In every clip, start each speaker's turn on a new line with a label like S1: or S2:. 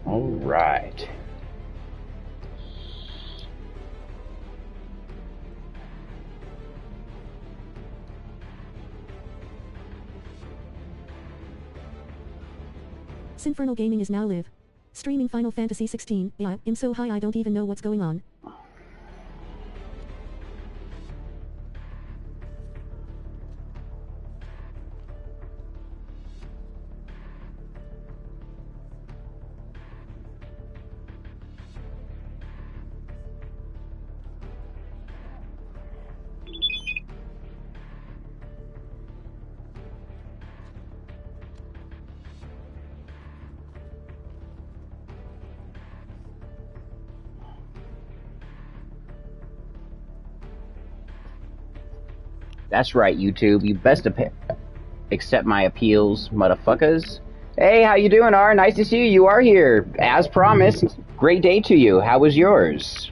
S1: All right.
S2: Sinfernal Gaming is now live. Streaming Final Fantasy 16. Yeah, I'm so high I don't even know what's going on.
S1: That's right, YouTube. You best accept my appeals, motherfuckers. Hey, how you doing, R? Nice to see you. You are here. As promised. Great day to you. How was yours?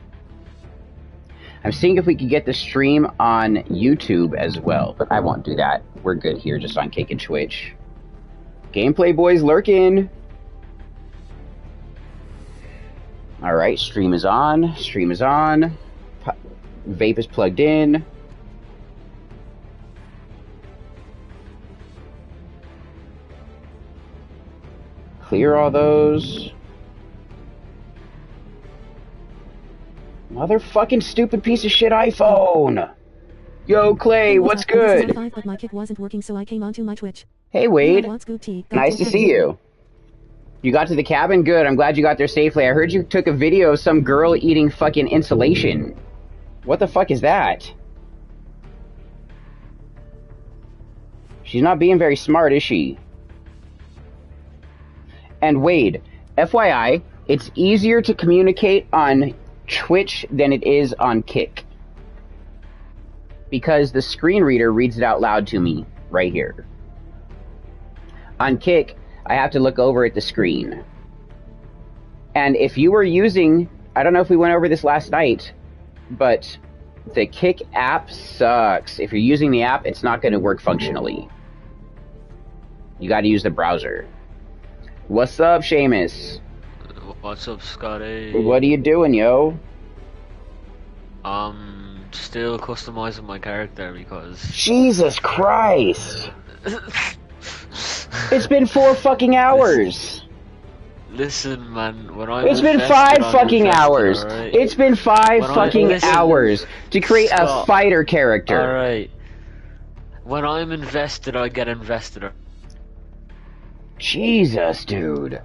S1: I'm seeing if we could get the stream on YouTube as well, but I won't do that. We're good here, just on Cake and Twitch. Gameplay boys lurking. Alright, stream is on. Stream is on. Vape is plugged in. Clear all those. Motherfucking stupid piece of shit iPhone. Yo, Clay, what's good?
S2: But my kit wasn't working, so I came onto my Twitch.
S1: Hey, Wade. Nice to see you. You got to the cabin? Good. I'm glad you got there safely. I heard you took a video of some girl eating fucking insulation. What the fuck is that? She's not being very smart, is she? And Wade, FYI, it's easier to communicate on Twitch than it is on Kick. Because the screen reader reads it out loud to me right here. On Kick, I have to look over at the screen. And if you were using, I don't know if we went over this last night, but the Kick app sucks. If you're using the app, it's not going to work functionally. You got to use the browser. What's up, Seamus?
S3: What's up, Scotty?
S1: What are you doing, yo?
S3: Still customizing my character because...
S1: Jesus Christ! It's been 4 fucking hours!
S3: Listen, man, when I'm
S1: It's been 5 fucking hours!
S3: Right?
S1: It's been 5 fucking hours to create a fighter character!
S3: Alright. When I'm invested, I get invested.
S1: Jesus, dude.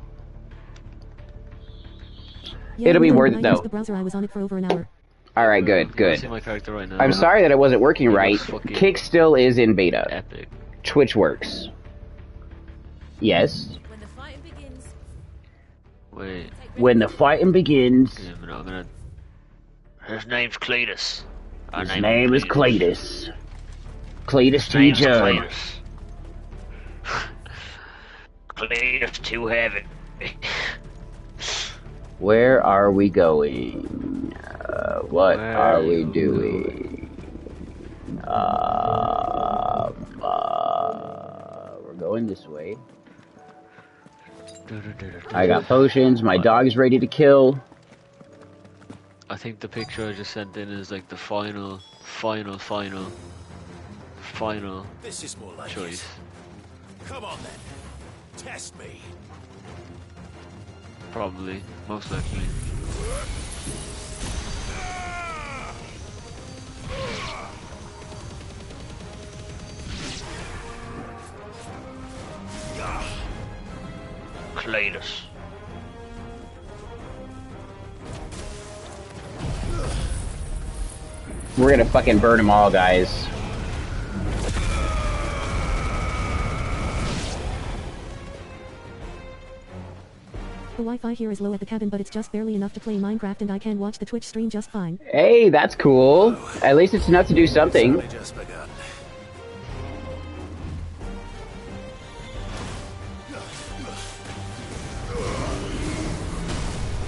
S2: Yeah,
S1: it'll be worth it,
S2: I
S1: though.
S2: used the browser. I was on it for over an hour.
S1: Alright, good, good.
S3: See my character right now.
S1: I'm sorry that it wasn't working right. Kick still is in beta.
S3: Epic.
S1: Twitch works. Yes.
S4: When the fighting begins.
S3: Wait.
S1: When the fighting begins.
S3: Yeah, but I'm gonna... His name's Cletus.
S1: His name is Cletus. Cletus T. Judd.
S3: Cletus to heaven.
S1: Where are we going? What are we doing? We're going this way. I got potions. My dog's ready to kill.
S3: I think the picture I just sent in is like the final
S5: This is more like
S3: choice.
S5: It. Come on then. Test me.
S3: Probably. Most likely. Cletus.
S1: We're gonna fucking burn them all, guys.
S2: The Wi-Fi here is low at the cabin, but it's just barely enough to play Minecraft, and I can watch the Twitch stream just fine.
S1: Hey, that's cool. At least it's enough to do something.
S5: Just begun.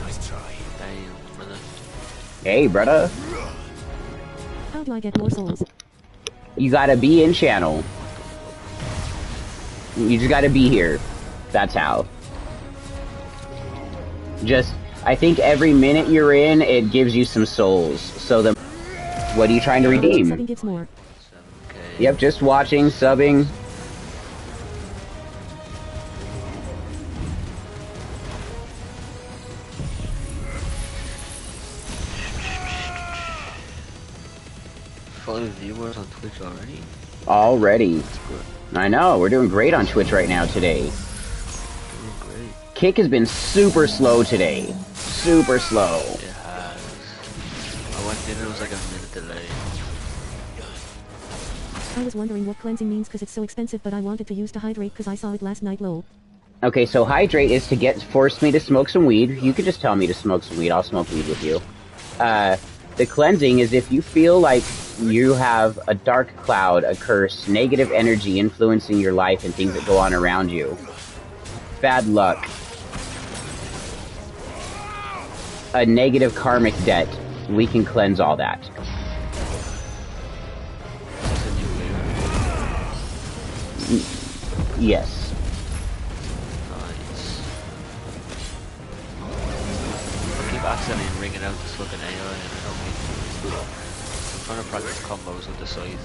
S5: Nice try.
S3: Damn, brother.
S1: Hey, brother.
S2: How do I get more souls?
S1: You gotta be in channel. You just gotta be here. That's how. Just, I think every minute you're in, it gives you some souls. So the, what are you trying to redeem?
S2: Subbing gives more.
S3: 7K.
S1: Yep, just watching, subbing.
S3: Five viewers on Twitch already?
S1: Already.
S3: That's good.
S1: I know, we're doing great on Twitch right now today.
S3: Doing great.
S1: Kick has been super slow today. Super slow.
S3: It has. I went in, it was like a minute delay.
S2: I was wondering what cleansing means because it's so expensive, but I wanted to use to hydrate because I saw it last night, lol.
S1: Okay, so hydrate is to force me to smoke some weed. You could just tell me to smoke some weed, I'll smoke weed with you. The cleansing is if you feel like you have a dark cloud, a curse, negative energy influencing your life and things that go on around you. Bad luck. A negative karmic debt. We can cleanse all that.
S3: It's a new layer.
S1: Yes.
S3: Nice. I keep accidentally ringing out this fucking AI and I don't mean to. I'm trying to practice combos with the scythe.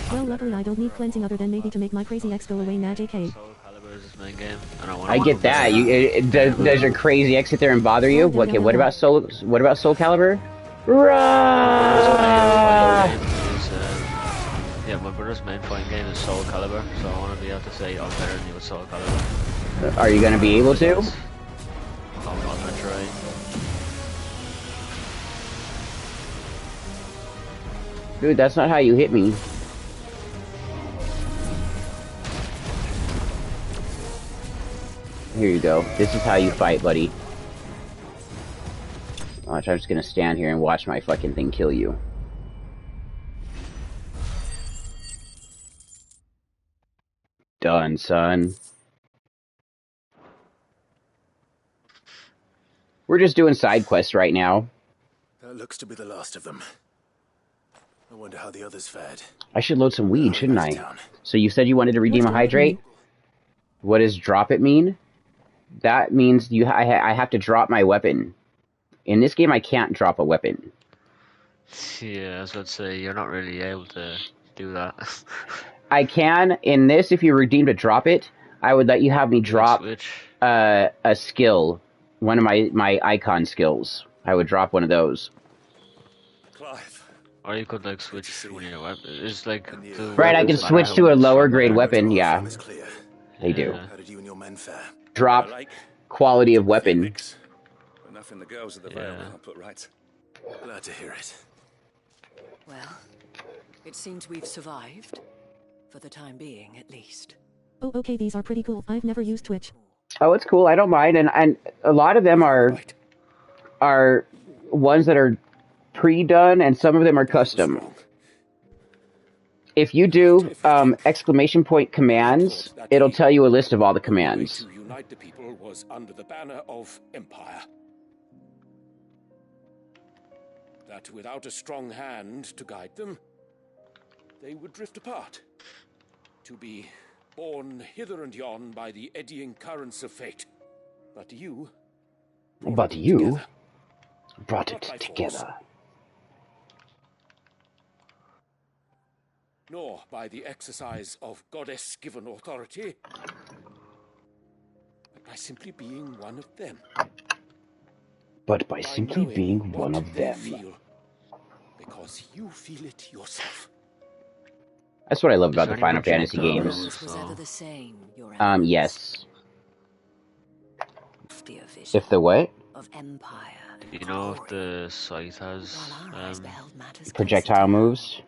S2: Well, luckily I don't need cleansing other than maybe to make my crazy ex go away, nah JK.
S3: Soul Calibur is his main game, and
S1: I get that. Does your crazy ex sit there and bother you? Okay, what about Soul Calibur?
S3: Yeah, my brother's main fighting game is Soul Calibur, so I want to be able to say I'm better than you with Soul Calibur.
S1: Are you gonna be able to?
S3: I'm gonna try.
S1: Dude, that's not how you hit me. Here you go. This is how you fight, buddy. Watch, I'm just gonna stand here and watch my fucking thing kill you. Done, son. We're just doing side quests right now.
S5: That looks to be the last of them. I wonder how the others fared.
S1: I should load some weed, shouldn't I? So you said you wanted to redeem a hydrate? What does drop it mean? That means I have to drop my weapon. In this game, I can't drop a weapon.
S3: Yeah, I was about to say, you're not really able to do that.
S1: I can. In this, if you redeem to drop it, I would let you have me drop a skill. One of my icon skills. I would drop one of those.
S5: Clive.
S3: Or you could like switch when your weapon. It's like
S1: right, I can switch to a lower grade weapon. Yeah, they do.
S5: How did you and your men fare?
S1: Drop quality of weapon.
S5: Enough in the girls of the Vale, I'll put right. Glad to hear it.
S4: Well, it seems we've survived. For the time being, at least.
S2: Oh, okay, these are pretty cool. I've never used Twitch.
S1: Oh, it's cool. I don't mind, and a lot of them are ones that are pre-done, and some of them are custom. If you do exclamation point commands, it'll tell you a list of all the commands.
S5: To unite the people was under the banner of Empire. That without a strong hand to guide them, they would drift apart. To be borne hither and yon by the eddying currents of fate. But you brought it together. Nor by the exercise of goddess-given authority, but by simply being one of them. Feel, because you feel it yourself.
S1: That's what I love about the Final Fantasy games. Yes. If the what?
S4: Of Empire.
S3: You know if the scythe has
S1: projectile moves?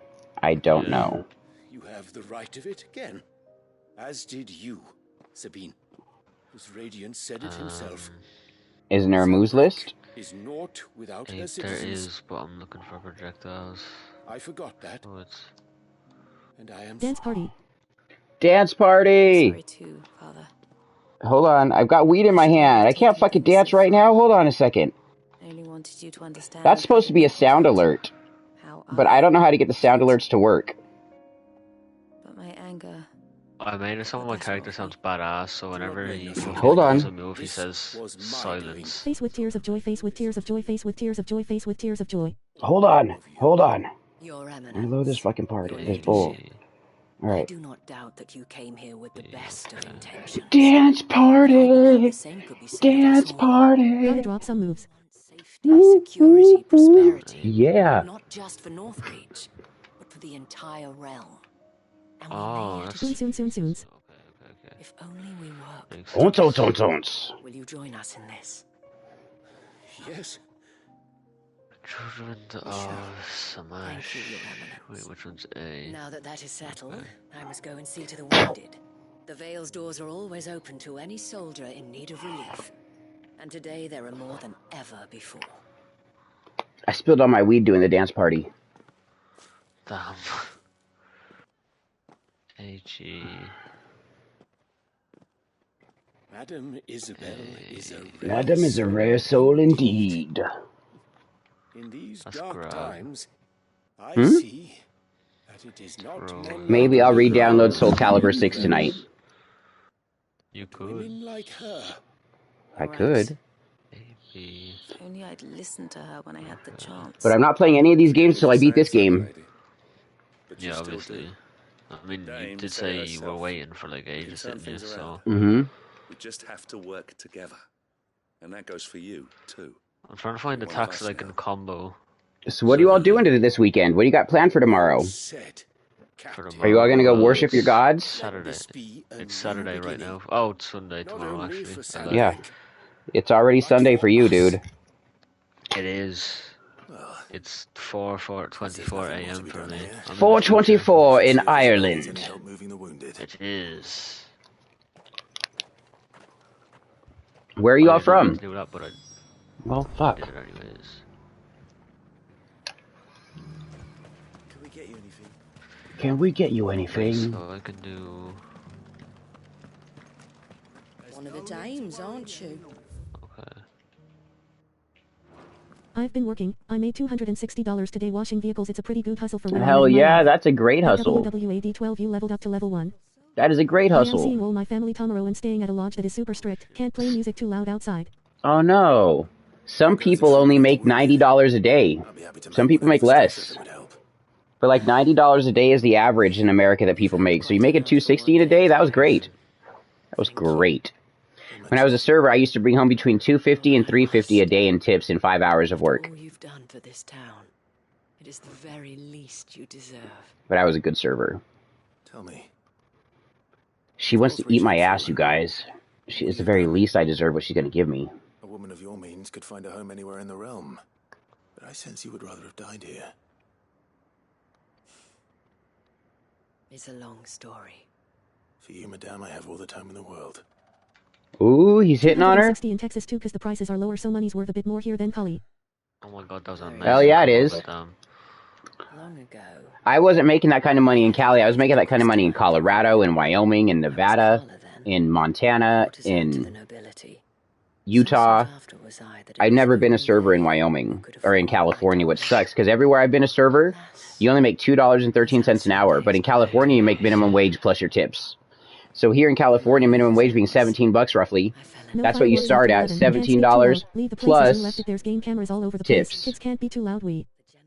S1: I don't know.
S5: You have the right of it again. As did you, Sabine. His radiance said it himself.
S1: Isn't there a moves list?
S5: Is naught without her
S3: there
S5: citizens.
S3: is, but I'm looking for projectiles.
S5: I forgot that.
S3: Oh, it's...
S5: And I am
S2: Dance party.
S1: Dance party!
S4: Sorry too, Father.
S1: Hold on, I've got weed in my hand. I can't fucking dance right now. Hold on a second.
S6: Only wanted you to understand.
S1: That's supposed to be a sound alert, but I don't know how to get the sound alerts to work.
S6: But my anger.
S3: I made it so my character sounds badass, so whenever he
S1: Hold on.
S3: does a move, he says silence.
S2: Face with tears of joy, face with tears of joy, face with tears of joy, face with tears of joy.
S1: Hold on.
S4: Your Eminence.
S1: Reload this fucking part. This bull.
S4: I
S1: Alright.
S4: do not doubt that you came here with the best of intentions.
S1: Dance party!
S4: The same could be said of
S1: Dance
S4: us all.
S2: Gotta
S1: party!
S2: drop some moves.
S4: Safety, security, prosperity.
S1: Yeah.
S4: Not just for Northreach, but for the entire realm. And we
S3: Oh,
S4: made
S3: that's...
S2: Soon.
S3: Okay.
S4: If only we work.
S3: Makes sense.
S1: Tons.
S4: Will you join us in this?
S5: Yes.
S3: Children of Samash.
S4: Thank you, Your Eminence.
S3: Wait, which one's A?
S4: Now that that is settled, I must go and see to the wounded. The Vale's doors are always open to any soldier in need of relief. And today there are more than ever before.
S1: I spilled all my weed doing the dance party.
S3: Damn. AG.
S5: Madame Isabel is a rare
S1: Madam is a rare soul indeed.
S5: In these
S3: That's
S5: dark
S3: grab.
S5: times, I see that it is not men
S1: Maybe I'll re-download Soul Calibur 6 tonight.
S3: You could.
S5: women like her.
S1: I could.
S3: Maybe.
S6: If only I'd listened to her when I had the chance.
S1: But I'm not playing any of these games till I beat this game.
S7: But you
S3: Yeah,
S7: still
S3: obviously.
S7: do.
S3: I mean, you
S7: Dame
S3: did
S7: said
S3: say
S7: it
S3: you were
S7: herself.
S3: waiting for like
S7: We can
S3: ages,
S7: turn
S3: didn't you?
S7: things
S3: So
S7: around.
S1: Mm-hmm.
S7: We just have to work together. And that goes for you, too.
S3: I'm trying to find
S7: One of
S3: attacks
S7: us
S3: that I can
S7: now.
S3: combo
S1: So what are you all doing this weekend? What do you got planned for tomorrow?
S5: Said,
S3: for
S5: Captain.
S1: Are you all gonna go
S3: tomorrow.
S1: worship your gods?
S3: Saturday.
S5: This be a
S3: It's
S5: new
S3: Saturday right
S5: beginning.
S3: now. Oh, it's Sunday
S5: Not
S3: tomorrow
S5: only
S3: actually.
S5: for
S3: I lied.
S1: Yeah.
S5: Sandvik,
S1: It's already Sunday for you, dude.
S3: It is.
S7: Well,
S3: It's 4:24 a.m. for me. I'm in the
S1: 4:24 in
S7: see if this needs
S1: Ireland.
S7: any help moving the wounded.
S3: future. It is.
S1: Where are you all
S3: I didn't
S1: from?
S3: do that, but I
S1: Well, fuck.
S3: did it anyways.
S7: Can we get you anything?
S1: Can we get you
S3: Okay,
S1: anything?
S3: so I can do.
S6: One of the dames, aren't you?
S3: Okay.
S2: I've been working. I made $260 today washing vehicles. It's a pretty good hustle for women.
S1: Hell
S2: in my
S1: yeah,
S2: life.
S1: that's a great
S2: At
S1: hustle.
S2: WWAD 12 you leveled up to level 1.
S1: That is a great
S2: I am
S1: hustle.
S2: seeing all my family tomorrow and staying at a lodge that is super strict. Can't play music too loud outside.
S1: Oh no. Some people only make $90 a day.
S7: I'll be happy to
S1: Some people make
S7: whatever
S1: less.
S7: stuff that would help.
S1: But like $90 a day is the average in America that people make. So you make it $260 in a day? That was great. That was great. When I was a server, I used to bring home between $250 and $350 a day in tips in 5 hours of work.
S4: All you've done for this town. It is the very least you deserve.
S1: But I was a good server.
S7: Tell me,
S1: She wants to eat my ass, you guys. She is the very least I deserve what she's going to give me.
S7: a woman of your means could find a home anywhere in the realm. But I sense you would rather have died here.
S4: It's a long story.
S7: For you, madame, I have all the time in the world.
S1: Ooh, he's hitting on her?
S2: 260 in Texas too, 'cause the prices are lower, so money's worth a bit more here than Cali.
S3: Oh my god, that was amazing.
S1: Hell yeah, it is.
S3: Damn.
S4: Long ago.
S1: I wasn't making that kind of money in Cali. I was making that kind of money in Colorado, in Wyoming, in Nevada, in Montana, in Utah. I'd never been a server in Wyoming or in California, which sucks because everywhere I've been a server, you only make $2.13 an hour. But in California, you make minimum wage plus your tips. So here in California, minimum wage being $17 roughly.
S2: No
S1: That's what you
S2: fireworks
S1: start
S2: after
S1: at,
S2: 11. Can't sleep too
S1: $17
S2: loud. Leave the place
S1: plus
S2: as you left it. There's game cameras all over the place.
S1: tips.
S2: Kids can't be too loud.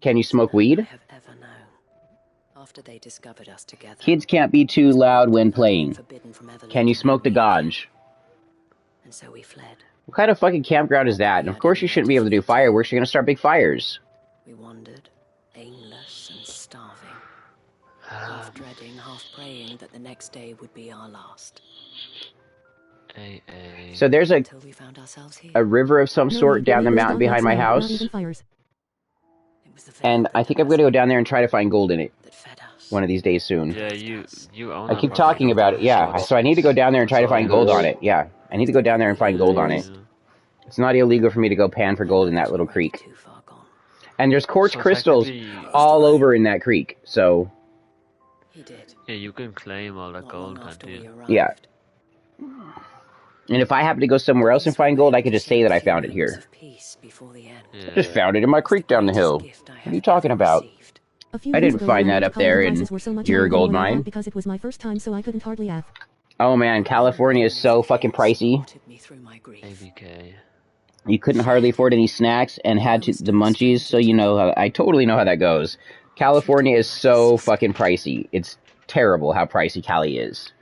S1: Can you smoke weed?
S4: I have ever known. After they discovered us together.
S1: Kids can't be too loud when playing.
S4: Forbidden from ever
S1: Can you
S4: letting
S1: smoke the
S4: them in.
S1: ganj?
S4: And so we fled.
S1: What kind of fucking campground is that? And of course you shouldn't be able to do fireworks. You're going to start big fires.
S4: We wandered, aimless and starving. Half dreading, half praying that the next day would be our last.
S3: AA.
S1: So there's a
S4: Until we found ourselves here.
S1: river of some
S2: No
S1: sort
S2: need,
S1: down the
S2: neighbors
S1: mountain
S2: don't
S1: behind my
S2: outside, not
S1: house.
S2: even fires.
S4: It was the
S1: And
S4: veil
S1: I think I'm going to go down there and try to find gold in it
S4: that fed us.
S1: one of these days soon.
S3: Yeah, you own
S1: I
S3: that
S1: keep
S3: property,
S1: talking
S3: don't
S1: about it,
S3: you?
S1: yeah. So I need to go down there and try to find gold on it, yeah. I need to go down there and find gold on it. It's not illegal for me to go pan for gold in that little
S4: Already
S1: creek.
S4: too far gone.
S1: And there's quartz
S3: So
S1: crystals
S3: technically-
S1: all over in that creek, so
S4: He did.
S3: Yeah, you can claim all that
S4: Not
S3: gold,
S4: long
S3: can't
S4: after
S3: you?
S4: we arrived.
S1: yeah. And if I happen to go somewhere else and find gold, I could just say that I found it here. I just found it in my creek down the hill. What are you talking about?
S2: A few
S1: I
S2: years
S1: didn't
S2: ago,
S1: find
S2: when I
S1: that
S2: went
S1: up
S2: to college,
S1: there
S2: the
S1: in
S2: prices were so much
S1: your
S2: higher than
S1: gold
S2: what I
S1: mine.
S2: bought because it was my first time, so I couldn't hardly have.
S1: Oh man, California is so fucking pricey.
S3: ABK.
S1: You couldn't hardly afford any snacks and had the munchies, so you know I totally know how that goes. California is so fucking pricey. It's terrible how pricey Cali is.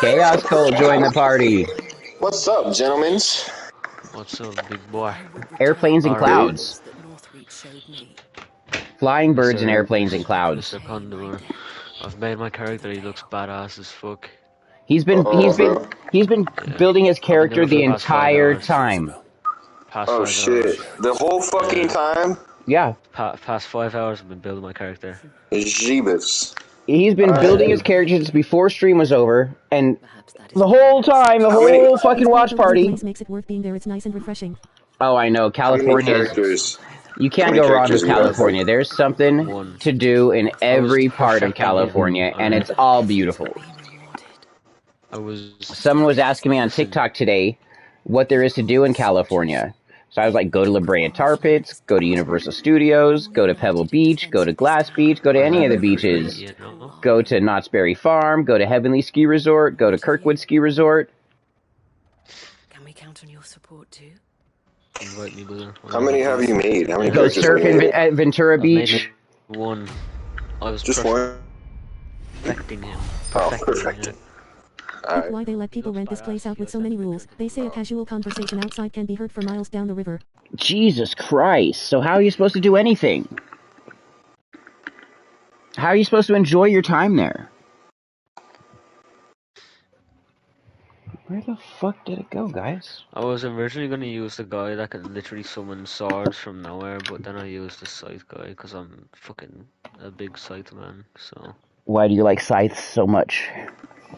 S1: Chaos Cult joined the party.
S8: What's up, gentlemen?
S3: What's up, big boy?
S1: Airplanes and
S3: Alright.
S1: clouds. Flying birds and airplanes and clouds.
S3: Mr. Condor. I've made my character, he looks badass as fuck.
S1: He's been
S3: Yeah.
S1: building his
S3: I've been doing
S1: character
S3: it for
S1: the
S3: the past 5
S1: entire
S3: hours.
S1: time.
S3: Past
S8: Oh
S3: 5
S8: shit!
S3: hours.
S8: The whole fucking time?
S1: Yeah.
S3: Past 5 hours I've been building my character.
S8: Jeebus.
S1: He's been building his character since before stream was over, and the whole time, the whole fucking watch party.
S2: Makes it worth being there. It's nice and refreshing.
S1: Oh, I know. California
S8: characters?
S1: You can't
S8: How many
S1: go wrong
S8: characters
S1: with
S8: you got?
S1: California. There's something
S3: One.
S1: to do in every part of
S3: perfecting it.
S1: California, and it's all beautiful. Someone was asking me on TikTok today what there is to do in California. So I was like, go to La Brea Tar Pits, go to Universal Studios, go to Pebble Beach, go to Glass Beach, go to any of the beaches. Go to Knott's Berry Farm, go to Heavenly Ski Resort, go to Kirkwood Ski Resort.
S4: Can we count on your support too?
S3: Invite me, brother.
S8: How many have you made? How many
S1: Go
S8: characters
S1: surf
S8: have you made?
S1: at Ventura Beach.
S3: One. I was
S8: Just one?
S3: perfecting him.
S8: Perfect.
S3: Him.
S2: That's why they let people rent this place out with so many rules. They say a casual conversation outside can be heard for miles down the river.
S1: Jesus Christ. So how are you supposed to do anything? How are you supposed to enjoy your time there? Where the fuck did it go, guys?
S3: I was originally going to use the guy that could literally summon swords from nowhere, but then I used the scythe guy because I'm fucking a big scythe man, so...
S1: Why do you like scythes so much?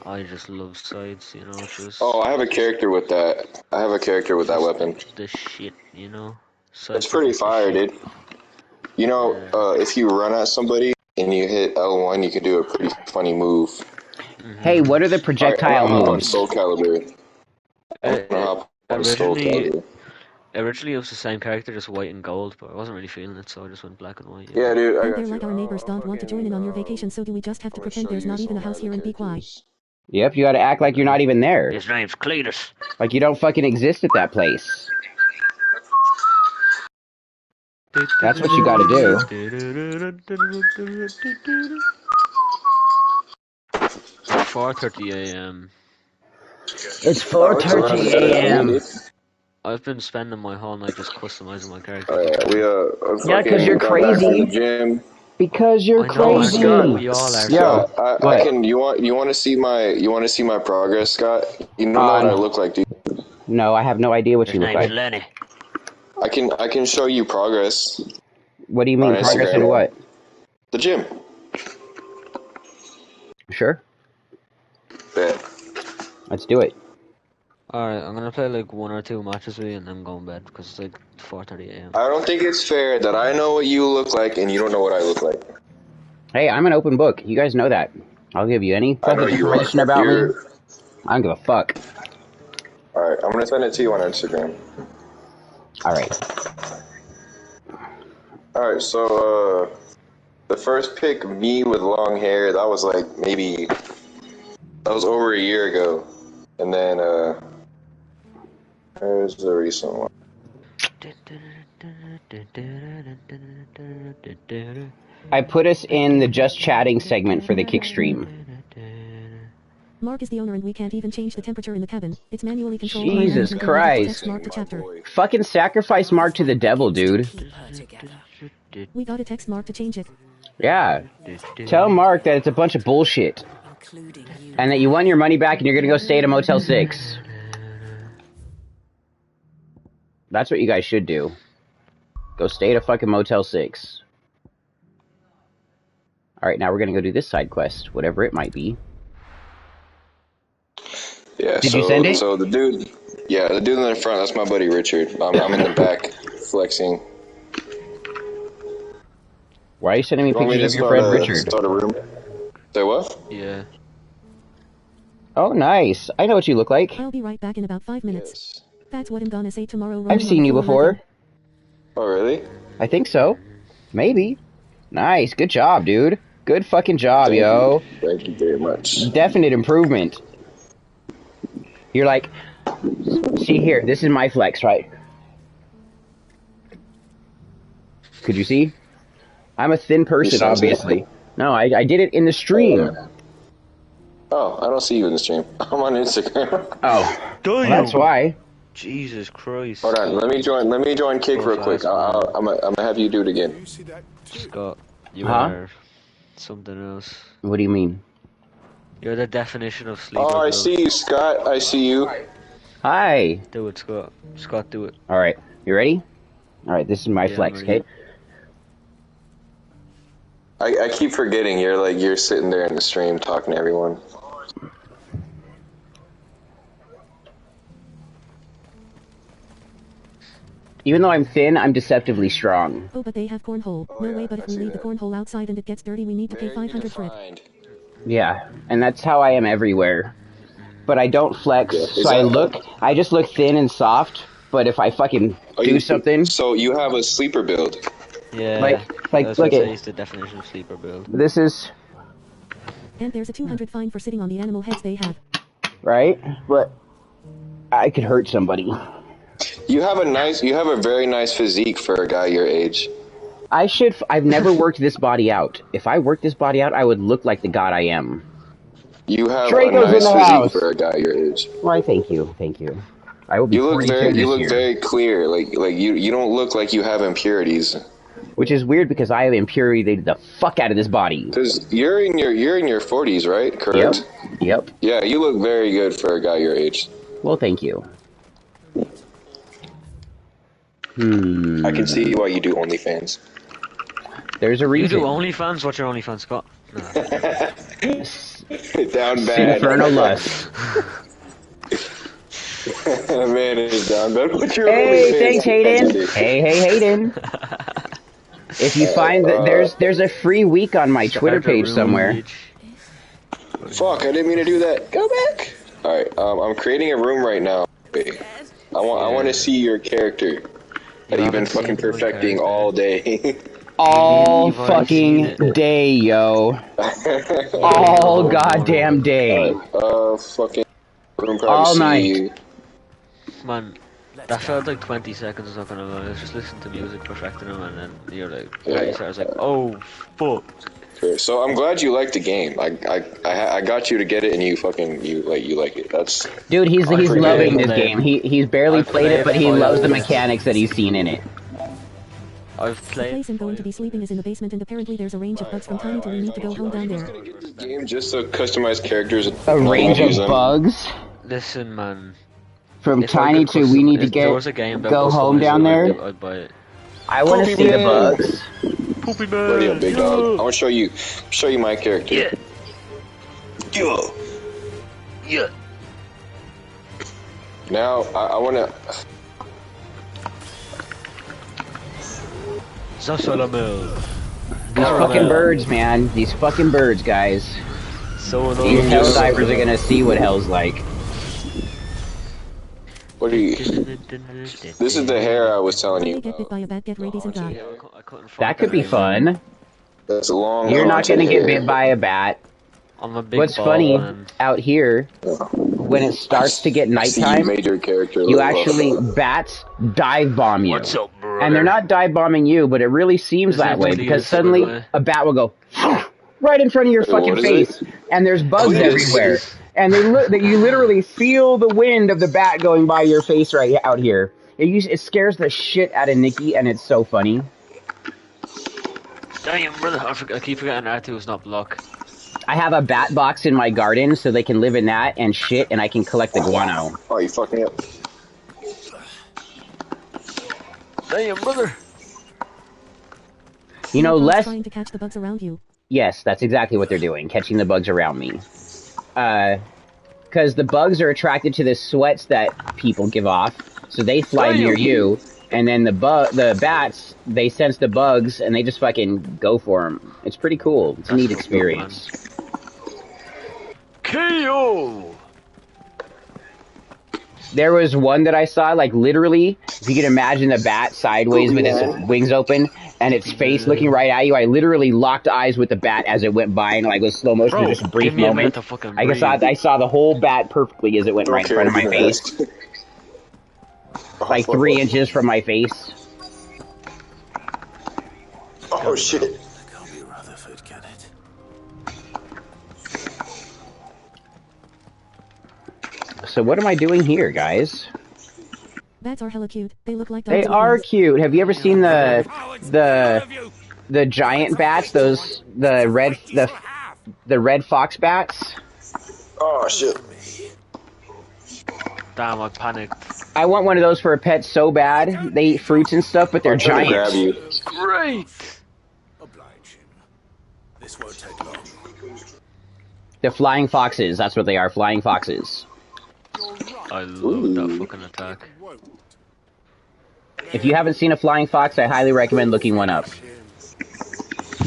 S3: I just love scythes, you know, just...
S8: Oh, I have a character with that. I have a character with that weapon.
S3: The shit, you know?
S8: It's pretty fire, dude. You know, if you run at somebody and you hit L1, you can do a pretty funny move.
S1: Hey, what are the projectile moves?
S8: Soul Calibur.
S3: Originally it was the same character, just white and gold, but I wasn't really feeling it, so I just went black and white.
S8: Yeah, dude, I
S2: And
S8: got
S2: they're
S8: you.
S2: like our neighbors don't want to join in on your vacation, so do we just have to pretend there's not even a house here and be quiet?
S1: Yep, you gotta act like you're not even there.
S3: His name's Cletus.
S1: Like you don't fucking exist at that place. That's what you gotta do.
S3: 4:30 a.m.
S1: It's 4:30 a.m.
S3: I've been spending my whole night just customizing my character.
S1: Yeah, because you're crazy. Because you're crazy.
S3: We all are.
S8: Scott, I can. You want to see my progress, Scott? You know what I look like, dude.
S1: No, I have no idea what you look like.
S3: Lenny.
S8: I can show you progress.
S1: What do you mean progress in what?
S8: The gym.
S1: Sure.
S8: Bet.
S1: Let's do it.
S3: Alright, I'm gonna play like 1 or 2 matches with you and then go in bed because it's like 4:30 a.m.
S8: I don't think it's fair that I know what you look like and you don't know what I look like.
S1: Hey, I'm an open book. You guys know that. I'll give you any fucking information about me. I don't give a fuck.
S8: Alright, I'm gonna send it to you on Instagram. Alright, so the first pick, me with long hair, that was like that was over a year ago. And then there's the recent one.
S1: I put us in the just chatting segment for the kick stream.
S2: Mark is the owner and we can't even change the temperature in the cabin. It's manually controlled.
S1: Jesus Christ.
S2: Mark to chapter.
S1: Fucking sacrifice Mark to the devil, dude.
S2: We got a text Mark to change it.
S1: Yeah. Tell Mark that it's a bunch of bullshit. And that you won your money back and you're gonna go stay at a Motel 6. That's what you guys should do. Go stay at a fucking Motel 6. Alright, now we're gonna go do this side quest, whatever it might be.
S8: Yeah,
S1: Did you send it?
S8: So the dude in the front, that's my buddy Richard. I'm in the back, flexing.
S1: Why are you sending me pictures of your friend Richard?
S8: Start a room? Say what?
S3: Yeah.
S1: Oh, nice. I know what you look like.
S2: I'll be right back in about 5 minutes.
S8: Yes.
S2: That's what I'm gonna say tomorrow.
S1: I've
S2: running on
S1: seen you
S2: floor
S1: before.
S2: 11.
S8: Oh, really?
S1: I think so. Maybe. Nice. Good job, dude. Good fucking job, yo.
S8: Thank you very much.
S1: Definite improvement. You're like, see here, this is my flex, right? Could you see? I'm a thin person, obviously. No, I did it in the stream.
S8: Oh, I don't see you in the stream. I'm on Instagram.
S1: Oh, well, that's why.
S3: Jesus Christ.
S8: Hold on, let me join Kick real quick. I'm gonna have you do it again.
S3: Scott, you
S1: Huh?
S3: are something else.
S1: What do you mean?
S3: You're the definition of sleeper.
S8: Oh, I
S3: build.
S8: see you, Scott. I see you.
S1: Hi.
S3: Do it, Scott. Scott, do it.
S1: All right, you ready? All right, this is my
S3: Yeah,
S1: flex,
S3: I'm ready.
S1: okay?
S8: I keep forgetting you're sitting there in the stream talking to everyone.
S1: Even though I'm thin, I'm deceptively strong.
S2: Oh, but they have cornhole. No way, but if we leave the cornhole outside and it gets dirty, we need to pay 500 for it.
S1: Yeah, and that's how I am everywhere. But I don't flex,
S8: Yeah,
S1: so I just look thin and soft. But if I fucking do something,
S8: So you have a sleeper build.
S3: Yeah.
S1: like
S3: that's
S1: look
S3: what
S1: at
S3: says the definition of sleeper build.
S1: this is
S2: And there's a 200 fine for sitting on the animal heads they have.
S1: right, but I could hurt somebody.
S8: You have a very nice physique for a guy your age.
S1: I've never worked this body out. If I worked this body out, I would look like the god I am.
S8: You have
S1: Draco's
S8: a nice
S1: in the
S8: physique
S1: house.
S8: for a guy your age.
S1: Why, thank you. I will be
S8: You look
S1: 42 this year,
S8: very clear. Like you don't look like you have impurities.
S1: which is weird because I have impurity the fuck out of this body.
S8: Because you're in your 40s, right? Correct.
S1: Yep.
S8: Yeah, you look very good for a guy your age.
S1: Well, thank you.
S8: I can see why you do OnlyFans.
S1: There's a
S3: You
S1: reason.
S3: do OnlyFans? What's your OnlyFans, Scott?
S8: Down bad.
S1: Inferno Lust.
S8: Man is down bad. What's your
S1: Hey,
S8: OnlyFans?
S1: thanks, Hayden. Hey, Hayden. If you find that there's a free week on my Twitter page somewhere.
S8: Fuck, I didn't mean to do that. Go back. All right, I'm creating a room right now. I want to see your character that you've been fucking perfecting all day.
S1: All fucking day, yo. All goddamn day.
S8: Fucking room
S1: All
S8: privacy.
S1: night.
S3: Man, that felt like 20 seconds, I'm not gonna lie. I was just listening to music, perfecting them, and then you're like,
S8: Yeah.
S3: I was like, oh, fuck.
S8: Okay, so I'm glad you like the game. I got you to get it, and you like it. That's
S1: Dude, he's
S3: forget
S1: loving this
S3: it.
S1: game. He's barely
S3: I've
S1: played it, but he
S3: played
S1: loves the
S3: it.
S1: mechanics that he's seen in it.
S3: I've
S2: The
S3: played.
S2: place I'm going to be sleeping is in the basement, and apparently there's a range of bugs from tiny to we need to go home down there.
S8: game just to customize characters.
S1: A range of bugs
S3: Listen, man.
S1: from
S3: If I
S1: tiny
S3: could
S1: to we need to
S3: if there
S1: get
S3: was a game that
S1: go home
S3: customized
S1: down
S3: it,
S1: there.
S3: I'd buy it.
S1: I want to
S8: Poopy
S1: see the
S8: man.
S1: bugs.
S3: Poopy man.
S8: Ready up, big dog. I want to show you my character.
S3: Yeah.
S8: Yo.
S3: Yeah.
S8: Now I want to.
S3: Zasalamel.
S1: These fucking birds, man. These fucking birds, guys.
S3: So
S1: These
S3: annoying.
S1: hell divers are gonna see what hell's like.
S8: What are you? This is the hair I was telling
S2: When
S8: you
S2: they get bit
S8: about.
S2: by a bat, get rabies and die.
S3: I couldn't find
S1: That could be fun.
S8: That's a long.
S1: You're not
S8: haunted
S1: gonna get
S8: hair.
S1: bit by a bat.
S3: I'm a big
S1: What's
S3: bald
S1: funny
S3: man.
S1: out here, when it starts to get
S8: I see you
S1: nighttime,
S8: made your character.
S1: you
S8: look
S1: actually
S8: rough.
S1: bats dive bomb you.
S3: What's up, brother?
S1: And they're not dive bombing you, but it really seems
S3: Is
S1: that
S3: it
S1: way
S3: Cletus,
S1: because
S3: by
S1: suddenly
S3: the way?
S1: a bat will go right in front of your
S8: Wait,
S1: fucking
S8: what is
S1: face,
S8: it?
S1: and there's bugs
S8: Cletus?
S1: everywhere, and that you literally feel the wind of the bat going by your face right out here. It scares the shit out of Nikki, and it's so funny.
S3: Damn, brother. I keep forgetting R2 is not block.
S1: I have a bat box in my garden so they can live in that and shit, and I can collect the guano.
S8: Oh, you fucked me up.
S3: Damn, brother.
S1: You know,
S2: Bugs
S1: less.
S2: trying to catch the bugs around you.
S1: Yes, that's exactly what they're doing, catching the bugs around me. Because the bugs are attracted to the sweats that people give off, so they fly near you, and then the bats, they sense the bugs, and they just fucking go for them. It's pretty cool. It's a neat experience.
S3: KO!
S1: There was one that I saw, like literally, if you can imagine the bat sideways with its wings open and its face looking right at you, I literally locked eyes with the bat as it went by and like was slow motion for just a brief
S3: give me a minute
S1: moment.
S3: to fucking
S1: I saw the whole bat perfectly as it went right in front of my face. Like 3 inches from my face.
S8: Oh shit.
S7: That can't be Rutherford, can it?
S1: So what am I doing here, guys?
S2: Bats are hella cute. They look like dogs.
S1: They
S2: with
S1: are
S2: wings.
S1: cute. Have you ever seen the giant bats? Those the red fox bats?
S8: Oh shit.
S3: Damn, I panicked.
S1: I want one of those for a pet so bad. They eat fruits and stuff, but they're
S8: I'm trying to
S1: giant.
S8: grab you.
S3: Great.
S5: Oblige him. This won't take long.
S1: The flying foxes. That's what they are. Flying foxes.
S3: I love that fucking attack.
S1: If you haven't seen a flying fox, I highly recommend looking one up.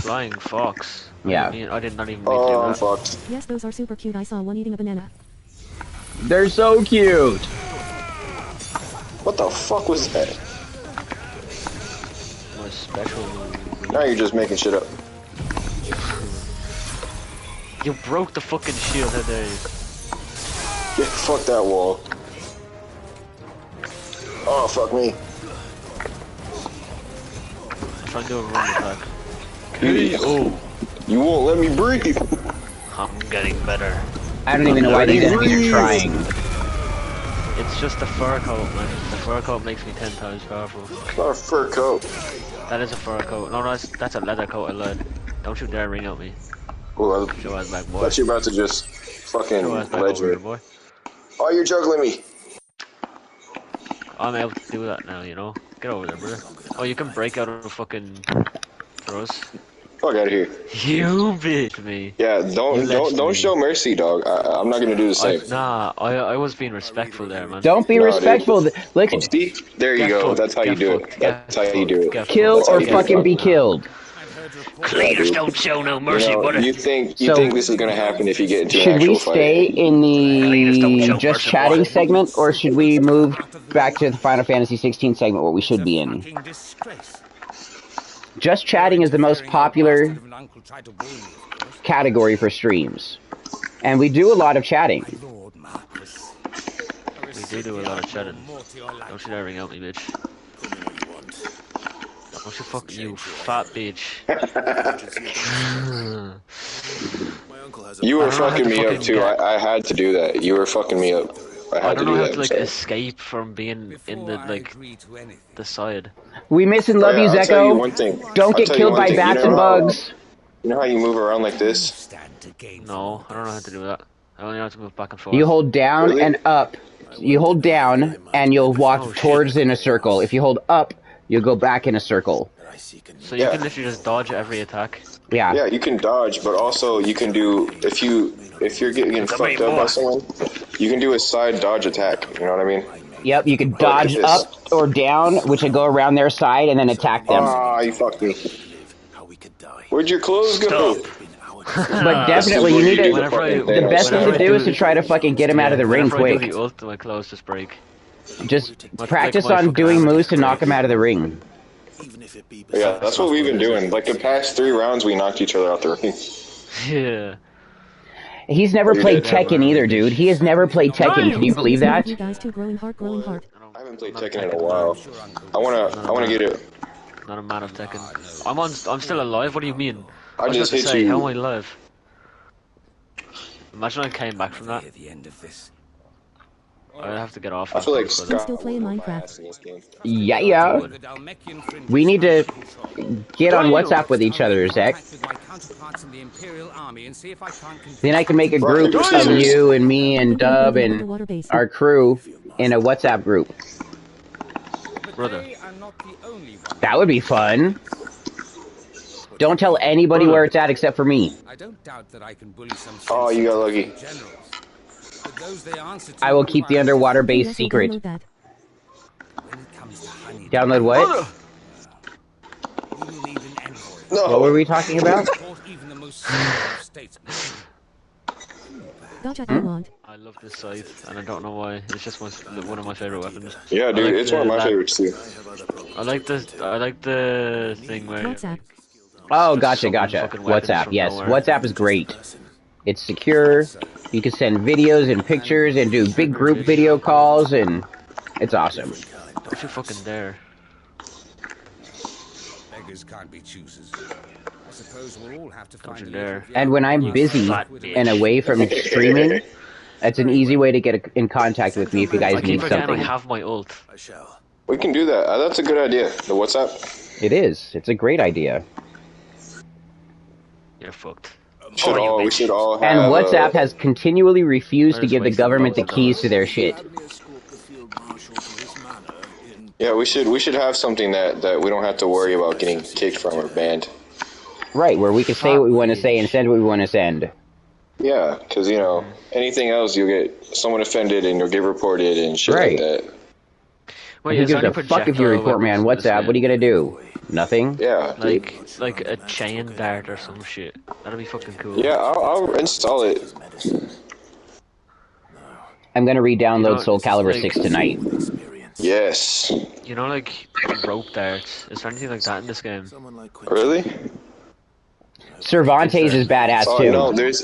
S3: Flying fox.
S1: Yeah.
S3: I did not even
S8: Oh,
S3: mean
S8: I'm
S3: to do that.
S8: fucked.
S2: Yes, those are super cute. I saw one eating a banana.
S1: They're so cute.
S8: What the fuck was that?
S3: My special.
S8: Now you're just making shit up.
S3: You broke the fucking shield, how dare you?
S8: Yeah, fuck that wall. Oh, fuck me.
S3: Try and do a run attack.
S8: Oh. You won't let me breathe.
S3: I'm getting better.
S1: I don't even know why these enemies are trying.
S3: It's just the fur coat, man. The fur coat makes me 10 times powerful.
S8: It's not a fur coat.
S3: That is a fur coat. No, that's a leather coat, I lied. Don't you dare ring at me.
S8: Ooh,
S3: Show ass back, boy.
S8: thought you were about to just fucking
S3: Show ass back
S8: ledge
S3: over
S8: me.
S3: here, boy.
S8: Oh, you're juggling me.
S3: I'm able to do that now, you know? Get over there, brother. Oh, you can break out of fucking throws.
S8: Fuck out of here.
S3: You beat me.
S8: Yeah,
S3: You
S8: don't
S3: ledged me.
S8: show mercy, dog. I'm not gonna do the same.
S3: I was being respectful there, man.
S1: Don't be
S8: No,
S1: respectful.
S8: dude.
S1: Look,
S8: See? There you
S3: Get
S8: go.
S3: fucked,
S8: That's how you
S3: get
S8: do
S3: fucked,
S8: it. That's how you do it.
S3: get
S1: kill
S3: fucked,
S1: or
S8: get
S1: fucking
S8: fucked.
S1: be killed.
S3: Cleaners don't show no mercy,
S8: You know,
S3: brother.
S8: you think
S1: So-
S8: this is gonna happen if you get into an
S1: Should
S8: actual
S1: we stay
S8: fight?
S1: in
S3: Cleaners don't
S1: the
S3: show
S1: just
S3: mercy,
S1: chatting
S3: boy.
S1: segment, or should we move back to the Final Fantasy 16 segment where we should be in? Just chatting is the most popular category for streams. And we do a lot of chatting.
S3: We do a lot of chatting. Don't you dare ring out me, bitch. Don't you fuck you fat bitch.
S8: You were
S3: I don't know how
S8: fucking
S3: to
S8: me up
S3: fucking
S8: too.
S3: get-
S8: I had to do that. You were fucking me up. I
S3: I
S8: had to
S3: don't
S8: do
S3: know how
S8: that.
S3: to
S8: I'm
S3: like
S8: sorry.
S3: escape from being in the like the side.
S1: We miss and love you,
S8: I'll tell you
S1: Zeko.
S8: one thing.
S1: Don't
S8: I'll
S1: get
S8: tell you
S1: killed
S8: one
S1: by
S8: thing.
S1: bats
S8: You
S1: and
S8: know how-
S1: bugs.
S8: You know how you move around like this?
S3: No, I don't know how to do that. I only know how to move back and forth.
S1: You hold down
S8: Really?
S1: and up. You hold down and you'll walk
S3: Oh, shit.
S1: towards in a circle. If you hold up, you'll go back in a circle.
S3: So you
S8: Yeah.
S3: can literally just dodge every attack.
S1: Yeah.
S8: Yeah, you can dodge, but also you can do if you're getting fucked up by someone, you can do a side dodge attack. You know what I mean?
S1: Yep, you can
S8: Go like
S1: dodge
S8: this.
S1: up or down, which will go around their side and then attack them.
S8: Ah, you fucked me. Where'd your clothes go?
S1: But definitely, you need to.
S3: Whenever I-
S1: The best thing
S3: whenever
S1: to
S3: I
S1: do
S3: do-
S1: is to try to fucking get him out of the ring
S3: Whenever I do
S1: quick.
S3: the ult, my clothes just break.
S1: Just
S3: My-
S1: practice
S3: like my
S1: on
S3: fucking
S1: doing
S3: armor
S1: moves to
S3: just
S1: knock him
S3: breaks.
S1: out of the ring.
S8: Yeah, that's what we've been doing. Like the past 3 rounds, we knocked each other out the ring.
S3: Yeah.
S1: He's never
S8: You
S1: played
S8: did.
S1: Tekken either, dude. He has never played Tekken. Can you believe that?
S2: You guys too growing heart, growing heart.
S8: I haven't played Tekken in a while. I wanna get it.
S3: Not a man of Tekken. I'm still alive. What do you mean?
S8: I
S3: was
S8: just
S3: about to
S8: hit
S3: say,
S8: you.
S3: how am I alive? Imagine I came back from that. I'd have to get off.
S8: I feel like
S3: after
S2: I'm
S8: Scott
S2: still playing
S8: whooped my
S2: Minecraft.
S8: ass in this game.
S1: Yeah. We need to get on WhatsApp with each other, Zach. Then I can make a group
S8: Rock, paper,
S1: of
S8: scissors.
S1: you and me and Dub and
S2: Underwater base.
S1: our crew in a WhatsApp group.
S3: Brother.
S1: That would be fun. Don't tell anybody where it's at except for me.
S9: I don't doubt that I can bully some
S8: Oh, you got lucky.
S9: generals. But those they answer to
S1: I will keep the
S9: require
S1: underwater
S2: Yes,
S1: base
S2: we'll
S1: secret.
S2: download that.
S9: when it comes to honey.
S1: Download what?
S9: We will need an envoy.
S8: No.
S1: What were we talking about?
S9: Support even the most skilled statesman.
S2: Gotcha, you want.
S3: I love this scythe, and I don't know why. It's just one of my favorite weapons.
S8: Yeah, dude, it's one of my favorites too.
S3: I like the thing where.
S2: WhatsApp.
S1: Oh,
S3: just summon
S1: gotcha.
S3: fucking weapons
S1: WhatsApp,
S3: from
S1: yes.
S3: nowhere.
S1: WhatsApp is great. It's secure. You can send videos and pictures and do big group video calls, and it's awesome.
S3: Don't you fucking dare.
S9: Beggars can't be choosers. I suppose we'll all have to
S3: Don't
S9: find
S3: you
S9: a little
S3: dare.
S9: of the
S1: And when I'm
S3: You
S1: busy
S3: fat bitch.
S1: and away from streaming, that's an easy way to get in contact with me if you
S3: I
S1: guys
S3: keep
S1: need
S3: forgetting
S1: something.
S3: I have my ult.
S7: I shall.
S8: We can do that. That's a good idea. The WhatsApp.
S1: It is. It's a great idea.
S3: You're fucked.
S8: We should all have.
S1: And WhatsApp has continually refused to
S3: There's
S1: give the
S3: ways to
S1: government the
S3: vote.
S1: keys to their shit.
S8: Yeah, we should have something that we don't have to worry about getting kicked from or banned.
S1: Right, where we can say what we want to say and send what we want to send.
S8: Yeah, because anything else you'll get someone offended and you'll get reported and shit like that.
S3: Wait,
S1: Who
S3: is there
S1: gives
S3: any
S1: a fuck if you
S3: projectile
S1: report me on
S3: weapons in this
S1: WhatsApp? What are you
S3: game?
S1: gonna do? Nothing?
S8: Yeah, dude.
S3: Like a chain dart or some shit. That'd be fucking cool.
S8: Yeah, I'll install it.
S1: I'm gonna re-download Soul Calibur
S3: like-
S1: 6 tonight.
S8: Yes.
S3: You know, like rope darts. Is there anything like that in this game?
S8: Really?
S1: Cervantes is badass
S8: Oh
S1: too.
S8: no, there's.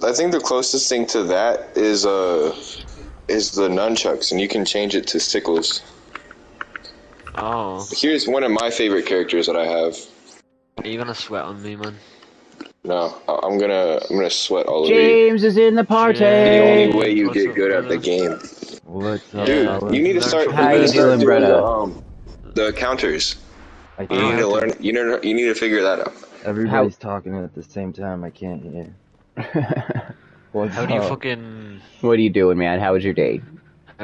S8: I think the closest thing to that is the nunchucks, and you can change it to sickles.
S3: Oh.
S8: Here's one of my favorite characters that I have.
S3: Are you gonna sweat on me, man?
S8: No, I'm gonna sweat all over you.
S1: James is in the party.
S8: The only way you get good at the game.
S10: What's up,
S8: Dude,
S10: fellas?
S8: you need to start.
S1: How you doing, brother?
S8: The counters.
S10: I
S8: You need
S10: can't.
S8: to learn. You need to figure that out.
S10: Everybody's talking at the same time. I can't hear. What's
S3: How do you
S10: up?
S3: fucking?
S1: What are you doing, man? How was your day?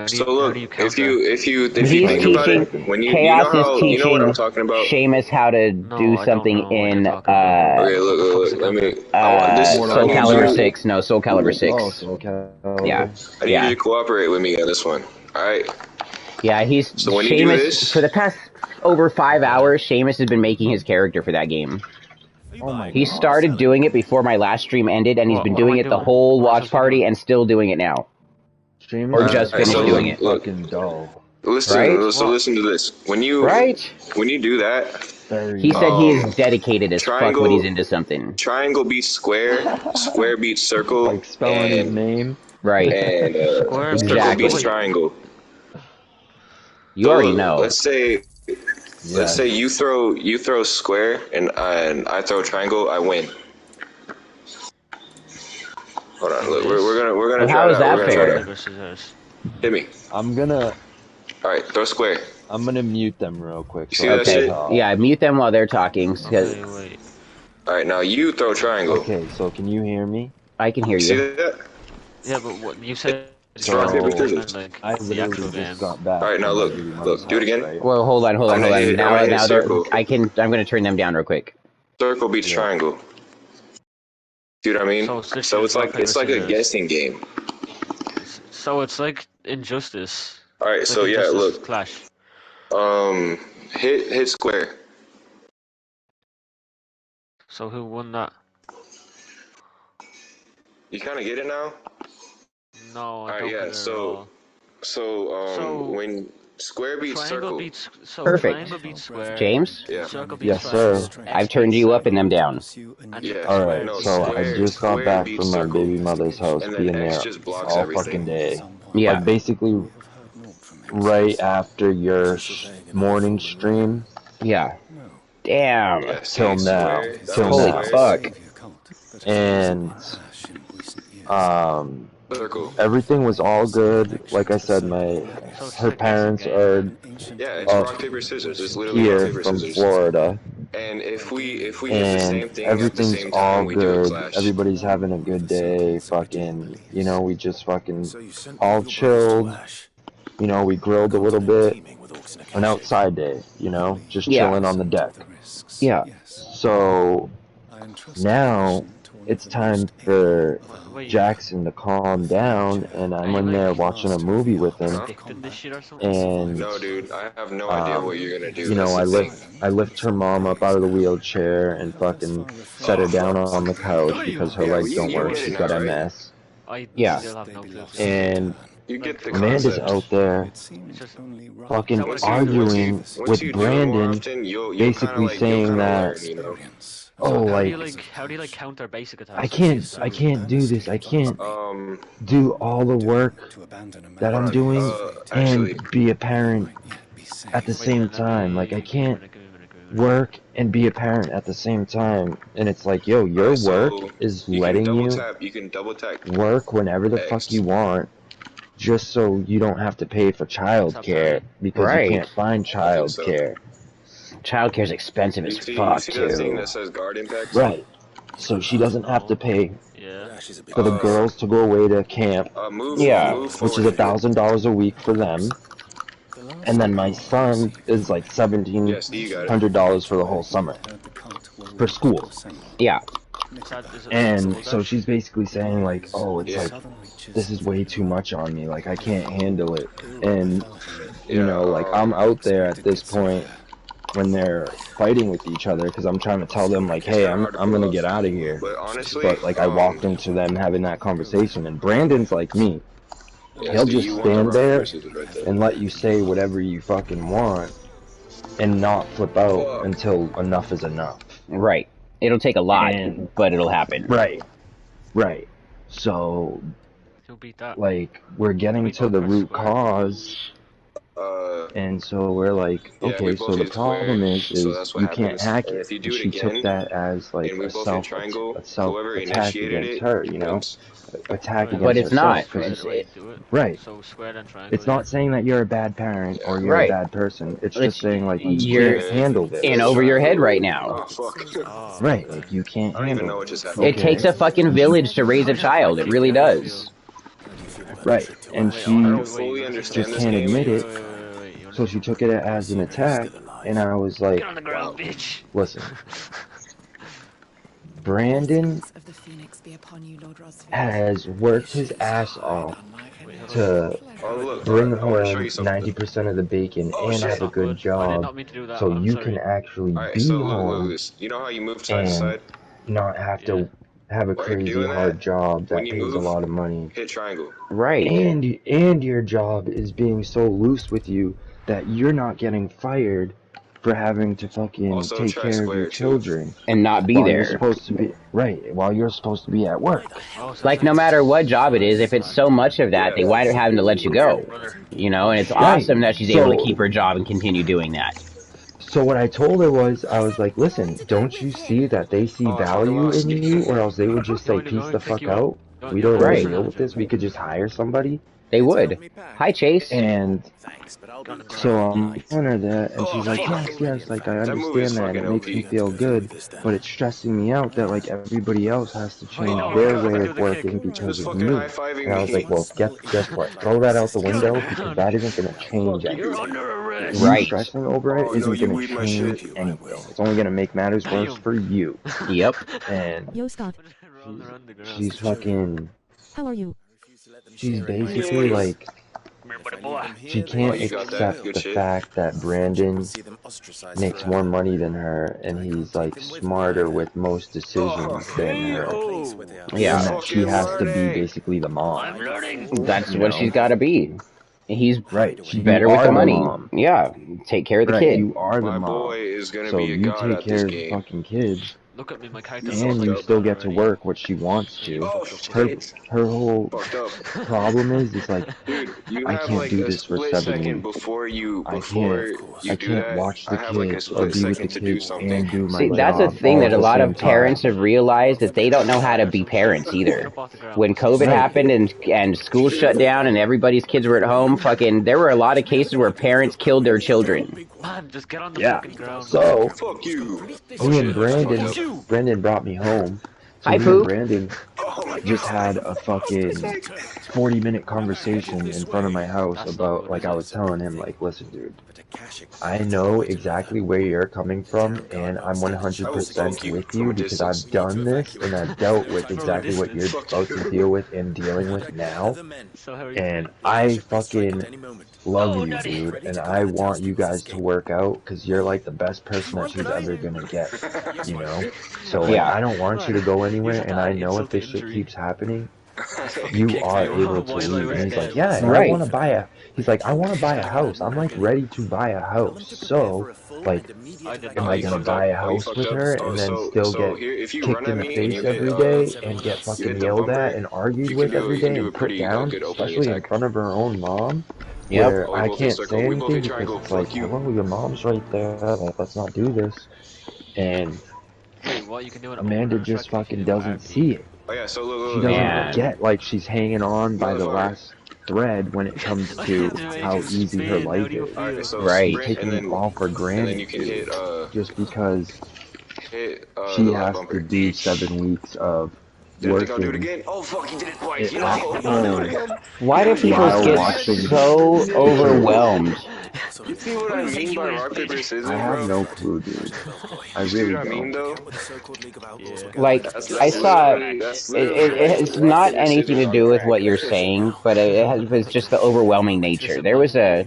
S8: So look, if you
S1: He's
S8: think about it,
S1: teaching.
S8: when you
S1: Chaos
S8: know
S1: is
S8: how
S1: teaching
S8: you know what I'm talking about.
S1: Seamus how to
S3: No,
S1: do
S3: I don't
S1: something
S3: know what
S1: in
S3: you're talking about.
S8: Okay, look. Let me. I want this.
S1: Soul
S8: I need
S1: Calibur
S8: you-
S1: 6. No, Soul Calibur 6.
S10: Oh, Soul Calibur.
S1: Yeah.
S8: I need you to cooperate with me on this one. All right.
S1: Yeah, he's
S8: So when you do
S1: Seamus
S8: this-
S1: for the past over 5 hours. Seamus has been making his character for that game.
S10: Oh my
S1: He
S10: God.
S1: started doing it before my last stream ended, and he's been
S3: What am
S1: doing
S3: I
S1: it the
S3: doing?
S1: whole
S3: What am I
S1: watch
S3: supposed to
S1: party
S3: do?
S1: and still doing it now.
S10: Streaming
S1: Or
S10: is
S1: just
S8: finished
S10: so
S8: doing it.
S10: Fucking dull.
S8: Listen.
S1: Right?
S8: So listen to this. When you do that,
S10: Very.
S1: He said he is
S8: Um,
S1: dedicated as fuck when
S8: triangle-
S1: he's into something.
S8: triangle beats square, square beats circle,
S10: like spelling his
S8: and
S10: name.
S1: Right.
S8: and
S3: Square
S8: circle
S1: Exactly.
S8: beats triangle.
S1: You
S8: So
S1: already
S8: look,
S1: know.
S8: Let's say
S10: Yes.
S8: you throw square and I throw triangle. I win. Hold on. Look, we're gonna
S1: Well,
S8: try
S1: how
S8: it
S1: is
S8: out.
S1: that
S8: We're gonna
S1: fair?
S8: try it out.
S3: Scissors, scissors.
S8: Hit me.
S10: I'm gonna
S8: Throw square.
S10: mute them real quick.
S8: You see that
S1: Okay.
S8: shit?
S1: Yeah, mute them while they're talking. 'Cause
S3: Okay, wait.
S8: All right, now you throw triangle.
S10: Okay, so can you hear me?
S1: I can hear
S8: See
S1: you.
S8: that?
S3: Yeah, but what you said?
S8: It's rock, paper, scissors.
S3: Like
S10: I
S3: the
S10: literally
S3: actual game.
S10: just got back.
S8: All right, now
S10: from my
S8: look,
S10: baby
S8: look,
S10: mother's
S8: do it
S10: house,
S8: again.
S10: right?
S1: Well, hold on.
S8: I'm gonna hit
S1: Now they're.
S8: circle.
S1: I'm gonna turn them down real quick.
S8: Circle beats
S10: Yeah.
S8: triangle. See what I mean?
S3: So
S8: So,
S3: it's
S8: it's
S3: rock,
S8: like
S3: paper,
S8: a
S3: scissors.
S8: guessing game.
S3: So it's like Injustice.
S8: All right,
S3: It's
S8: so
S3: like
S8: yeah,
S3: Injustice
S8: look,
S3: Clash.
S8: hit square.
S3: So who won that?
S8: You kind of get it now.
S3: No, I
S8: Alright,
S3: don't
S8: yeah,
S3: get it at
S8: so-
S3: all.
S8: So when square beats
S3: Triangle
S8: circle.
S3: beats
S1: Perfect.
S3: Triangle beats square.
S1: James,
S8: Yeah.
S3: Circle beats
S10: Yes,
S3: triangle.
S10: sir.
S1: I've turned you up and them down.
S8: Yeah.
S10: All right,
S8: No,
S10: so I
S8: square-
S10: just got
S8: square
S10: back
S8: beats
S10: from my
S8: circle.
S10: baby mother's house,
S8: And then
S10: being
S8: X
S10: there
S8: just blocks
S10: all
S8: everything.
S10: fucking day.
S1: Yeah.
S10: Like basically, right after your morning stream
S1: Yeah. Damn.
S8: Yeah, see,
S10: till now,
S8: square, that
S10: till
S8: was
S1: Holy
S10: now,
S8: square,
S1: fuck.
S10: and
S8: Circle.
S10: everything was all good. Like I said, her parents are
S8: Yeah, it's
S10: up
S8: rock paper scissors. It's literally rock
S10: here
S8: paper
S10: from
S8: scissors.
S10: Florida,
S8: And if we hit the same
S10: and
S8: thing at the
S10: everything's
S8: same
S10: all
S8: time, we do a
S10: good.
S8: clash.
S10: Everybody's having a good day. Fucking, we just fucking
S7: So you sent
S10: all
S7: your
S10: chilled.
S7: brothers to Ash.
S10: We grilled a little bit.
S7: Teaming with orcs and
S10: An
S7: Acacia.
S10: outside day, just
S1: Yeah.
S10: chilling on the deck.
S1: Yeah.
S10: So now it's time for
S3: Wait,
S10: Jackson to calm down, and I'm in there watching a movie with him,
S3: addicted this shit or something?
S10: and
S8: No, dude, I have no idea what you're gonna do.
S10: you know,
S8: That's the thing.
S10: I lift her mom up out of the wheelchair and fucking set her down on the couch because her
S8: Yeah,
S10: legs don't
S8: you
S10: work.
S8: get it
S10: She's
S8: now,
S10: got
S8: right?
S10: MS.
S3: I
S1: Yeah.
S3: still have no clue.
S10: And
S8: You get the
S10: Amanda's
S8: concept.
S10: out there
S3: It's just
S10: fucking
S3: Once you-
S10: arguing
S8: once
S10: with
S8: you do it more
S10: Brandon,
S8: often, you'll
S10: basically
S8: kinda, like,
S10: saying
S8: you'll kinda
S10: that,
S8: learn, you know?
S10: oh,
S3: how do you like counter basic attacks?
S10: I can't do this. I can't
S8: Um,
S10: do all the work that I'm doing
S8: actually,
S10: and be a parent at the same time. Like, I can't work and be a parent at the same time. And it's like, yo, your
S8: Alright, so
S10: work is
S8: you can
S10: letting
S8: double
S10: you
S8: tap. You can double tap.
S10: work whenever the fuck
S8: X.
S10: you want, just so you don't have to pay for childcare because
S1: Right.
S10: you can't find childcare.
S1: Childcare's expensive
S8: You
S1: as
S8: see,
S1: fuck,
S8: that thing
S1: too.
S8: that says guard impact?
S10: Right. So she doesn't have to pay
S3: Yeah.
S10: for the girls to go away to camp,
S8: Move
S10: which is
S8: forward.
S10: $1,000 a week for them. And then my son is like $1,700 for the whole summer for school.
S1: Yeah.
S10: And so she's basically saying like, oh, it's like, this is way too much on me. Like, I can't handle it. And, you know, like, I'm out there at this point when they're fighting with each other because I'm trying to tell them like, hey, I'm gonna get out of here.
S8: But honestly,
S10: But like, I walked into them having that conversation, and Brandon's like me. He'll just stand there and let you say whatever you fucking want and not flip out until enough is enough.
S1: Right. It'll take a lot,
S10: And-
S1: but it'll happen.
S10: Right. So,
S3: He'll beat that.
S10: like, we're getting to the root cause, and so we're like,
S8: yeah, we
S10: okay,
S8: both
S10: so the
S8: hit
S10: problem
S8: square,
S10: is
S8: so that's what
S10: you can't
S8: happens.
S10: hack
S8: And
S10: it.
S8: if you do
S10: And
S8: it
S10: she
S8: again,
S10: took that as like
S8: and we
S10: a
S8: both hit
S10: self
S8: triangle,
S10: attack
S8: initiated
S10: against
S8: it
S10: her, you know,
S8: wins.
S10: attack against
S1: But it's not.
S10: herself. 'Cause
S3: Do it.
S10: right.
S3: So square and triangle.
S10: It's not saying that you're a bad parent or you're
S1: Right.
S10: a bad person. It's
S1: Like,
S10: just saying like you
S1: you're
S10: can't handle this.
S1: in over your head right now.
S8: Oh, fuck.
S10: Right, like you can't
S8: I don't even
S10: handle
S8: know
S10: it.
S8: what just happened.
S1: It takes a fucking village to raise a child. It really does.
S10: Right, and
S3: Wait,
S10: she
S8: I don't fully understand
S10: just
S8: this
S10: can't
S8: game.
S10: admit it,
S3: Wait, you wanna-
S10: so she took it as an attack, and I was like,
S3: Get on the ground, bitch.
S10: listen, Brandon
S6: Of the Phoenix be upon you, Lord Rosfield.
S10: has worked his ass off to
S8: Oh, look,
S10: bring
S8: I want to show
S10: home
S8: you something.
S10: 90% of the bacon
S8: Oh,
S10: and
S8: shit.
S10: have a good
S3: I did
S10: job,
S3: not mean to do that.
S10: so
S3: I'm
S10: you
S3: sorry.
S10: can actually
S8: Alright,
S10: be
S8: so look,
S10: home
S8: this. You know how you move side to
S10: and
S8: side?
S10: not have to have a
S8: While you're
S10: crazy
S8: doing
S10: hard
S8: that,
S10: job that
S8: when you
S10: pays a
S8: move,
S10: lot of money.
S8: hit triangle.
S1: Right.
S10: And your job is being so loose with you that you're not getting fired for having to fucking
S8: Also
S10: take
S8: try
S10: care of
S8: square,
S10: your
S8: too.
S10: children
S1: And not be
S10: while you're
S1: there.
S10: supposed to be while you're supposed to be at work.
S3: Oh, so
S1: Like, no matter what job it is, if it's so much of that, they wind up having to let you go. You know, and it's awesome that she's able to keep her job and continue doing that.
S10: So what I told her was, I was like, listen, don't you see that they see value in you, or else they would just say, peace the fuck out. We don't want
S1: Right.
S10: to deal with this. We could just hire somebody.
S1: They would. Hi, Chase.
S10: And so I'm telling her that, and she's like, yes, like I understand that, and it makes me feel good, but it's stressing me out that like everybody else has to change their way of working because of me. And I was like, well, guess what? Throw that out the window because that isn't going to change anything. You
S1: Right.
S10: stressing over it isn't going to change anything. It's only going to make matters worse for you.
S1: Yep.
S10: And
S2: Yo, Scott.
S10: she's fucking,
S2: How are you?
S10: she's basically like, she can't accept the fact that Brandon makes more money than her and he's like smarter with most decisions than her.
S1: Yeah.
S10: And that she has to be basically the mom.
S1: That's
S10: You
S1: what
S10: know?
S1: she's got to be. He's
S10: Right.
S1: better
S10: You
S1: with
S10: are
S1: the money.
S10: mom.
S1: Yeah. Take care of the
S10: Right,
S1: kid.
S10: you are the
S8: My
S10: mom.
S8: boy is gonna
S10: So
S8: be a
S10: you
S8: god
S10: take
S8: at
S10: care
S8: this
S10: of the
S8: game.
S10: fucking kids.
S3: Look at me, my character's
S10: And
S3: so
S10: you
S3: fucked
S10: still
S3: up
S10: get to
S3: already.
S10: work what she wants to.
S8: Oh,
S10: Her
S8: shit.
S10: her whole
S8: Fucked up.
S10: problem is like,
S8: Dude, you
S10: I
S8: have
S10: can't
S8: like
S10: do
S8: a
S10: this for
S8: split
S10: 7
S8: second
S10: weeks.
S8: before you
S10: I
S8: do
S10: can't
S8: that.
S10: watch
S8: I
S10: the
S8: have like a
S10: kids or
S8: split
S10: be with
S8: second
S10: the
S8: to do
S10: kids
S8: something.
S10: and do my
S1: See,
S10: job.
S1: that's a thing
S10: all
S1: that
S10: at
S1: a
S10: the
S1: lot
S10: same
S1: of parents
S10: time.
S1: have realized that they don't know how to be parents either. When COVID happened and school shut down and everybody's kids were at home, fucking, there were a lot of cases where parents killed their children.
S3: Man, just get on the
S10: Yeah.
S3: fucking ground.
S10: So
S8: Fuck you.
S10: me and Brandon brought me home So
S1: Hi,
S10: me and
S1: Poop.
S10: Brandon just had a fucking 40-minute conversation in front of my house about, like, I was telling him, like, listen, dude, I know exactly where you're coming from, and I'm 100% with you because I've done this, and I've dealt with exactly what you're about to deal with and dealing with now, and I fucking love you, dude, and I want you guys to work out because you're, like, the best person that she's ever gonna get, you know? So, like,
S1: Yeah.
S10: I don't want you to go anywhere, and I know if this shit keeps happening, you are able to leave. And he's like, yeah, and I want to buy a, he's like, I want to buy a house. I'm like ready to buy a house. So, like, am I going to buy a house with her and then still get kicked in the face every day and get fucking yelled at and argued with every day and put down, especially in front of her own mom?
S1: Yep.
S10: Where I can't say anything because it's like, hello, your mom's right there. Like, let's not do this. And
S3: Wait, what? You can do an
S10: Amanda
S3: owner
S10: just
S3: strike
S10: fucking doesn't
S3: RP.
S10: see it.
S8: Oh yeah, so
S10: She
S8: look,
S10: doesn't get like she's hanging on by the last thread when it comes to how easy her life is.
S8: Alright, so
S1: Right.
S10: She's taking it all for
S8: and
S10: granted,
S8: then you can hit
S10: just because
S8: the
S10: she
S8: left
S10: has
S8: bumper.
S10: to do 7 weeks of
S8: Didn't think I'll do it
S10: working
S8: again. Oh fuck, he did it twice.
S10: at
S8: No,
S10: home
S1: Why do people
S10: while
S1: get
S10: watching
S1: so
S10: pictures.
S1: overwhelmed?
S8: You see what I mean by rock paper scissors,
S10: I have
S8: bro?
S10: no clue, dude. I
S8: You see
S10: really
S8: what I mean,
S10: don't.
S8: though?
S1: Like, I saw, it's not anything to do with what you're saying, but it's just the overwhelming nature. There was a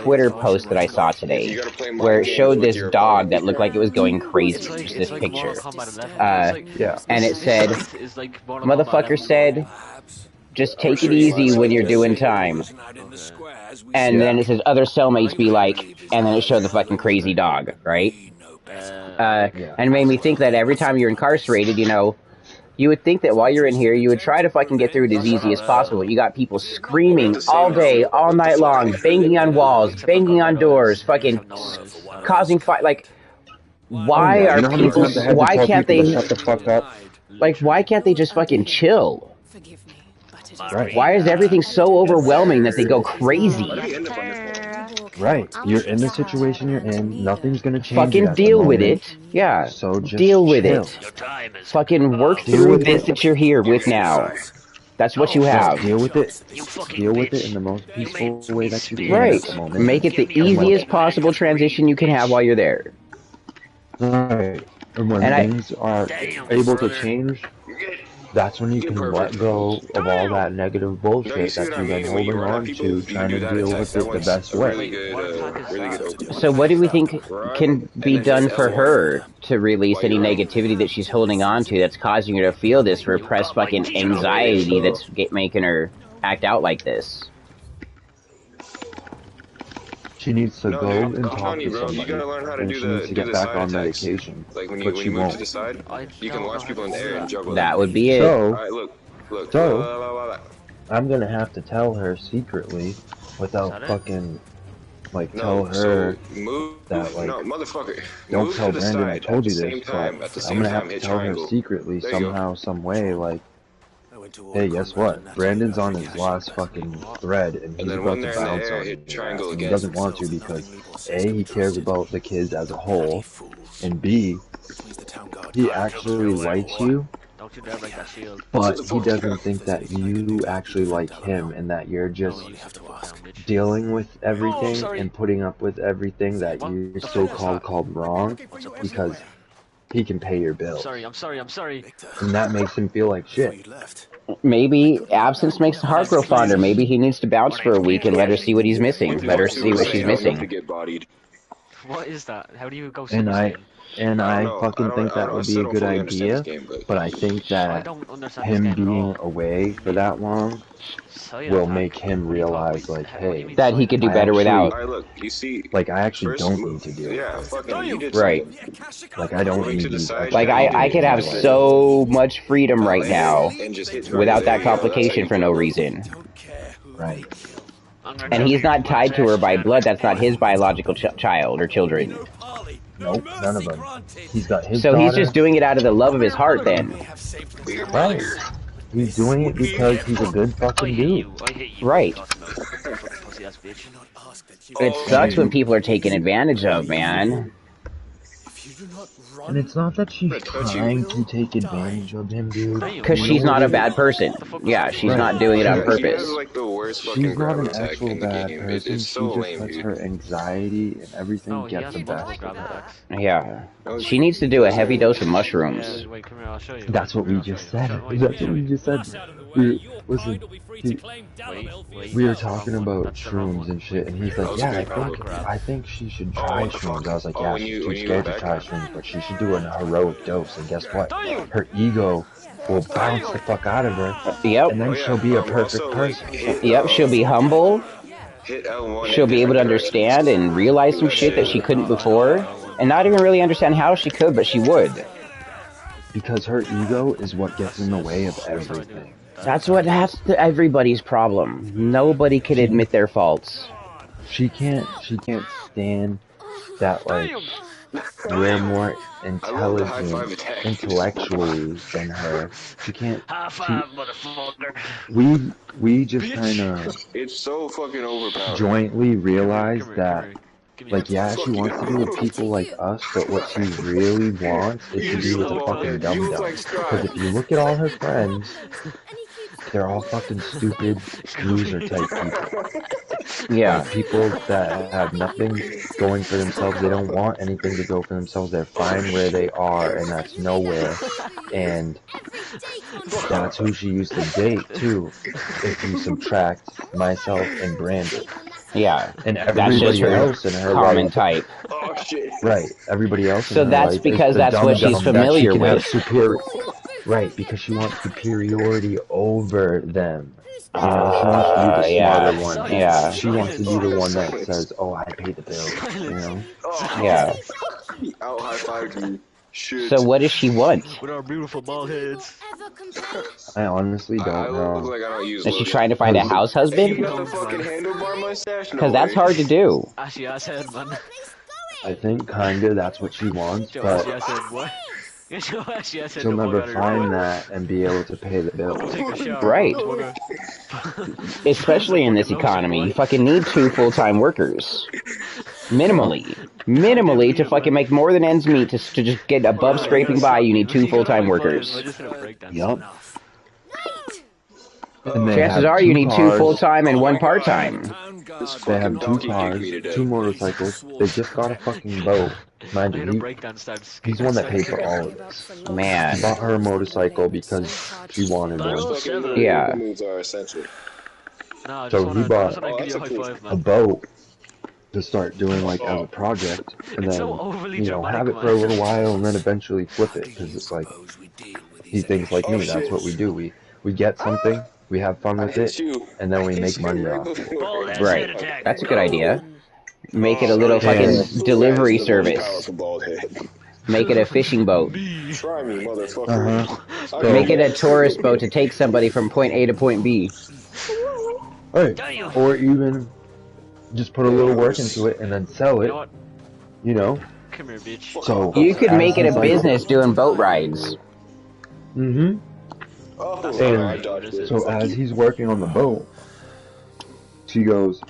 S1: Twitter post that I saw today where it showed this dog that looked like it was going crazy. Just this picture.
S10: Yeah.
S1: And it said, motherfucker said, just take it easy when you're doing time. And then it says other cellmates be like, and then it showed the fucking crazy dog, right? And it made me think that every time you're incarcerated, you know, you would think that while you're in here, you would try to fucking get through it as easy as possible. You got people screaming all day, all night long, banging on walls, banging on doors, fucking causing fight. Like, why are people? Why can't they?
S10: Shut the fuck up.
S1: Like, why can't they just fucking chill?
S6: Forgive me, but it
S10: Right.
S1: Why is everything so overwhelming that they go crazy?
S10: Right. You're in the situation you're in. Nothing's gonna change.
S1: Fucking deal with it. Yeah.
S10: So just
S1: deal with
S10: chill.
S1: it. Fucking work
S10: Deal
S1: through
S10: with
S1: this
S10: it.
S1: that you're here with now. That's what you have.
S10: Deal with it. Deal with it in the most peaceful way that you can at
S1: Right.
S10: the moment.
S1: Make it the easiest possible transition you can have while you're there.
S10: Right. And when things are able to change, that's when you can let go of all that negative bullshit that you've been holding on to, trying to deal with it the best way.
S1: So what do we think can be done for her to release any negativity that she's holding on to that's causing her to feel this repressed fucking anxiety that's making her act out like this?
S10: She needs to go and talk to
S8: bro. You
S10: somebody,
S8: gotta learn how to
S10: and
S8: do
S10: she needs to get back on
S8: attacks.
S10: medication,
S8: Like when
S10: but she
S8: you move
S10: won't.
S8: to the side, you can launch people in the air and juggle them.
S1: That would be it.
S10: So,
S8: look.
S10: I'm gonna have to tell her secretly, without fucking, like, tell her that, like,
S8: motherfucker.
S10: don't tell Brandon I told you this, but I'm gonna have to tell her secretly somehow, some way, like, hey, guess what? Brandon's on his last fucking thread, and he's about to bounce on you. And he doesn't want to because, A, he cares about the kids as a whole, and B, he actually likes you, but he doesn't think that you actually like him, and that you're just dealing with everything and putting up with everything that you're so-called called wrong, because he can pay your bills.
S3: I'm sorry.
S10: And that makes him feel like shit.
S1: Maybe absence makes the heart grow fonder. Maybe he needs to bounce for a week and let her see what he's missing. Let her see what she's missing.
S3: What is that? How do you go
S10: And
S3: Super
S10: And I fucking think that would be a good idea, but I think that him being away for that long will make him realize, like, hey,
S1: that he could do better without.
S10: Like, I actually don't need to do it.
S1: Right.
S10: Like, I don't need to.
S1: Like, I could have so much freedom right now without that complication for no reason.
S10: Right.
S1: And he's not tied to her by blood. That's not his biological child or children.
S10: Nope, none of them. He's got his
S1: So
S10: daughter.
S1: he's just doing it out of the love of his heart then.
S10: Right. He's doing it because he's a good fucking dude.
S1: Right. It sucks when people are taken advantage of, man.
S10: And it's not that she's trying to take advantage of him, dude.
S1: Because she's not a bad person. Yeah, she's not doing it on purpose.
S8: She has like the worst fucking
S10: She's not an
S8: grab attack
S10: actual
S8: in the
S10: bad
S8: game.
S10: person.
S8: It's so
S10: She just
S8: lame,
S10: lets
S8: dude.
S10: her anxiety and everything get the best of her.
S1: Yeah. She needs to do a heavy dose of mushrooms.
S3: Yeah, wait, come here, I'll show you.
S10: That's what we just said. That's what we just said. Listen, we were talking about shrooms and shit, and he's like, yeah, I think she should try shrooms. I was like, yeah, she's too scared to try shrooms, but she should do a heroic dose, and guess what? Her ego will bounce the fuck out of her,
S1: Yep.
S10: and then she'll be a perfect person.
S1: Yep, she'll be humble. She'll be able to understand and realize some shit that she couldn't before, and not even really understand how she could, but she would.
S10: Because her ego is what gets in the way of everything.
S1: That's everybody's problem. Nobody can admit their faults.
S10: She can't stand that, like, we're more intelligent intellectually than her. She can't. We just kind of.
S8: It's so fucking overpowered.
S10: Jointly realize that, like, yeah, she wants to be with people like us, but what she really wants is to be with a fucking dum-dum. Because if you look at all her friends, they're all fucking stupid, loser-type people.
S1: Yeah.
S10: Like, people that have nothing going for themselves, they don't want anything to go for themselves, they're fine where they are, and that's nowhere. And that's who she used to date, too, if you subtract myself and Brandon.
S1: Yeah,
S10: and everybody else in her
S1: common
S10: life,
S1: type.
S8: Oh shit!
S10: Right, everybody else.
S1: So
S10: in her
S1: that's
S10: life
S1: because
S10: is the
S1: that's what she's familiar
S10: she
S1: with.
S10: Right, because she wants superiority over them. You know, she wants to be the smarter one.
S1: Yeah.
S10: She wants to be the one that says, "Oh, I pay the bill." You know.
S1: Yeah.
S8: Out high five me. Shoot.
S1: So what does she want?
S3: With our beautiful bald heads.
S10: I honestly don't know.
S8: Look like I don't use
S1: Is she trying to find a house husband?
S8: You got the fucking handlebar mustache?
S1: Because that's hard to do.
S3: Ashy ass head, man.
S10: I think kinda that's what she wants, but she'll never find that and be able to pay the bills.
S1: Right. Especially in this economy, you fucking need 2 full-time workers. Minimally, to fucking make more than ends meet, to just get above scraping by, you need 2 full-time workers.
S10: Yup.
S1: Chances are you need 2 full-time and 1 part-time.
S10: They have 2 cars, 2 motorcycles, they just got a fucking boat. Mind you, he's the one that paid for all of this.
S1: Man.
S10: He bought her a motorcycle because she wanted one.
S1: Yeah.
S10: So he bought a boat to start doing, like, as a project, and then, you know, have it for a little while, and then eventually flip it, because it's like, he thinks like me, that's what we do. We get something, we have fun with it, and then we make money off it.
S1: Right. That's a good idea. Make it a little fucking delivery service. Make it a fishing boat.
S8: Try me, motherfucker.
S1: Make it a tourist boat to take somebody from point A to point B.
S10: Right. Or even just put a little work into it and then sell it. You know?
S3: Come here, bitch.
S10: So
S1: you could make it a business doing boat rides.
S10: Mm-hmm. And so as he's working on the boat, she goes,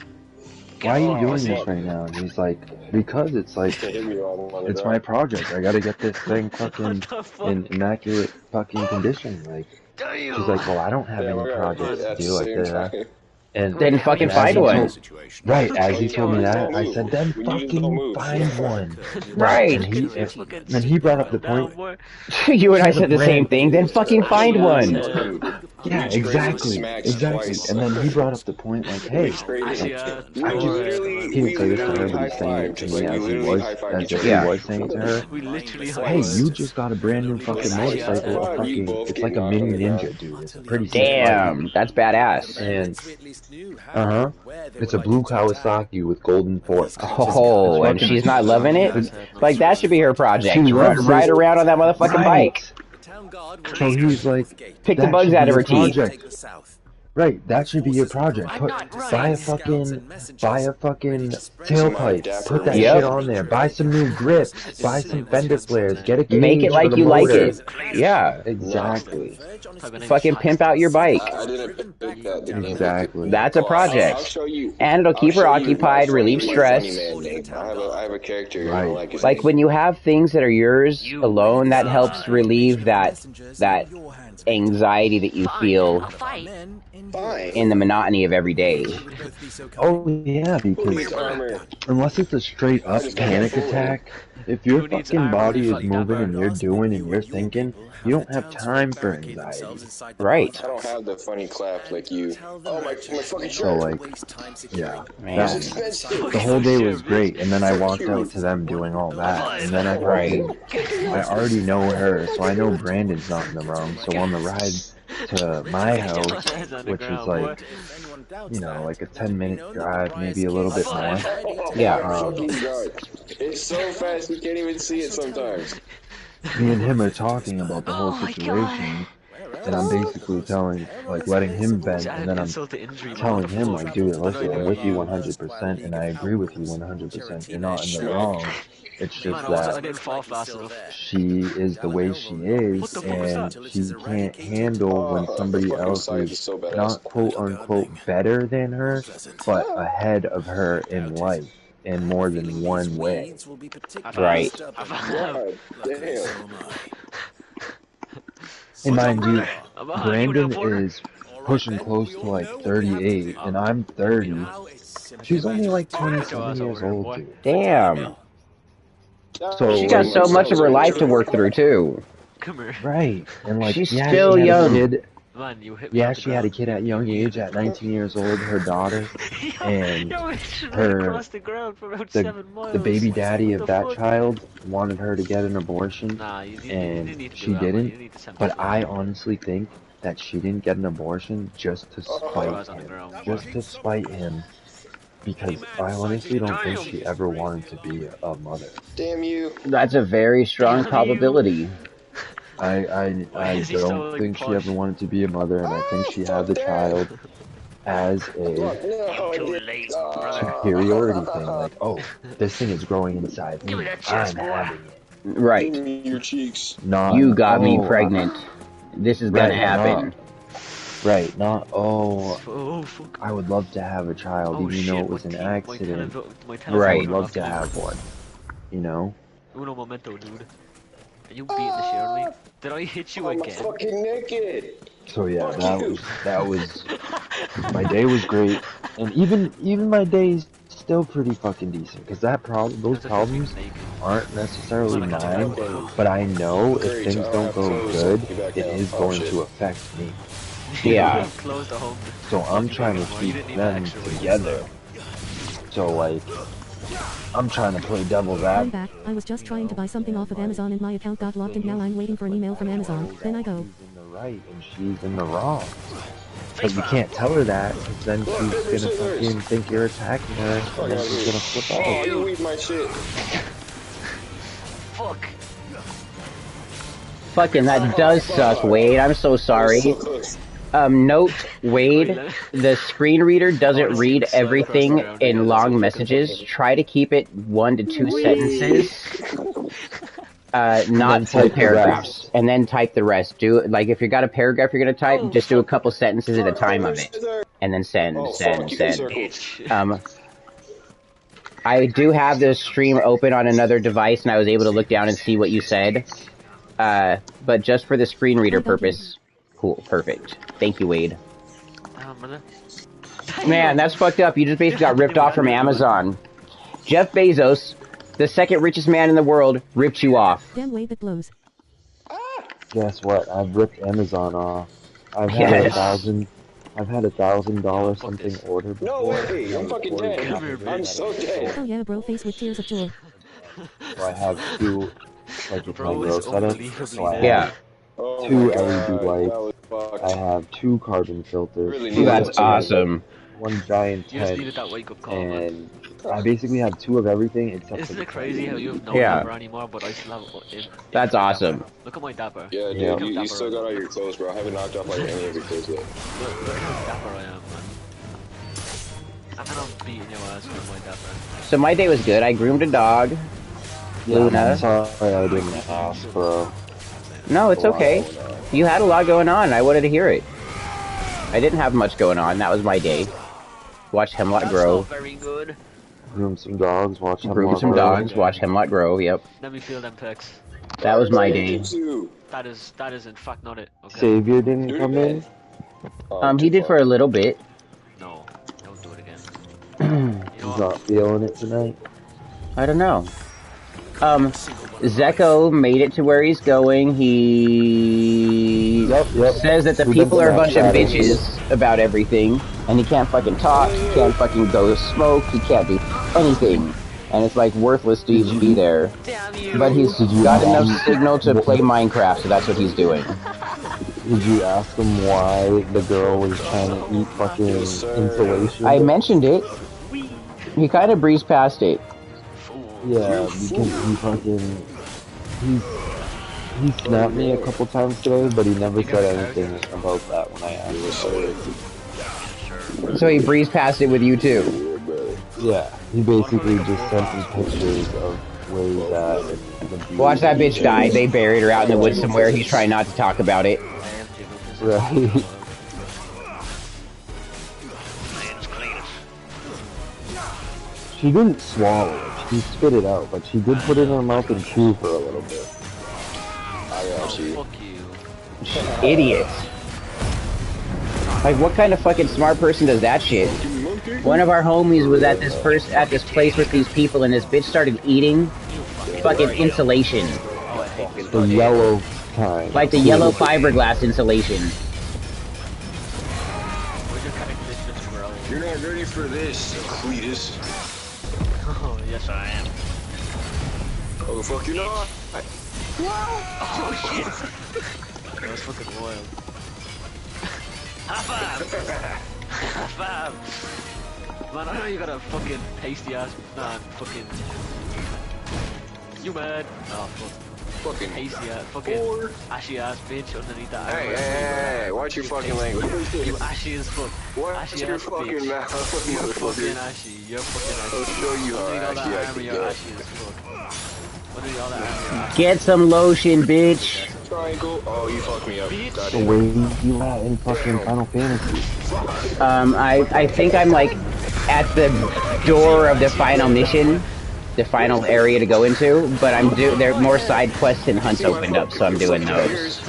S10: "Why are you doing this right now?" And he's like, "Because it's like, it's my project. I gotta get this thing fucking in immaculate fucking condition." Like, she's like, "Well, I don't have any projects to do like that." And
S1: then fucking find one.
S10: Right, as he told me that, I said, then fucking find one.
S1: Right.
S10: And he brought up the point.
S1: You and I said the same thing, then fucking find one.
S10: Yeah, exactly. And then he brought up the point, like, hey, he didn't say this to her, but he's saying it to me as he was saying to her, hey, you just got a brand new fucking motorcycle, it's like a mini Ninja, dude. It's a pretty
S1: damn, that's badass.
S10: And it's a blue Kawasaki with golden forks.
S1: Oh, and she's not loving it? Like, that should be her project. Ride around on that motherfucking bike.
S10: So he's like,
S1: pick the bugs out of her teeth.
S10: Right, that should be your project. Buy a fucking tailpipe. Put that shit on there. Buy some new grips. Buy some fender flares. Get a
S1: Make it
S10: cage for
S1: like
S10: the
S1: you like
S10: motor.
S1: it. Yeah.
S10: Exactly.
S1: Fucking pimp out your bike.
S8: I didn't pick that. The game
S10: Exactly.
S1: That's a project.
S8: I'll show you.
S1: And it'll keep her occupied, relieve
S8: my
S1: stress.
S8: funny man name. I have a character.
S10: Right.
S8: I like his
S1: Like
S8: name.
S1: when you have things that are yours alone, that helps relieve that anxiety that you feel in the monotony of every day.
S10: Oh yeah, because unless it's a straight up panic attack, if your fucking body is moving and you're doing and you're thinking, you don't have time for anxiety.
S1: Right.
S8: I don't have the funny clap like you. Oh my fucking shirt.
S10: So like, yeah,
S1: Man.
S10: the whole day was great, and then I walked out to them doing all that, and then I already know her, so I know Brandon's not in the wrong. So on the ride to my house, which is like, you know, like a 10-minute drive, maybe a little bit more.
S1: Yeah.
S8: It's so fast you can't even see it sometimes.
S10: Me and him are talking about the whole situation, and I'm basically letting him vent, and then I'm telling him, like, dude, listen, I'm with you 100%, and I agree with you 100%. You're not in the wrong. It's just that she is the way she is, and she can't handle when somebody else is not quote-unquote better than her, but ahead of her in life in more than one way.
S1: Right.
S8: God damn.
S10: And mind you, Brandon is pushing close to like 38, and I'm 30. She's only like 27 years old, dude.
S1: Damn.
S10: So
S1: She got so much of her life to work through too.
S3: Come here.
S10: right, and like
S1: She's
S10: yeah,
S1: still
S10: she had
S1: young.
S10: a kid.
S3: Man, you hit me
S10: Yeah,
S3: off the
S10: she had a kid at a young age, at 19 years old, her daughter, and the baby daddy of that child wanted her to get an abortion, and she didn't. But I honestly think that she didn't get an abortion just to spite him, because I honestly don't think she ever wanted to be a mother.
S8: Damn you.
S1: That's a very strong probability.
S10: I don't think she ever wanted to be a mother, and I think she had the child as a superiority thing, like, oh, this thing is growing inside me, I'm having it.
S1: Right.
S8: Your cheeks.
S10: Not,
S1: You got me
S10: oh,
S1: pregnant. This is gonna happen.
S10: Not, I would love to have a child, even though it was an accident.
S1: Right.
S10: I would love to have one, you know?
S3: Uno momento, dude. Are you beating the shit out of me? Did I hit you again?
S8: I'm fucking naked.
S10: So yeah, that was my day was great, and even my day's still pretty fucking decent, because those problems aren't necessarily mine, but I know if things don't go good, it is going to affect me.
S1: Yeah.
S10: So I'm trying to keep them together. So like, I'm trying to play devil's
S2: I'm
S10: advocate.
S2: back. I was just trying to buy something off of Amazon and my account got locked and now I'm waiting for an email from Amazon. Then I go.
S10: She's in the right and she's in the wrong. But you can't tell her that, because then she's gonna fucking think you're attacking her, and then she's gonna flip out.
S8: Oh, you eat my shit.
S3: Fuck.
S1: Fucking that does suck, Wade. I'm so sorry. Note, Wade, the screen reader doesn't read everything in long messages. Try to keep it 1 to 2 sentences. Not full paragraphs. And then type the rest. Like, if you got a paragraph you're gonna type, just do a couple sentences at a time of it. And then send. I do have the stream open on another device, and I was able to look down and see what you said. But just for the screen reader purpose. Cool, perfect. Thank you, Wade. Man, that's fucked up. You just basically got ripped off from Amazon. Jeff Bezos, the second richest man in the world, ripped you off.
S2: Damn, Wade, that blows.
S10: Guess what? I've ripped Amazon off. I've had $1,000 something ordered before.
S8: No way! I'm fucking dead. I'm so dead.
S2: Oh yeah, bro, face with tears of joy.
S10: So I have two, like with my grow setup. So I
S1: Yeah.
S10: have two LED lights. I have two carbon filters.
S1: That's awesome.
S10: one giant
S3: You just
S10: tent,
S3: needed that wake-up call, man.
S10: and I basically have 2 of everything except for
S3: Isn't
S10: the
S3: it crazy how you have no
S1: Yeah.
S3: dapper anymore, but I still have
S1: That's awesome.
S3: dapper. Look at my dapper.
S8: Yeah,
S10: Yeah.
S8: dude, you still got all your clothes, bro. I haven't knocked off like any of your clothes yet.
S3: Look how dapper I am, man. And I'm beating your ass with my dapper.
S1: So my day was good. I groomed a dog.
S10: Yeah,
S1: Luna.
S10: I'm sorry I didn't ask, bro.
S1: No, it's okay. You had a lot going on. I wanted to hear it. I didn't have much going on. That was my day. Watch Hemlock grow.
S3: That's not very good.
S10: Groom some dogs, watch Hemlock
S1: Groom some
S10: grow.
S1: dogs. Watch Hemlock grow. Yep.
S3: Let me feel them pecs.
S1: That was my day.
S3: That is in fact not it. Okay.
S10: Savior didn't come in?
S1: He did for a little bit.
S3: No, don't do it again.
S10: He's not feeling it tonight.
S1: I don't know. Zeko made it to where he's going. He says that the people are a bunch of bitches about everything, and he can't fucking talk, he can't fucking go smoke, he can't do anything. And it's like worthless to even be there. But he's got enough signal to play Minecraft, so that's what he's doing.
S10: Did you ask him why the girl was trying to eat fucking insulation?
S1: I mentioned it. He kind of breezed past it.
S10: Yeah, because he fucking... He snapped me a couple times today, but he never said anything about that when I asked him.
S1: So he breezed past it with you too?
S10: Yeah, he basically just sent me pictures of where he's at. And
S1: Watch that bitch die. They buried her out in the woods somewhere. He's trying not to talk about it.
S10: Right. She didn't swallow it. She spit it out, but she did put it in her mouth and chew for a little bit.
S8: I got you.
S3: Fuck you.
S1: Idiot. Like, what kind of fucking smart person does that shit? One of our homies was at this place with these people, and this bitch started eating fucking insulation.
S10: The yellow kind.
S1: Like the yellow fiberglass insulation.
S8: You're not ready for this, Cletus.
S3: Oh, yes I am.
S8: Oh, fuck, you're not.
S3: Oh shit. That was fucking wild. High five! High five! Man, I know you got a fucking pasty ass, fucking... You mad? Oh, fuck.
S8: Fucking
S3: pasty ass, fucking ashy ass bitch underneath that.
S8: Hey, watch your fucking language.
S3: You ashy as fuck.
S8: Watch your fucking mouth,
S3: You're fucking
S8: motherfucker.
S3: ashy. You're fucking ashy.
S8: I'll show you how
S3: Underneath all
S8: ashy I
S3: that armor,
S8: can
S3: you're
S8: get.
S3: ashy as fuck. Underneath all that armor, you're ashy.
S1: Get some lotion, bitch.
S8: Triangle. Oh, you fucked me up.
S10: So where you at in fucking Final Fantasy?
S1: I think I'm like at the door of the final mission, the final area to go into, but there are more side quests and hunts opened up, so I'm doing those.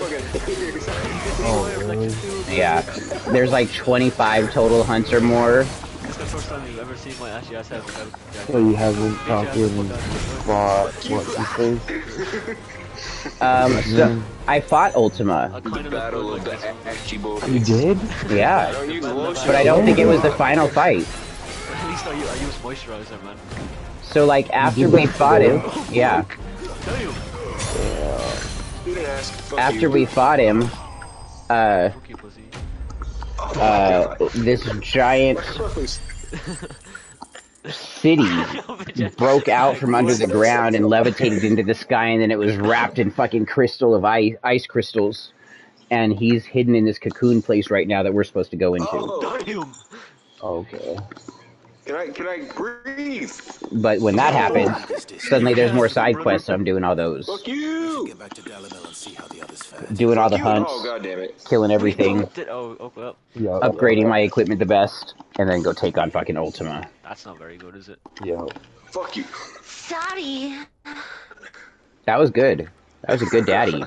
S10: Oh, really?
S1: Yeah, there's like 25 total hunts or more.
S3: It's the first time you've ever seen my ashy ass head without
S10: So you haven't fucking fought what's his face?
S1: So I fought Ultima.
S8: Battle of the ashy boys.
S10: You did?
S1: Yeah,
S8: Don't use lotion.
S1: but I don't think it was the final fight.
S3: At least I use moisturizer, man.
S1: So like after we fought him, yeah.
S3: Tell you.
S8: You didn't ask. Fuck
S1: After
S8: you.
S1: we fought him,
S3: Fuck you, pussy.
S1: this giant city broke out from under the ground and levitated into the sky, and then it was wrapped in fucking crystal of ice crystals. And he's hidden in this cocoon place right now that we're supposed to go into.
S3: Damn.
S10: Okay.
S8: Can I breathe?
S1: But when that happens, suddenly there's more side quests, so I'm doing all those.
S8: Fuck you!
S7: Get back to Dalamil and see how the others fare.
S1: Doing all the hunts,
S8: Oh, god damn it.
S1: killing everything,
S3: Oh, well.
S10: Yeah.
S1: upgrading my equipment the best, and then go take on fucking Ultima.
S3: That's not very good, is it?
S10: Yo.
S8: Fuck you.
S4: Sorry.
S1: That was good. That was a good daddy.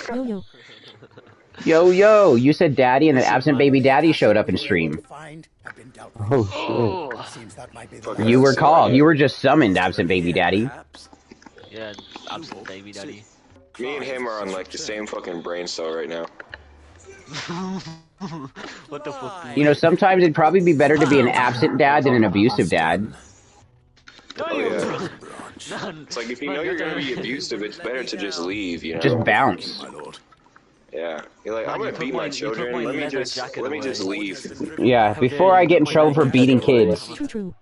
S2: Yo yo.
S1: Yo, you said daddy, and then absent baby daddy showed up in stream.
S10: Oh shit.
S1: You were called. You were just summoned, absent baby daddy.
S3: Yeah, absolute baby daddy.
S8: Me and him are on like the same fucking brain cell right now.
S3: What the fuck?
S1: You know, sometimes it'd probably be better to be an absent dad than an abusive dad.
S8: Oh yeah. It's like if you know you're gonna be abusive, it's better to just leave, you know?
S1: Just bounce.
S8: Yeah. You're like,
S3: Man,
S8: I'm gonna beat my children. Let me just leave.
S1: Yeah, before I get in trouble for beating kids.
S2: True.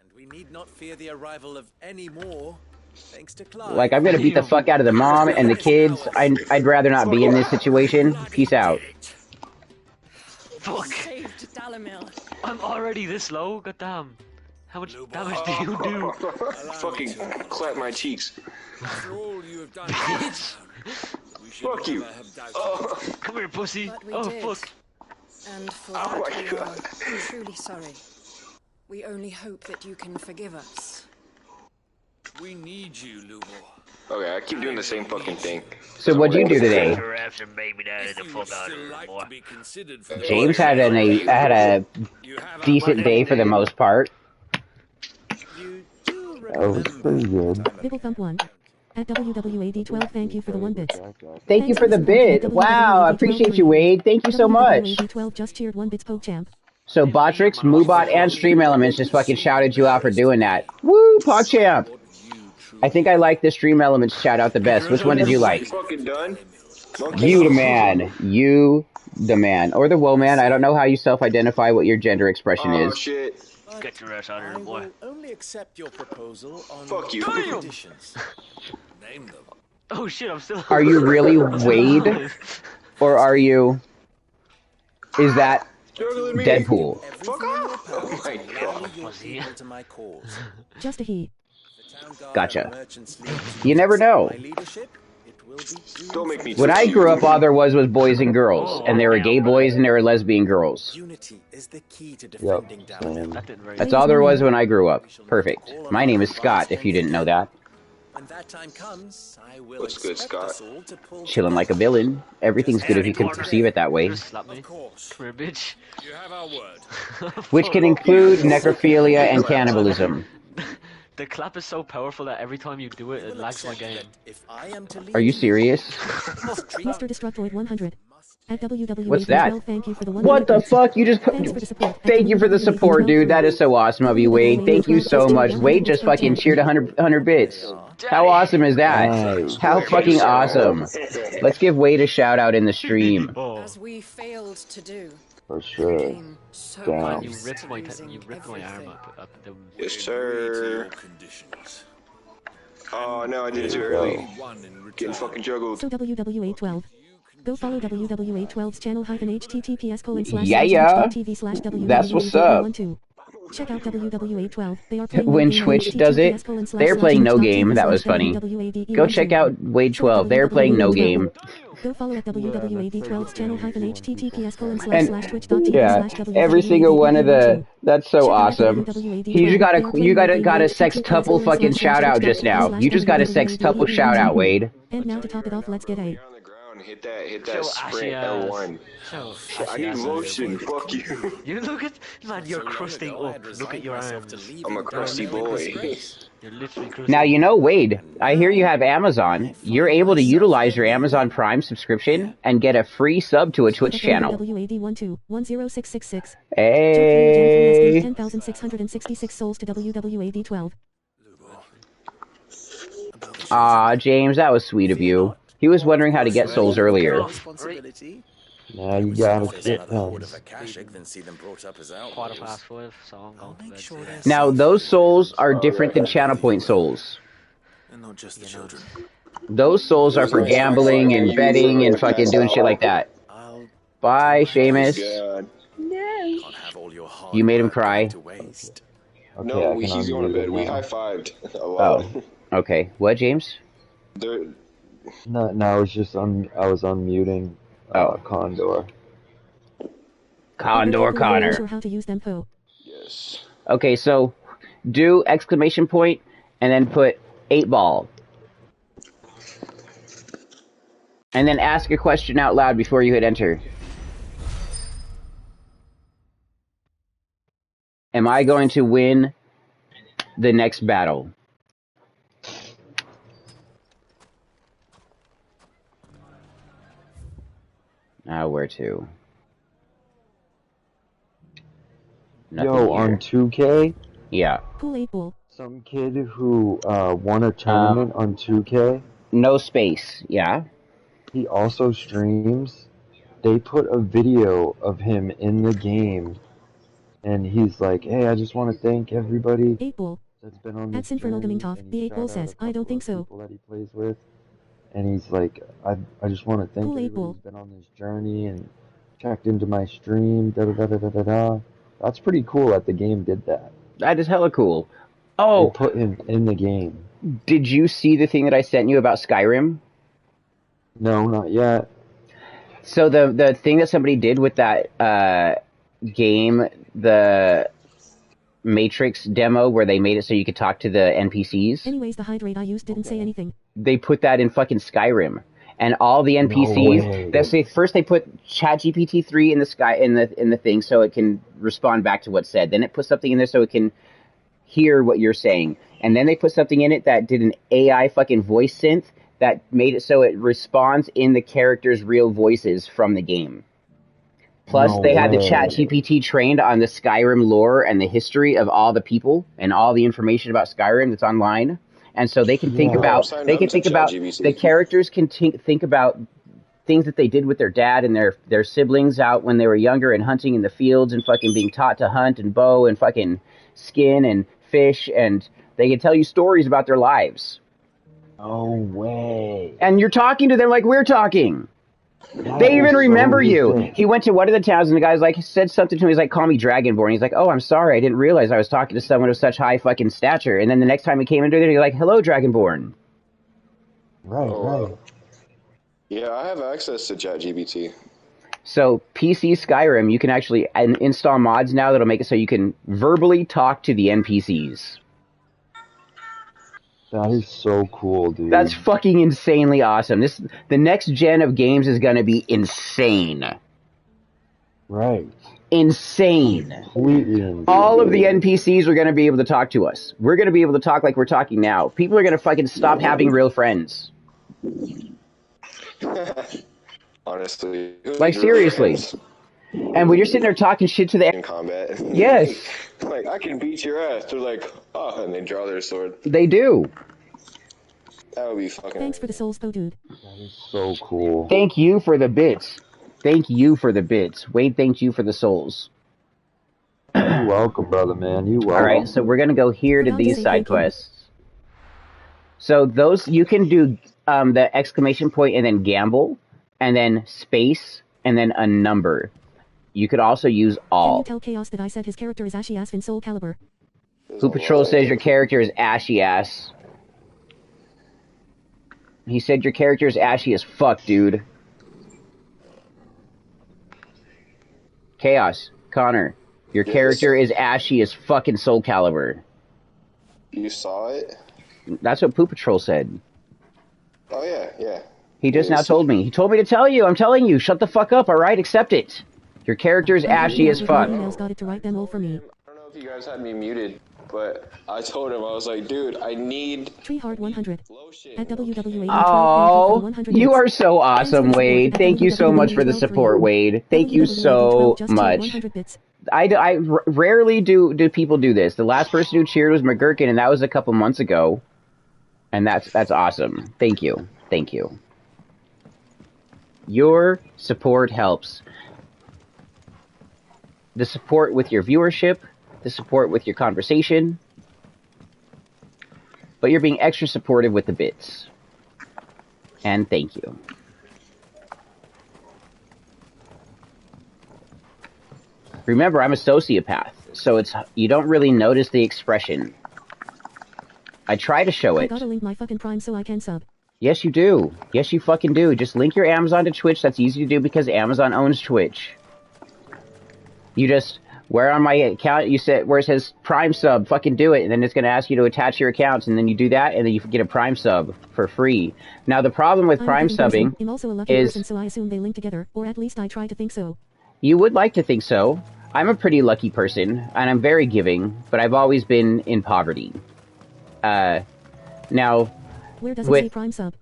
S11: And we need not fear the arrival of any more, thanks to Clive.
S1: Like, I'm gonna beat the fuck out of the mom and the kids. I'd rather not be in this situation. Peace out.
S3: Fuck.
S4: Saved Dalamil.
S3: I'm already this low. Goddamn. How much damage do you do?
S8: Fucking clap my cheeks.
S9: After all you have done,
S3: Bitch.
S8: Fuck you.
S3: Come here, pussy.
S4: But we
S3: Oh,
S4: did.
S3: fuck.
S4: And for
S8: Oh
S4: that
S8: my
S4: we
S8: God.
S4: are truly sorry. We only hope that you can forgive us.
S9: we need you, Lumor.
S8: Okay, I keep doing the same fucking thing.
S1: So what'd you do today?
S9: If you would still like to be considered for
S1: James had a decent day for the most part.
S11: You do
S10: That was pretty good.
S2: Bibble Thump 1. At WWAD12, thank you for the 1 bit.
S1: Thank you for the bid. Wow, I appreciate you, Wade. Thank you so much.
S2: WWAD12 just cheered 1 bits PogChamp.
S1: So Botrix, Moobot, and Stream Elements just fucking shouted you out for doing that. Woo, PogChamp! I think I like the Stream Elements shout out the best. Which one did you like?
S8: Fucking done?
S1: You the man. You the man. Or the woe man. I don't know how you self-identify what your gender expression
S8: Oh
S1: is.
S8: shit.
S3: Get your ass out of
S11: I
S3: here, boy.
S11: will only accept your proposal on
S8: Fuck you.
S11: two conditions.
S9: Name them.
S3: Oh shit, I'm still.
S1: Are you really Wade? Or are you... Is that
S8: Struggling me.
S1: Deadpool?
S8: Fuck off. Oh my god.
S11: To my cause.
S2: Just a he.
S11: The town guard
S1: Gotcha.
S11: and merchants lead
S1: You never know.
S11: my leadership, it will be
S8: Don't make me
S1: When I grew up, all there was boys and girls. And there were gay boys and there were lesbian girls.
S11: unity is the key to
S10: Yep,
S11: defending Dalamir.
S10: same.
S3: That didn't very
S1: That's all there was when I grew up. Perfect. My name is Scott, if you didn't know that.
S11: When that time comes, I will
S8: What's good,
S11: expect us
S8: Scott?
S11: all to pull
S1: Chilling like a villain. Everything's good if you can perceive it that way.
S3: Just slap me.
S9: Of course.
S3: Come here, bitch.
S9: You have our word.
S1: Which can include necrophilia and cannibalism.
S3: The clap is so powerful that every time you do it, it lags my game.
S11: If I am to lead
S1: Are you serious?
S2: Mr. Destructoid 100. At WWAD12,
S1: What's that?
S2: thank you for the 1
S1: What the fuck? You just...
S2: Thanks for the support.
S1: Thank you for the support, dude. That is so awesome of you, Wade. Thank you so much. Wade just fucking cheered 100 bits. How awesome is that?
S10: Nice.
S1: How fucking awesome. Let's give Wade a shout out in the stream.
S4: As we failed to do.
S10: For sure.
S4: Became so
S10: Damn.
S3: Man,
S4: close
S3: you
S4: to
S3: ripped my
S4: losing
S3: arm
S4: everything.
S3: up the...
S8: Yes, sir.
S9: Conditions.
S8: Oh no, I did it too early.
S9: One in
S8: Getting
S9: return.
S8: fucking juggled.
S2: So WWA12. Go follow WWA12's channel /https://
S1: Yeah.
S2: twitch.tv/WWA12.
S1: That's what's up.
S2: Check out WWA12. They are playing
S1: When
S2: no game
S1: Twitch
S2: on
S1: does it,
S2: https://
S1: they're playing no game. That was funny.
S2: WWADE12.
S1: Go check out Wade 12. They're playing no game.
S2: Go follow at WWAD12's channel /https://
S1: And
S2: twitch.tv/WWA12.
S1: yeah, every single one of the... That's so awesome. You just got a sextuple fucking shout out just now. You just got a sextuple shout out, Wade.
S2: And now to top it off, let's get a...
S8: You're on the ground. Hit that
S3: Show
S8: sprint
S3: ashy ass.
S8: L1.
S3: Show
S8: I
S3: ashy
S8: need
S3: ass.
S8: motion. Fuck you.
S3: You look at... Man, you're crusting up. Look at your arms.
S8: I'm a crusty boy.
S3: You're literally crusting.
S1: Now, you know, Wade, I hear you have Amazon. You're able to utilize your Amazon Prime subscription and get a free sub to a Twitch channel.
S2: WWAD12 10666.
S1: Hey!
S2: 10,666 souls to WWAD12.
S1: Aw, James, that was sweet of you. He was wondering how to get souls earlier.
S11: responsibility.
S10: Now you gotta get
S11: Horde
S10: those.
S11: of Akashic than see them brought up as
S3: Quarter
S11: outlaws.
S3: past 5, so I'm going to
S11: Make
S3: bed.
S11: sure they're
S1: Now,
S11: safe.
S1: those souls are different than Channel Point souls.
S7: And not just the children.
S1: Those souls are for gambling and betting and fucking doing shit like that.
S11: I'll
S1: Bye, Seamus.
S8: God.
S11: can't have all your hard
S1: You made him
S11: work
S1: cry.
S11: to waste.
S10: Okay,
S8: No,
S10: I can
S8: he's going to
S10: unmute
S8: bed.
S10: it
S8: We
S10: now.
S8: high-fived a lot.
S1: Oh, okay. What, James?
S8: They're-
S10: No, it's just I was unmuting Condor.
S1: Condor Connor.
S2: Sure how to use them, po.
S8: yes.
S1: Okay, so do exclamation point and then put 8-ball. And then ask a question out loud before you hit enter. Am I going to win the next battle? Where to? Nothing
S10: Yo,
S1: here.
S10: on 2K,
S1: Yeah.
S2: Pool 8 bull.
S10: some kid who won a tournament on 2K.
S1: No space. Yeah.
S10: he also streams. They put a video of him in the game, and he's like, "Hey, I just want to thank everybody
S2: 8-Bull.
S10: that's been on
S2: At
S10: this journey."
S2: Sinfernal
S10: And
S2: the
S10: he
S2: 8-Bull
S10: shout out
S2: says,
S10: a
S2: I don't
S10: couple
S2: think
S10: of
S2: so.
S10: people that he plays with, and he's like, "I just want to thank
S2: Cool
S10: everybody
S2: 8-Bull.
S10: who's been on this journey and checked into my stream." Da da da da da da da. That's pretty cool that the game did that.
S1: That is hella cool.
S10: They
S1: Oh,
S10: put him in the game.
S1: did you see the thing that I sent you about Skyrim?
S10: No, not yet.
S1: So the thing that somebody did with that game, the Matrix demo, where they made it so you could talk to the NPCs,
S2: Anyways, the hydrate I used didn't say anything.
S1: they put that in fucking Skyrim. And all the
S10: No
S1: NPCs,
S10: way.
S1: first they put ChatGPT 3 in the thing so it can respond back to what's said. Then it put something in there so it can hear what you're saying. And then they put something in it that did an AI fucking voice synth that made it so it responds in the characters' real voices from the game. Plus,
S10: No
S1: they had the
S10: way.
S1: ChatGPT trained on the Skyrim lore and the history of all the people and all the information about Skyrim that's online. And so they can think
S10: Yeah.
S1: about
S8: signed
S1: they
S8: up
S1: can
S8: to
S1: think about
S8: ChatGPT.
S1: the characters can think about things that they did with their dad and their siblings out when they were younger and hunting in the fields and fucking being taught to hunt and bow and fucking skin and fish, and they can tell you stories about their lives.
S10: No way.
S1: And you're talking to them like we're talking.
S10: That
S1: They even
S10: is so
S1: remember you.
S10: insane.
S1: He went to one of the towns and the guy's like said something to him. He's like, "Call me Dragonborn." He's like, "Oh, I'm sorry. I didn't realize I was talking to someone of such high fucking stature." And then the next time he came into there, he's like, "Hello, Dragonborn."
S10: Right, right.
S8: Yeah, I have access to ChatGPT.
S1: So PC Skyrim, you can actually install mods now that'll make it so you can verbally talk to the NPCs.
S10: That is so cool, dude.
S1: That's fucking insanely awesome. The next gen of games is gonna be insane.
S10: right.
S1: Insane.
S10: Completely insane.
S1: All of the NPCs are gonna be able to talk to us. We're gonna be able to talk like we're talking now. People are gonna fucking stop having real friends.
S8: Honestly.
S1: Like, seriously. And when you're sitting there talking shit to the
S8: In combat.
S1: Yes.
S8: Like, I can beat your ass. They're like, oh, and they draw their sword.
S1: They do.
S8: That would be fucking...
S2: Thanks for the souls, though, dude.
S10: That is so cool.
S1: Thank you for the bits. Thank you for the bits. Wade, thank you for the souls.
S10: You're welcome, brother, man. You welcome.
S1: Alright, so we're gonna go here to
S2: Forgot to
S1: these
S2: say
S1: side
S2: thank you.
S1: quests. So those, you can do the exclamation point and then gamble, and then space, and then a number. You could also use
S2: Can you
S1: all.
S2: tell Chaos that I said his character is ashy ass in Soul Calibur?
S1: Who Patrol says your character is ashy ass. He said your character is ashy as fuck, dude. Chaos, Connor, your character is ashy as fucking Soul Calibur.
S8: You saw it?
S1: That's what Poo Patrol said.
S8: Oh, yeah, yeah.
S1: He just now told me. He told me to tell you. I'm telling you. Shut the fuck up, alright? Accept it. Your character is ashy as fuck.
S2: Emails got it to write them all for me.
S8: I don't know if you guys had me muted, but I told him, I was like, dude, I need
S2: Treehard 100. At WWA
S1: Oh, you are so awesome, Wade. Thank you so much for the support, Wade. Thank you so much. I rarely do people do this. The last person who cheered was McGurkin, and that was a couple months ago. And that's awesome. Thank you. Thank you. Your support helps. The support with your viewership, the support with your conversation, but you're being extra supportive with the bits. And thank you. Remember, I'm a sociopath, so you don't really notice the expression. I try to show
S2: I
S1: it.
S2: gotta link my fucking Prime so I can sub.
S1: Yes, you do. Yes, you fucking do. Just link your Amazon to Twitch. That's easy to do because Amazon owns Twitch. You just, where on my account, you said, where it says Prime sub, fucking do it. And then it's going to ask you to attach your accounts. And then you do that, and then you get a Prime sub for free. Now, the problem with Prime subbing
S2: I'm also a lucky
S1: is,
S2: person, so I assume they link together, or at least I try to think so.
S1: you would like to think so. I'm a pretty lucky person, and I'm very giving, but I've always been in poverty. Now,
S2: where does it say Prime sub?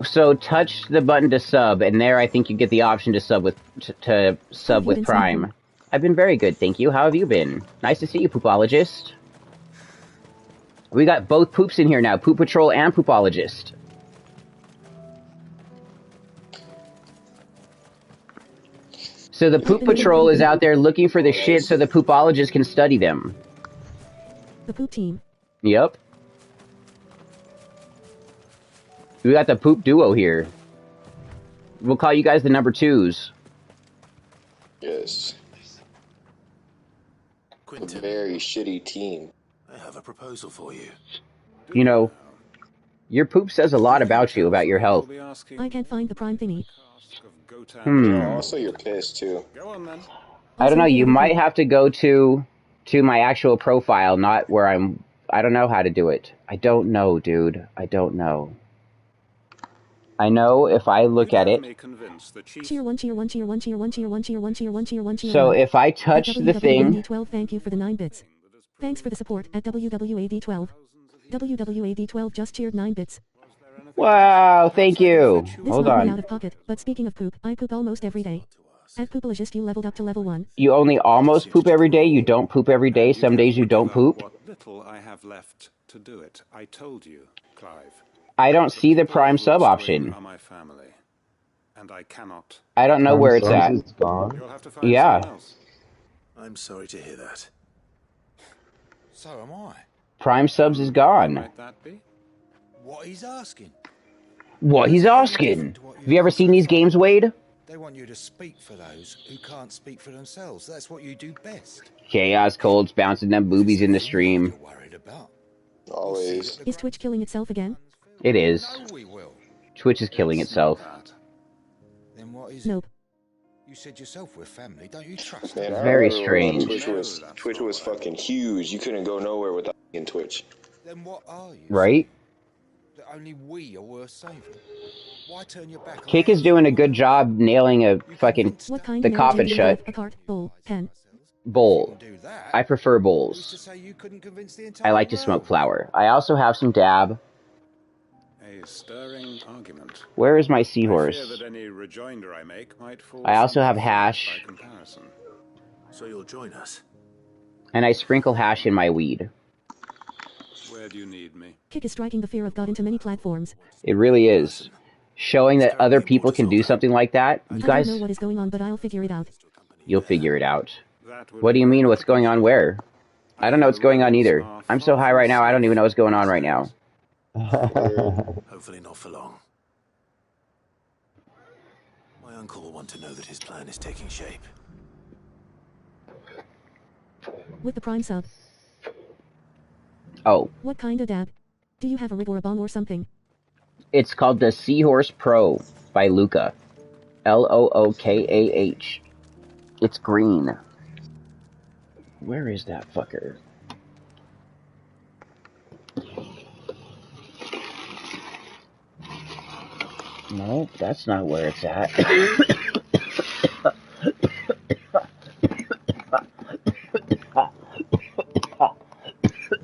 S1: So touch the button to sub, and there I think you get the option to sub with Prime. I've been very good, thank you. How have you been? Nice to see you, Poopologist. We got both poops in here now, Poop Patrol and Poopologist. So the poop patrol is out there looking for the shit so the poopologists can study them.
S2: The poop team.
S1: Yep. We got the poop duo here. We'll call you guys the number 2s.
S8: Yes.
S7: Quentin,
S8: A very shitty team.
S7: I have a proposal for you.
S1: You know, your poop says a lot about you, about your health.
S2: I can't find the prime thingy.
S8: Yeah, also you're pissed too.
S3: Go on then.
S1: I don't know, you might have to go to my actual profile, not where I don't know how to do it. I don't know, dude. I don't know. I know if I look at it.
S2: Cheer 1, cheer 1, cheer 1, cheer 1, cheer 1, cheer 1, cheer 1, cheer 1, cheer 1.
S1: So if I touch the thing.
S2: WWAD12, thank you for the 9 bits. Thanks for the support at WWAD12. WWAD12 just cheered 9 bits.
S1: Wow, thank you. Hold
S2: knocked me out
S1: on.
S2: of pocket, but speaking of poop, I poop almost every day. At Poopologist, you leveled up to level 1.
S1: You only almost poop every day? You don't poop every day? Some days you don't poop?
S9: What little I have left to do it. I told you, Clive.
S1: I don't see the prime sub option.
S9: My family, and I cannot.
S1: I don't know where it's at.
S10: It's gone.
S9: You'll have to find
S1: Yeah.
S9: someone else.
S7: I'm sorry to hear that.
S9: So am I.
S1: Prime subs is gone.
S9: Might that be?
S12: What he's asking.
S1: What he's asking. Have you ever seen these games, Wade?
S12: They want you to speak for those who can't speak for themselves. That's what you do best.
S1: Chaos Colds bouncing them boobies in the stream.
S8: Always.
S2: Is Twitch killing itself again?
S1: It is.
S12: We will.
S1: Twitch is killing itself.
S12: Then what is
S2: Nope.
S12: You said yourself we're family. Don't you trust
S8: Man,
S12: us?
S8: I
S1: Very
S8: remember when
S1: strange.
S8: Twitch was fucking huge. You couldn't go nowhere without in Twitch.
S12: Then what are you?
S1: Right?
S12: That only we are worth saving. Why turn your back on
S1: Cake is doing a good job nailing a fucking
S2: What kind
S1: the
S2: of
S1: coffin
S2: marriage do you
S1: shut.
S2: have? A cart, bowl, pen.
S1: Bowl. I prefer
S12: Who's to
S1: bowls.
S12: say you couldn't convince the entire
S1: I like to smoke flower. I also have some dab.
S9: A stirring argument.
S1: Where is my
S9: I fear
S1: seahorse?
S9: that any rejoinder I make might fall
S1: I also have
S9: by
S1: hash,
S9: comparison.
S7: So you'll join us?
S1: and I sprinkle hash in my weed.
S9: Where do you need me?
S2: Kick is striking the fear of God into many platforms.
S1: It really is. Showing that other people can do something like that. You
S2: I don't
S1: guys,
S2: know what is going on, but I'll figure it out.
S1: you'll figure it out. What do you mean, what's going on where? I don't know what's going on either. I'm so high right now, I don't even know what's going on right now.
S7: Hopefully not for long. My uncle will want to know that his plan is taking shape.
S2: With the prime sub.
S1: Oh,
S2: What kind of dab? Do you have a rig or a bomb or something?
S1: it's called the Seahorse Pro by Luca. Lookah. It's green. Where is that fucker? Nope, that's not where it's at.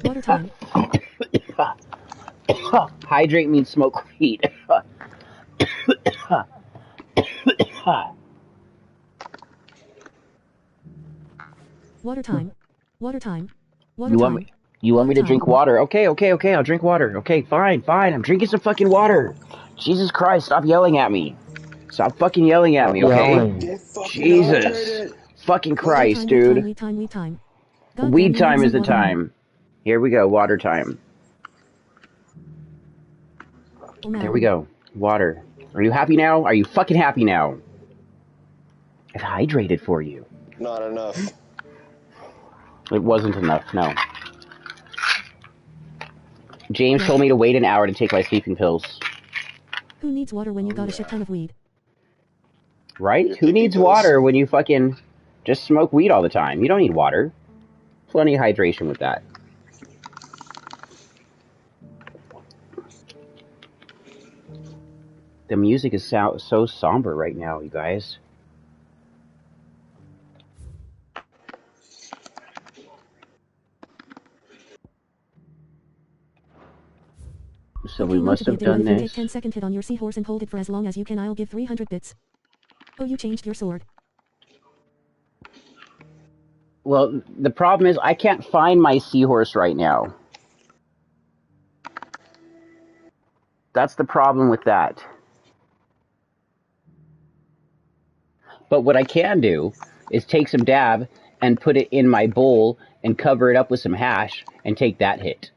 S2: Water time.
S1: Hydrate means smoke weed.
S2: Water time. Water time. Water
S1: You
S2: time.
S1: want me to drink water? Okay, I'll drink water. Okay, fine. I'm drinking some fucking water. Jesus Christ, stop yelling at me. Stop fucking yelling at me, okay? Jesus. Fucking Christ, dude.
S2: Weed time.
S1: Weed time is the time. Here we go, water time. There we go. Water. Are you happy now? Are you fucking happy now? I've hydrated for you.
S8: Not enough.
S1: It wasn't enough, no. James told me to wait an hour to take my sleeping pills.
S2: Who needs water when you got a shit ton of weed?
S1: Right? Who needs water when you fucking just smoke weed all the time? You don't need water. Plenty of hydration with that. The music is so somber right now, you guys. So we must have done
S2: If you
S1: this.
S2: take 10-second hit on your seahorse and hold it for as long as you can, I'll give 300 bits. Oh, you changed your sword.
S1: Well, the problem is I can't find my seahorse right now. That's the problem with that. But what I can do is take some dab and put it in my bowl and cover it up with some hash and take that hit.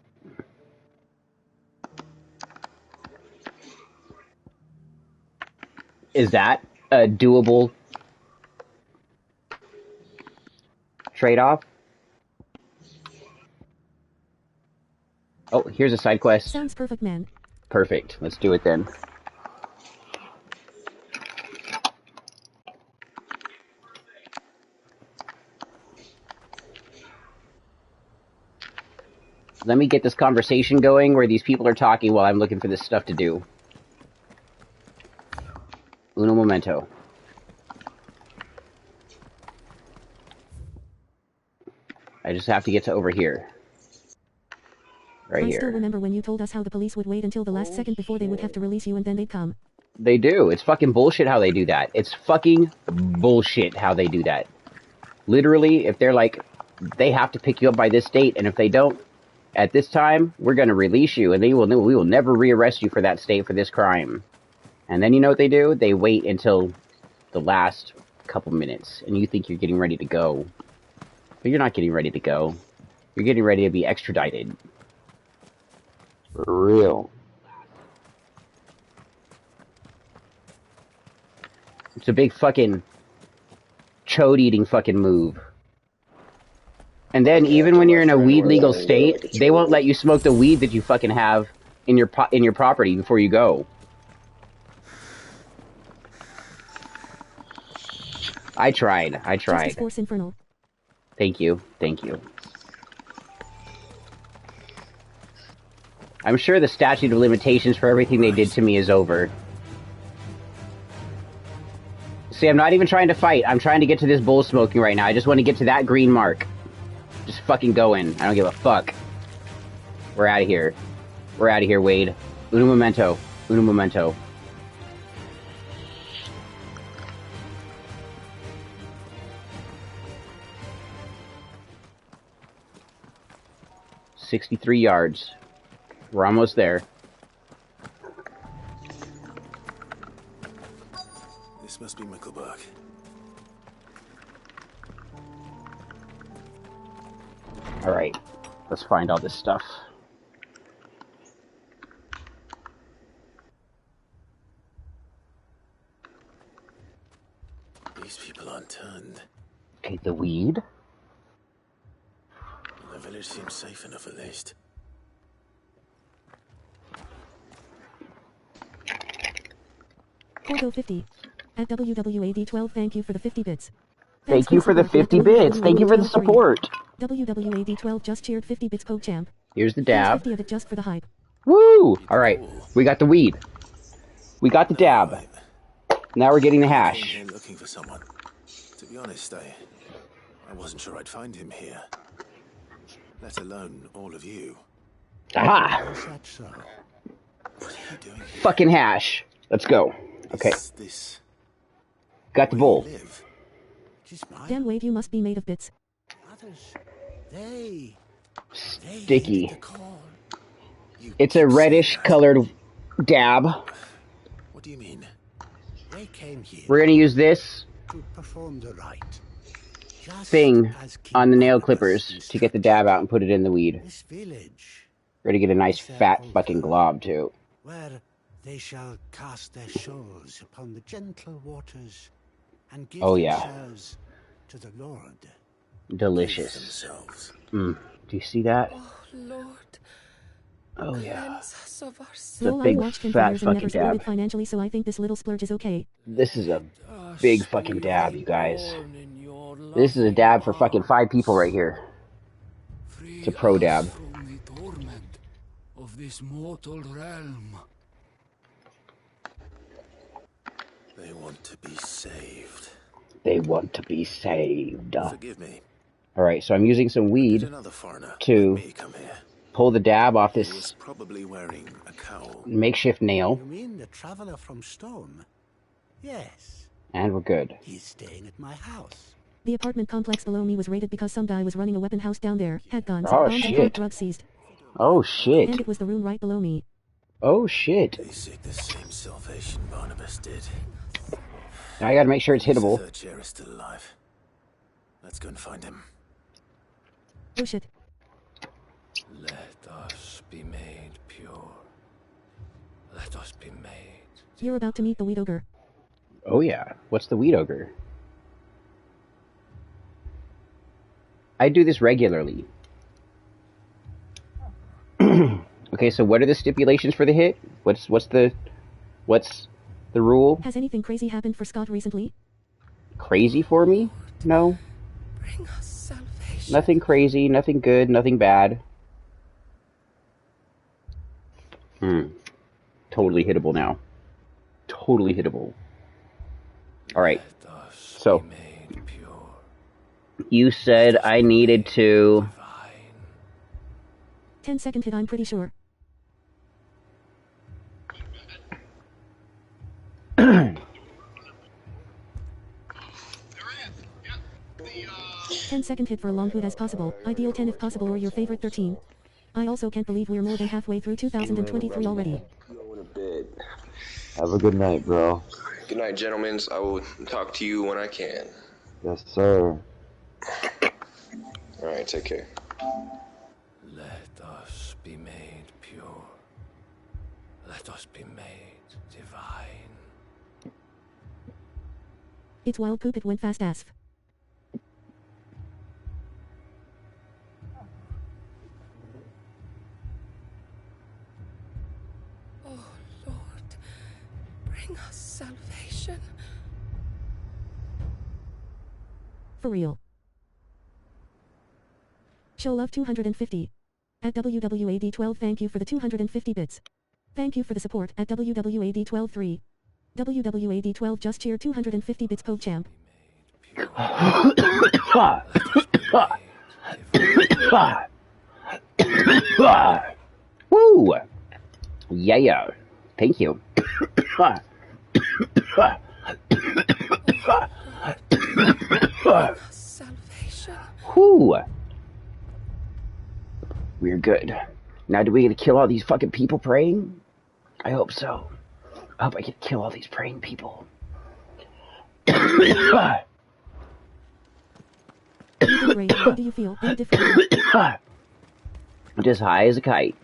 S1: Is that a doable trade-off? Oh, here's a side quest.
S2: Sounds perfect, man.
S1: Perfect. Let's do it then. Let me get this conversation going where these people are talking while I'm looking for this stuff to do. Uno momento. I just have to get to over here. Right here.
S2: I still remember when you told us how the police would wait until the last second before they would have to release you and then they'd come.
S1: They do. It's fucking bullshit how they do that. It's fucking bullshit how they do that. Literally, if they're like, they have to pick you up by this date, and if they don't, at this time, we're going to release you, and we will never rearrest you for that state for this crime. And then you know what they do? They wait until the last couple minutes, and you think you're getting ready to go. But you're not getting ready to go. You're getting ready to be extradited. For real. It's a big fucking chode-eating fucking move. And then even when you're in a weed legal state, they won't let you smoke the weed that you fucking have in your property before you go. I tried.
S2: Justice Force Infernal.
S1: Thank you. I'm sure the statute of limitations for everything they did to me is over. See, I'm not even trying to fight. I'm trying to get to this bowl smoking right now. I just want to get to that green mark. Just fucking go in. I don't give a fuck. We're out of here. We're out of here, Wade. Uno momento. Uno momento. $63 yards. We're almost there.
S7: This must be Mickelberg.
S1: Alright. Let's find all this stuff.
S7: These people aren't turned.
S1: Okay, the weed.
S7: The village seems safe enough at least.
S2: Corgo 50. At WWAD12, thank you for the 50 bits.
S1: Thank you for the 50 bits. Thank you for the support.
S2: WWAD12 just cheered 50 bits, PogChamp.
S1: Here's the dab.
S2: 50 of it just for the hype.
S1: Woo! Alright, we got the weed. We got the dab. Now we're getting the hash.
S7: I came here looking for someone. To be honest, I wasn't sure I'd find him here. Let alone all of you.
S1: Aha!
S7: What are you doing here?
S1: Fucking hash. Let's go. Okay.
S7: This
S1: got the bowl.
S2: Damn, Wade, you must be made of bits.
S1: Sticky. It's a reddish colored dab.
S7: What do you mean?
S13: They came here
S1: We're gonna use this
S13: to perform the rite.
S1: thing on the nail clippers to get the dab out and put it in the weed.
S13: This village,
S1: We're gonna get a nice fat fucking glob too.
S13: where they shall cast their souls upon the gentle waters and give themselves to the Lord.
S1: Delicious. Do you see that?
S14: Oh, Lord.
S1: Oh yeah.
S14: It's a
S1: big
S2: watched him
S1: fat
S2: for years and never
S1: fucking dab.
S2: splurted financially, so I think this little splurge is okay.
S1: This is a big fucking dab, you guys. This is a dab for fucking 5 people right here. It's a pro dab.
S15: From the torment of this mortal realm.
S7: They want to be saved.
S1: They want to be saved.
S7: Forgive me.
S1: Alright, so I'm using some weed
S7: Another foreigner
S1: to
S7: like me come here.
S1: pull the dab off
S7: He
S1: this
S7: was probably wearing a cowl.
S1: makeshift nail,
S13: You mean the traveler from Storm? Yes.
S1: and we're good.
S13: He's staying at my house.
S2: The apartment complex below me was raided because some guy was running a weapon house down there, had guns,
S1: Oh,
S2: bombs, and
S1: shit.
S2: hard drugs seized.
S1: Oh shit.
S2: And it was the room right below me.
S1: Oh shit.
S7: They seek the same salvation Barnabas did.
S1: Now I gotta make sure it's hittable.
S7: The third chair is still alive. Let's go and find him.
S2: Oh shit.
S9: Let us be made pure. Let us be made.
S2: You're about to meet the Weed Ogre.
S1: Oh yeah. What's the Weed Ogre? I do this regularly. Okay, so what are the stipulations for the hit? What's the rule?
S2: Has anything crazy happened for Scott recently?
S1: Crazy for me? No.
S6: Bring us salvation.
S1: Nothing crazy, nothing good, nothing bad. Totally hittable now. Totally hittable. Alright. So, you said I needed to...
S2: 10-second hit, I'm pretty sure. 10-second hit for a long hood as possible. Ideal 10 if possible, or your favorite 13. I also can't believe we're more than halfway through 2023 already.
S8: Going to bed.
S10: Have a good night, bro.
S8: Good night, gentlemen. I will talk to you when I can.
S10: Yes, sir.
S8: Alright, take care.
S9: Let us be made pure. Let us be made divine.
S2: It's wild poop, it went fast as.
S6: Oh, Lord, bring us salvation.
S2: For real. Show love 250. At WWAD12, thank you for the 250 bits. Thank you for the support at WWAD12 3. WWAD12 just cheer 250 bits PogChamp.
S1: Woo! Yeah. Thank you.
S6: Salvation.
S1: Whoo! We're good. Now, do we get to kill all these fucking people praying? I hope so. I hope I get to kill all these praying people.
S2: How do you feel? Any different?
S1: Just high as a kite.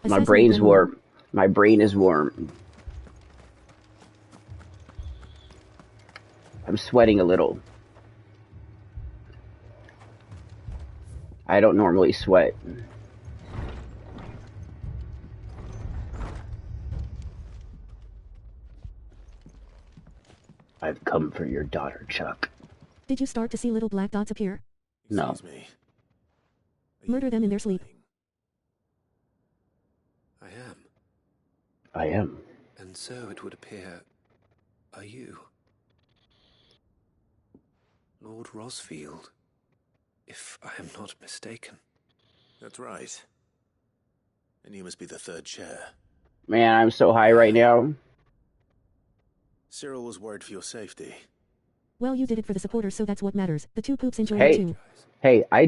S1: My
S2: Assassinate
S1: brain's
S2: them
S1: warm. My brain is warm. I'm sweating a little. I don't normally sweat. I've come for your daughter, Chuck.
S2: Did you start to see little black dots appear?
S1: No.
S7: Excuse me.
S2: Murder them in their sleep.
S11: I am.
S1: I am.
S11: And so it would appear, are you? Lord Rosfield, if I am not mistaken.
S7: That's right. And you must be the third chair.
S1: Man, I'm so high right now.
S7: Cyril was worried for your safety.
S2: Well, you did it for the supporters, so that's what matters. The two poops enjoy it too.
S1: Hey, I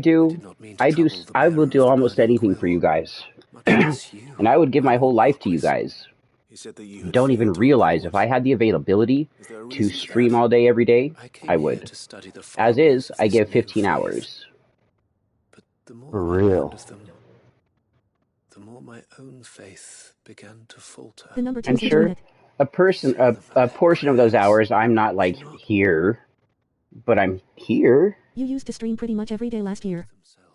S1: will do almost anything for you guys. And I would give my whole life to you guys. You don't even realize if I had the availability to stream all day every day, I would. As is, I give 15 hours.
S10: For real.
S11: The more my own faith began to falter.
S2: The number
S1: I'm sure a portion of those hours I'm not like here, but I'm here.
S2: You used to stream pretty much every day last year.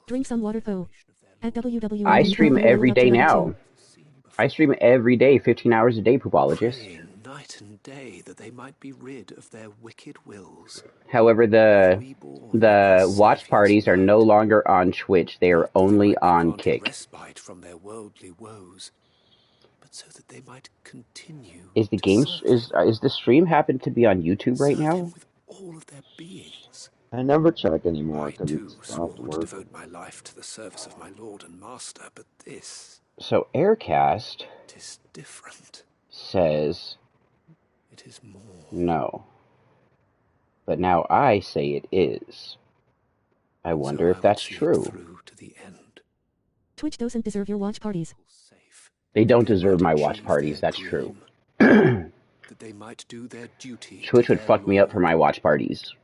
S2: Drink some water though. At WWE.
S1: I stream every day now. I stream every day, 15 hours a day, Poopologist.
S11: Night and day that they might be rid of their wicked wills.
S1: However, the watch parties are no longer on Twitch. They are only on Kick.
S11: Respite from their worldly woes, but so that they might continue.
S1: Is the stream happen to be on YouTube right now?
S11: All of their beings.
S10: I never check anymore because
S11: I
S10: it's off
S11: to
S10: work.
S11: devote my life to the service of my Lord and Master, but this.
S1: So Aircast
S11: is different.
S1: Says
S11: it is more.
S1: No. But now I say it is. I wonder if that's true.
S2: Twitch doesn't deserve your watch parties.
S1: They don't deserve my watch parties, that's true.
S11: that they might do their duty.
S1: Twitch would fuck me up for my watch parties.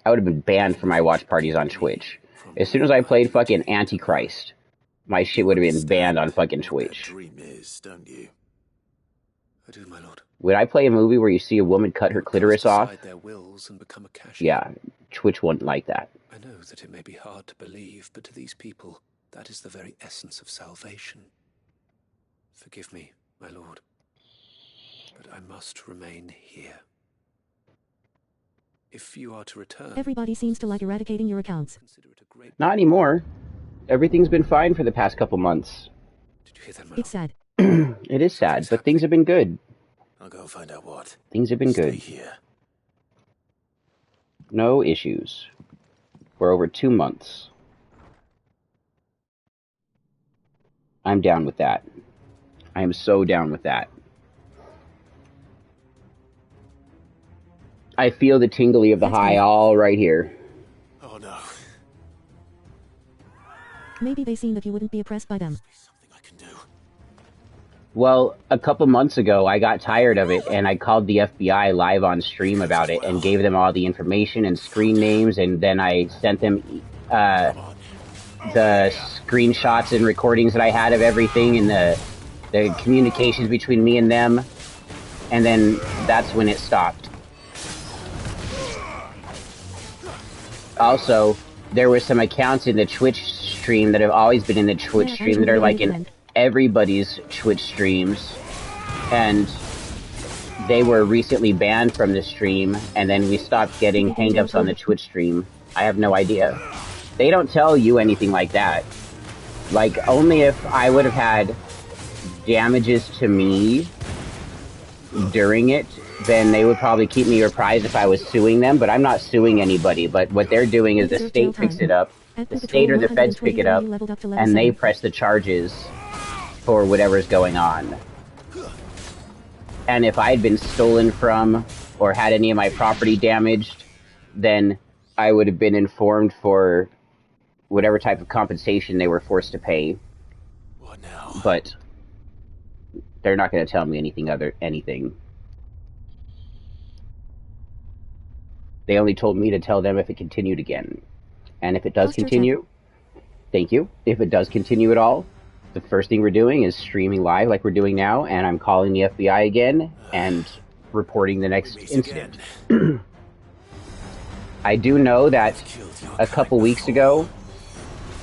S1: I would have been banned from my watch parties on Twitch. As soon as I played fucking Antichrist, my shit would have been banned on fucking Twitch.
S7: Dream is, don't you?
S11: I do, my lord.
S1: Would I play a movie where you see a woman cut her clitoris off?
S11: Their wills and become a cashier.
S1: Yeah, Twitch wouldn't like that.
S11: I know that it may be hard to believe, but to these people, that is the very essence of salvation. Forgive me, my lord, but I must remain here. If you are to return...
S2: Everybody seems to like eradicating your accounts.
S1: Not anymore. Everything's been fine for the past couple months.
S11: Did you hear that, my
S2: It's sad.
S1: It is sad, but things have been good.
S7: I'll go find out what.
S1: Things have been
S7: Stay
S1: good.
S7: Here.
S1: No issues. For over 2 months. I'm down with that. I am so down with that. I feel the tingly of the high all right here.
S7: Oh no.
S2: Maybe they seen that you wouldn't be oppressed by them.
S1: Well, a couple months ago, I got tired of it, and I called the FBI live on stream about it, and gave them all the information and screen names, and then I sent them the screenshots and recordings that I had of everything, and the communications between me and them, and then that's when it stopped. Also, there were some accounts in the Twitch stream that have always been in the Twitch stream that are like in everybody's Twitch streams, and they were recently banned from the stream, and then we stopped getting hang-ups on the Twitch stream. I have no idea. They don't tell you anything like that. Like, only if I would have had damages to me during it, then they would probably keep me reprised if I was suing them, but I'm not suing anybody. But what they're doing is the state picks it up, the state or the feds pick it up, and they press the charges for whatever's going on. And if I had been stolen from or had any of my property damaged, then I would have been informed for whatever type of compensation they were forced to pay.
S7: What now?
S1: But they're not going to tell me anything. They only told me to tell them if it continued again. And if it does continue, thank you. If it does continue at all, the first thing we're doing is streaming live like we're doing now, and I'm calling the FBI again and reporting the next incident. I do know that a couple weeks ago,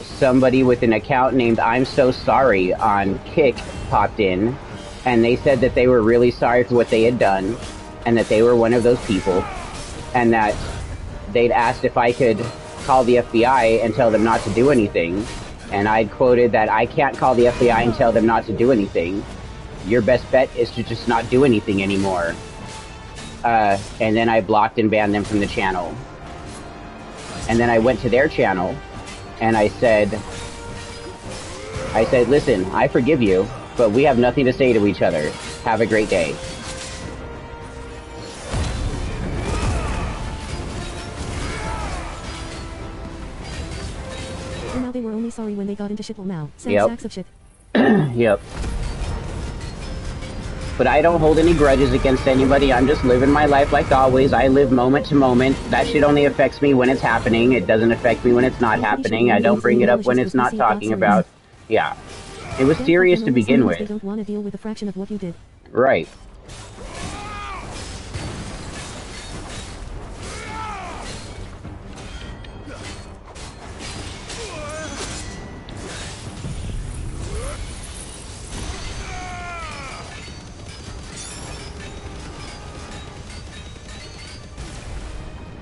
S1: somebody with an account named I'm So Sorry on Kick popped in, and they said that they were really sorry for what they had done, and that they were one of those people, and that they'd asked if I could call the FBI and tell them not to do anything. And I'd quoted that I can't call the FBI and tell them not to do anything. Your best bet is to just not do anything anymore. And then I blocked and banned them from the channel. And then I went to their channel and I said, listen, I forgive you, but we have nothing to say to each other. Have a great day.
S2: And now they were only sorry when they got into shit. Well, now, sacks of shit.
S1: Yep. But I don't hold any grudges against anybody. I'm just living my life like always. I live moment to moment. That shit only affects me when it's happening. It doesn't affect me when it's not happening. I don't bring it up when it's not talking about. Yeah. It was serious to begin with.
S2: They don't want to deal with a fraction of what you did.
S1: Right.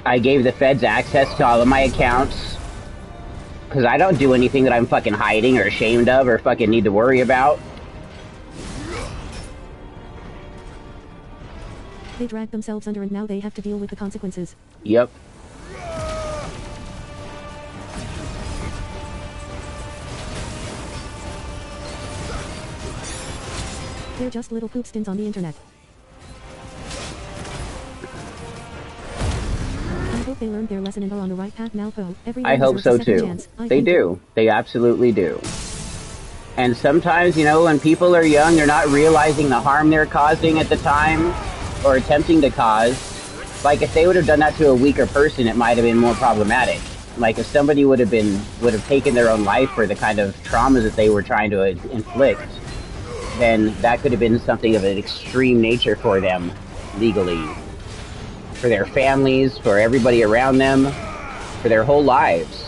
S1: I gave the feds access to all of my accounts. Because I don't do anything that I'm fucking hiding or ashamed of or fucking need to worry about.
S2: They dragged themselves under and now they have to deal with the consequences.
S1: Yep.
S2: They're just little poop stints on the internet. I hope they learned their lesson and are on the right path now, though.
S1: I hope so too. They do. They absolutely do. And sometimes, you know, when people are young, they're not realizing the harm they're causing at the time. or attempting to cause, like if they would have done that to a weaker person, it might have been more problematic. Like if somebody would have taken their own life for the kind of trauma that they were trying to inflict, then that could have been something of an extreme nature for them legally, for their families, for everybody around them, for their whole lives.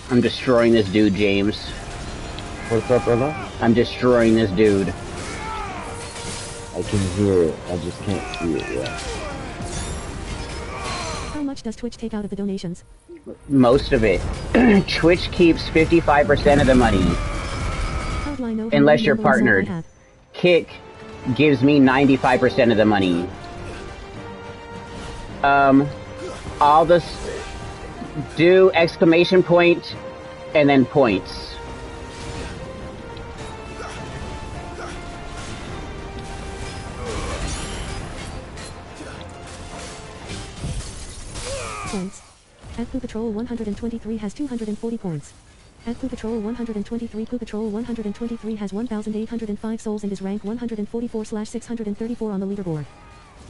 S1: I'm destroying this dude, James.
S10: What's up, brother?
S1: I'm destroying this dude.
S10: I can hear it. I just can't see it yet.
S2: How much does Twitch take out of the donations?
S1: Most of it. Twitch keeps 55% of the money. Unless you're partnered. Kick gives me 95% of the money. All this... Do exclamation point and then points.
S2: Points. At Poo Patrol 123 has 240 points. At Poo Patrol 123, Poo Patrol 123 has 1,805 souls and is rank 144/634 on the leaderboard.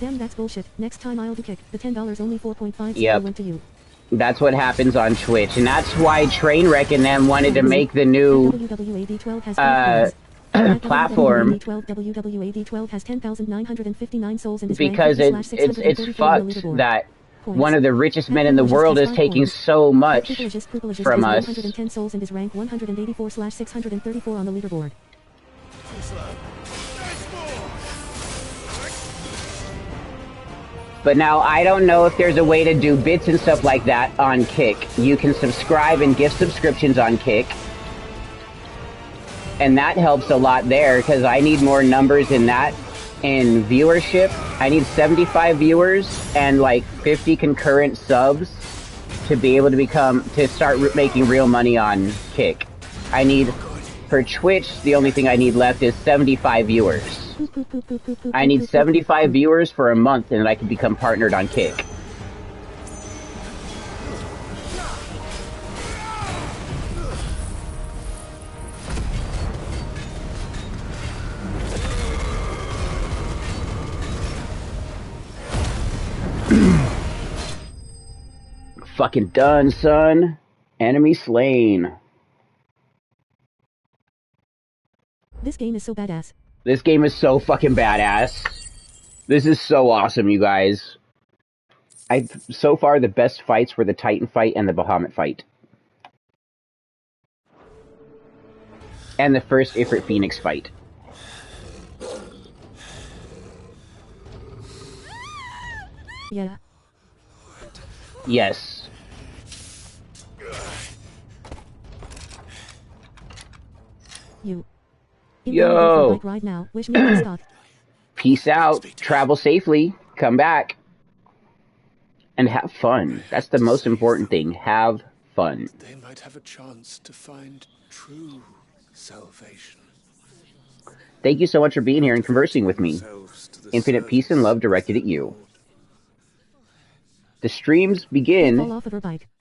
S2: Damn, that's bullshit. Next time I'll do kick. The $10 only 4.5 went to you.
S1: That's what happens on Twitch, and that's why Trainwreck and them wanted to make the new platform.
S2: WWAD12 has 10,959 souls and is
S1: because it's fucked that one of the richest men in the world is taking so much from us.
S2: 110 souls and is rank 184/634 on the leaderboard.
S1: But now, I don't know if there's a way to do bits and stuff like that on Kick. You can subscribe and gift subscriptions on Kick. And that helps a lot there, because I need more numbers in that. In viewership, I need 75 viewers and like 50 concurrent subs to be able to start making real money on Kick. For Twitch, the only thing I need left is 75 viewers. I need 75 viewers for a month, and then I can become partnered on Kick. Fucking done, son. Enemy slain.
S2: This game is so badass.
S1: This game is so fucking badass. This is so awesome, you guys. So far, the best fights were the Titan fight and the Bahamut fight. And the first Ifrit Phoenix fight.
S2: Yeah.
S1: Yes. Yo.
S2: Right now. Wish me stop.
S1: Peace out. Travel safely. Come back. And have fun. That's the most important thing. Have fun.
S11: They might have a chance to find true salvation.
S1: Thank you so much for being here and conversing with me. Infinite peace and love directed at you. The streams begin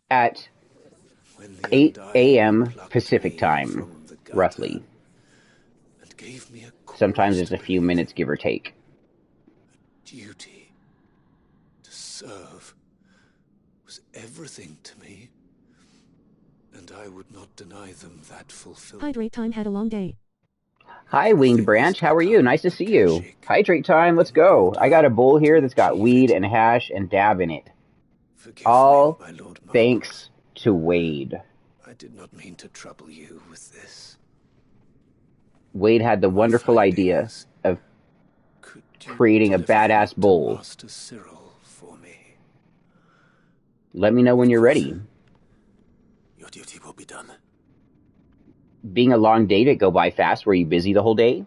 S1: at 8 a.m. Pacific time, roughly. Sometimes it's a few minutes, give or take.
S11: Duty to serve was everything to me, and I would not deny them that fulfillment.
S2: Hydrate time had a long day.
S1: Hi, Winged Branch. How are you? Nice to see you. Hydrate time. Let's go. I got a bowl here that's got weed and hash and dab in it. All thanks to Wade.
S11: I did not mean to trouble you with this.
S1: Wade had the wonderful idea of creating a badass bowl. Let me know when you're ready.
S7: Your duty will be done.
S1: Being a long day to go by fast, were you busy the whole day?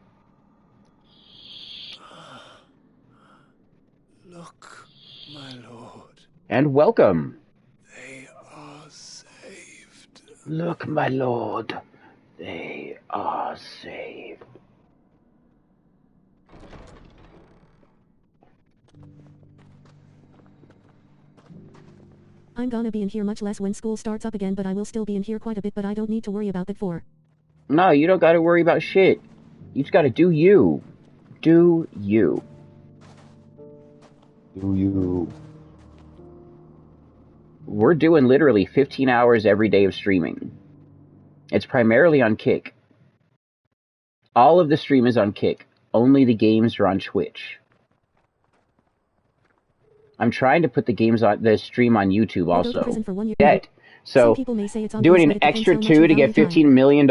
S11: Look, my lord.
S1: And welcome.
S11: They are saved.
S1: Look, my lord. They are saved.
S2: I'm gonna be in here much less when school starts up again, but I will still be in here quite a bit, but I don't need to worry about that for.
S1: No, you don't gotta worry about shit. You just gotta do you. Do you.
S10: Do you.
S1: We're doing literally 15 hours every day of streaming. It's primarily on Kick. All of the stream is on Kick. Only the games are on Twitch. I'm trying to put the stream on YouTube also. Yet. So, doing an extra 2 to get $15 million?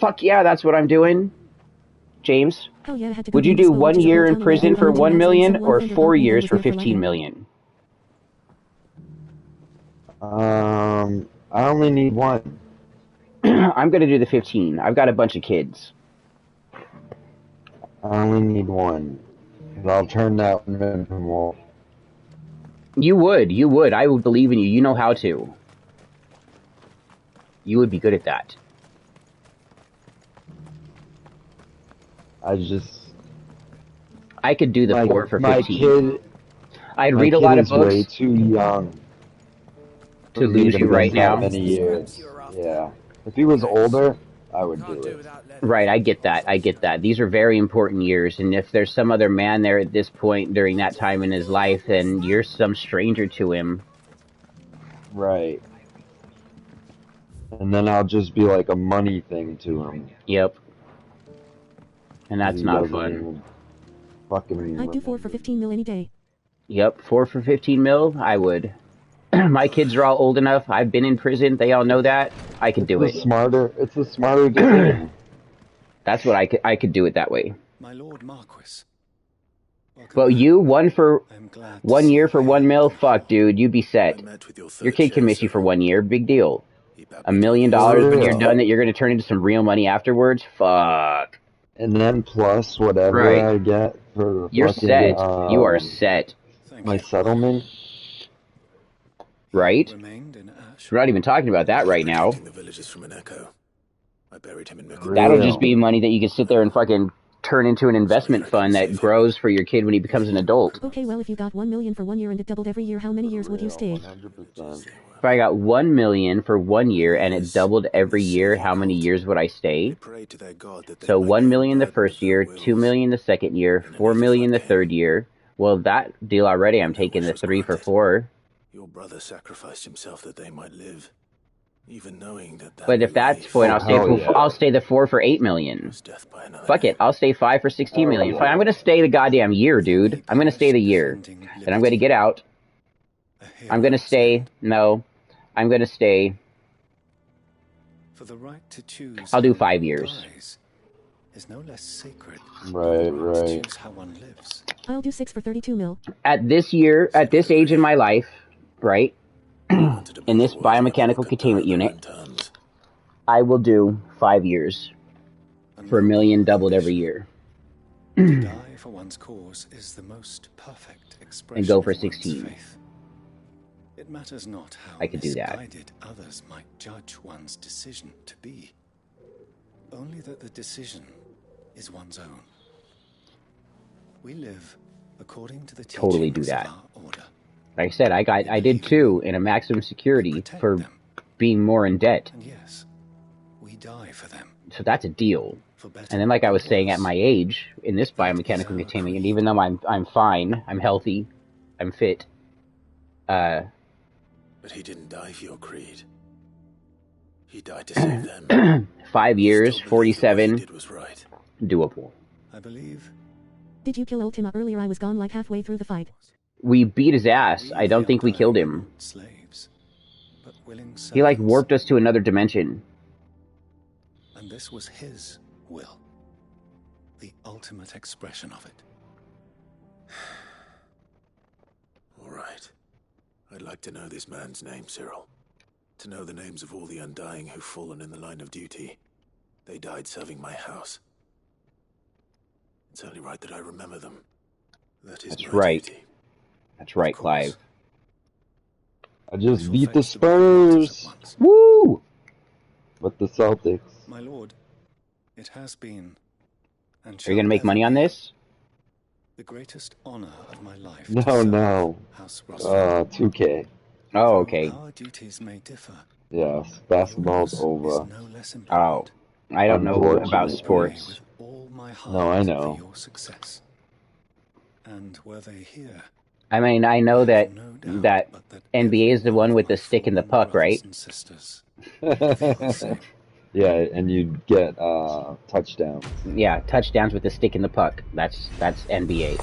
S1: Fuck yeah, that's what I'm doing. James, would you do 1 year in prison for 1 million or 4 years for 15 million?
S10: I only need one.
S1: I'm gonna do the 15. I've got a bunch of kids.
S10: I only need one. And I'll turn that one into more.
S1: You would. I would believe in you. You know how to. You would be good at that. I could do the 4 for 15. I'd read a lot of books.
S10: Way too young
S1: to lose you right now.
S10: Many years. Yeah. If he was older, I would do it.
S1: Right, I get that. These are very important years, and if there's some other man there at this point during that time in his life, then you're some stranger to him.
S10: Right. And then I'll just be like a money thing to him.
S1: Yep. And that's not fun.
S2: I'd do 4 for 15 mil any day.
S1: Yep, 4 for 15 mil, I would. My kids are all old enough. I've been in prison. They all know that. I could do it.
S10: It's a smarter decision.
S1: That's what I could do it that way.
S11: My Lord Marquis.
S1: Well, you 1 year for 1 mil. Fuck, dude, you'd be set. Your kid can miss you for 1 year. Big deal. $1 million when you're done that you're going to turn into some real money afterwards. Fuck.
S10: And then plus whatever I get for
S1: you're set. You are set.
S10: My settlement.
S1: Right? We're not even talking about that right now. That'll just be money that you can sit there and fucking turn into an investment fund that grows for your kid when he becomes an adult.
S2: Okay, well, if you got 1 million for 1 year and it doubled every year, how many years would you stay?
S10: 100%.
S1: If I got 1 million for 1 year and it doubled every year, how many years would I stay? So 1 million the first year, 2 million the second year, 4 million the third year. Well, that deal already, I'm taking the 3 for 4.
S7: Your brother sacrificed himself that they might live, even knowing that.
S1: But if that's the point, I'll stay the 4 for 8 million. Fuck it, I'll stay 5 for 16 million. Fine, I'm gonna stay the goddamn year, dude. I'm gonna stay the year, and I'm gonna get out. I'm gonna stay. No, I'm gonna stay.
S11: For the right to choose.
S1: I'll do 5 years.
S11: Is no less sacred.
S10: Right.
S11: Choose how one lives.
S2: I'll do 6 for 32 mil.
S1: At this age in my life, right, in this biomechanical containment unit, I will do 5 years for 1 million doubled every year.
S11: To die for one's cause is the most perfect expression
S1: and go for
S11: of
S1: 16.
S11: Faith. It matters not how
S1: I could do that.
S11: Misguided others might judge one's decision to be. Only that the decision is one's own. We live according to the
S1: totally do
S11: teachings
S1: that.
S11: of our order.
S1: Like I said, I did 2 in a maximum security for being more in debt.
S11: And yes, we die for them.
S1: So that's a deal. And then, like I was saying, at my age in this biomechanical containment, and even though I'm fine, I'm healthy, I'm fit.
S7: But he didn't die for your creed. He died to save them.
S1: 5 years, 47,
S7: right.
S1: Doable.
S11: I believe.
S2: Did you kill Ultima earlier? I was gone like halfway through the fight.
S1: We beat his ass. I don't think we killed him.
S11: Slaves, but willing
S1: he like warped us to another dimension.
S11: And this was his will. The ultimate expression of it.
S7: All right. I'd like to know this man's name, Cyril. To know the names of all the Undying who've fallen in the line of duty. They died serving my house. It's only right that I remember them.
S10: That's
S1: right.
S7: Duty.
S1: That's right, Clive.
S10: I just beat the Spurs.
S1: Woo!
S10: With the Celtics.
S11: My lord, it has been. And
S1: are you gonna make money on this?
S11: The greatest honor of my life.
S10: No.
S11: 2K.
S1: Oh, okay.
S11: Our duties may differ.
S10: Yes, basketball's over.
S11: No less
S1: Oh, I don't know about sports.
S11: All my heart
S10: No, I
S11: for
S10: know.
S11: your success. And were they here?
S1: I mean, I know that NBA is the one with the stick and the puck, right?
S10: Yeah, and you'd get touchdowns.
S1: Yeah, touchdowns with the stick and the puck. That's NBA.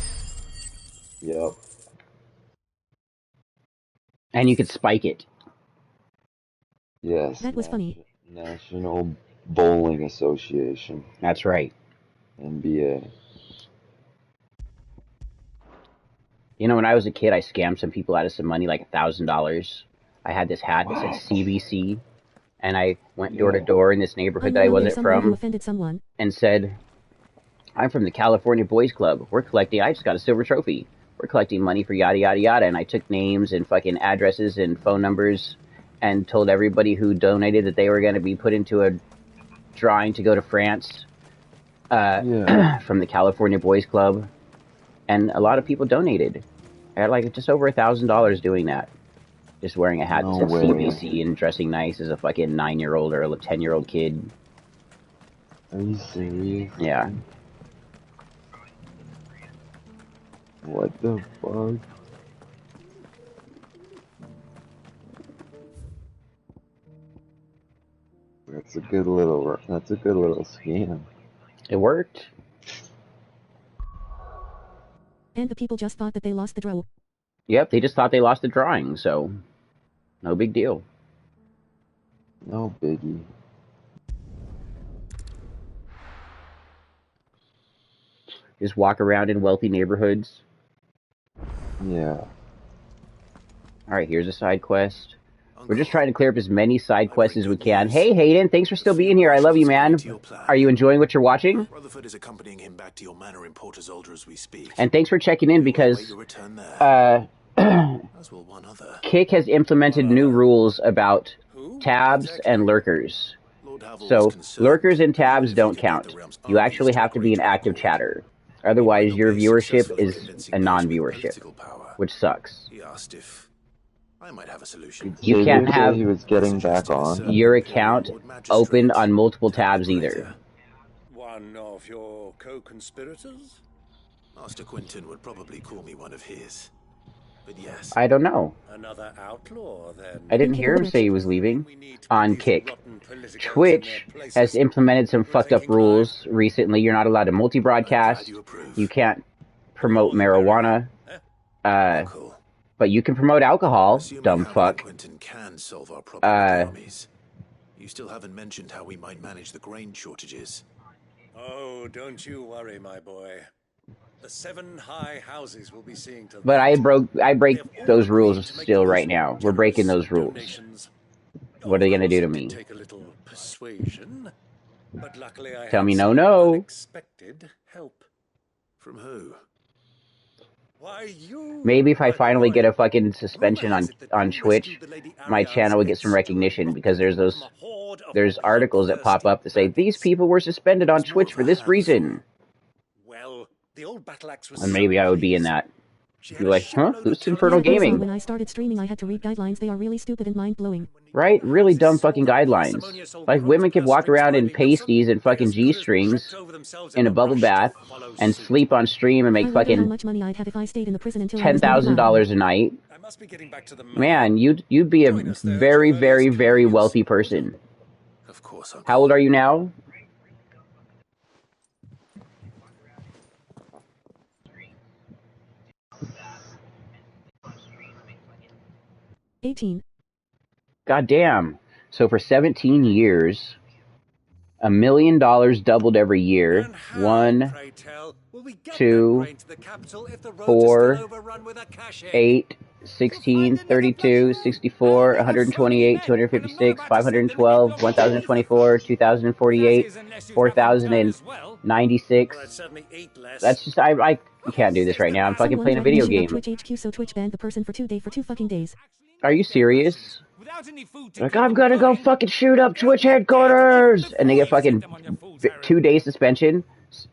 S10: Yep.
S1: And you could spike it.
S10: Yes.
S2: That was funny.
S10: National Bowling Association.
S1: That's right.
S10: NBA.
S1: You know, when I was a kid, I scammed some people out of some money, like $1,000. I had this hat that said CBC, and I went door to door in this neighborhood that I wasn't from, and said, "I'm from the California Boys Club. We're collecting. I just got a silver trophy. We're collecting money for yada yada yada." And I took names and fucking addresses and phone numbers, and told everybody who donated that they were going to be put into a drawing to go to France from the California Boys Club, and a lot of people donated. I had like just over $1,000 doing that. Just wearing a hat that said CBC and dressing nice as a fucking 9-year-old or a 10-year-old kid.
S10: Are you serious?
S1: Yeah.
S10: What the fuck? That's a good little scam.
S1: It worked.
S2: And the people just thought that they lost the draw.
S1: Yep, they just thought they lost the drawing, so no big deal.
S10: No biggie.
S1: Just walk around in wealthy neighborhoods.
S10: Yeah.
S1: Alright, here's a side quest. We're just trying to clear up as many side quests as we can. Hey, Hayden, thanks for still being here. I love you, man. Are you enjoying what you're watching?
S7: Rutherford is accompanying him back to your manor in Port Isolde as we speak.
S1: And thanks for checking in because Kick has implemented new rules about tabs and lurkers. So lurkers and tabs don't count. You actually have to be an active chatter. Otherwise, your viewership is a non-viewership, which sucks.
S7: He asked if I might have a solution.
S1: You can't have
S10: he was getting back on
S1: your account open on multiple tabs either.
S5: One of your co-conspirators?
S7: Master Quinton would probably call me one of his. But yes.
S1: I don't know.
S5: Another outlaw, then.
S1: I didn't hear him say he was leaving. On Kick. Twitch has implemented some fucked up rules recently. You're not allowed to multi-broadcast. You can't promote marijuana. But you can promote alcohol, dumb fuck.
S7: Quinton can solve our problems. You still haven't mentioned how we might manage the grain shortages.
S5: Oh, don't you worry, my boy. The 7 high houses will be seeing to
S1: But I break those rules still right now. We're breaking those rules. What are they gonna do to me?
S5: Take a little persuasion, but luckily I
S1: Tell me no.
S5: Unexpected help.
S7: From who?
S5: Why, you.
S1: Maybe if I finally get a fucking suspension on Twitch, my channel would get some recognition because there's articles that pop up that say these people were suspended on Twitch for this reason.
S5: Well, the old battle axe was
S1: And maybe I would be in that. You're like, huh? Who's Infernal
S2: Yeah,
S1: Gaming?
S2: when I started streaming, I had to read guidelines. They are really stupid and mind-blowing.
S1: Right? Really dumb fucking guidelines. Like, women could walk around in pasties and fucking G-strings in a bubble bath and sleep on stream and make
S2: I wonder how
S1: fucking
S2: much money I'd have if I stayed in the prison until I was
S1: $10,000 a night. Man, you'd be a very, very, very wealthy person.
S7: Of course.
S1: How old are you now?
S2: $18.
S1: God damn. So for 17 years, $1 million doubled every year. 1, 2, 4, 8, 16, 32, 64, 128, 256, 512, 1024, 2048, 4096. That's just, I can't do this right now. I'm fucking playing a video game.
S2: Twitch HQ, so Twitch banned the person for 2 fucking days.
S1: Are you serious? Like, I'm gonna go fucking shoot up Twitch headquarters! And they get fucking 2 days suspension.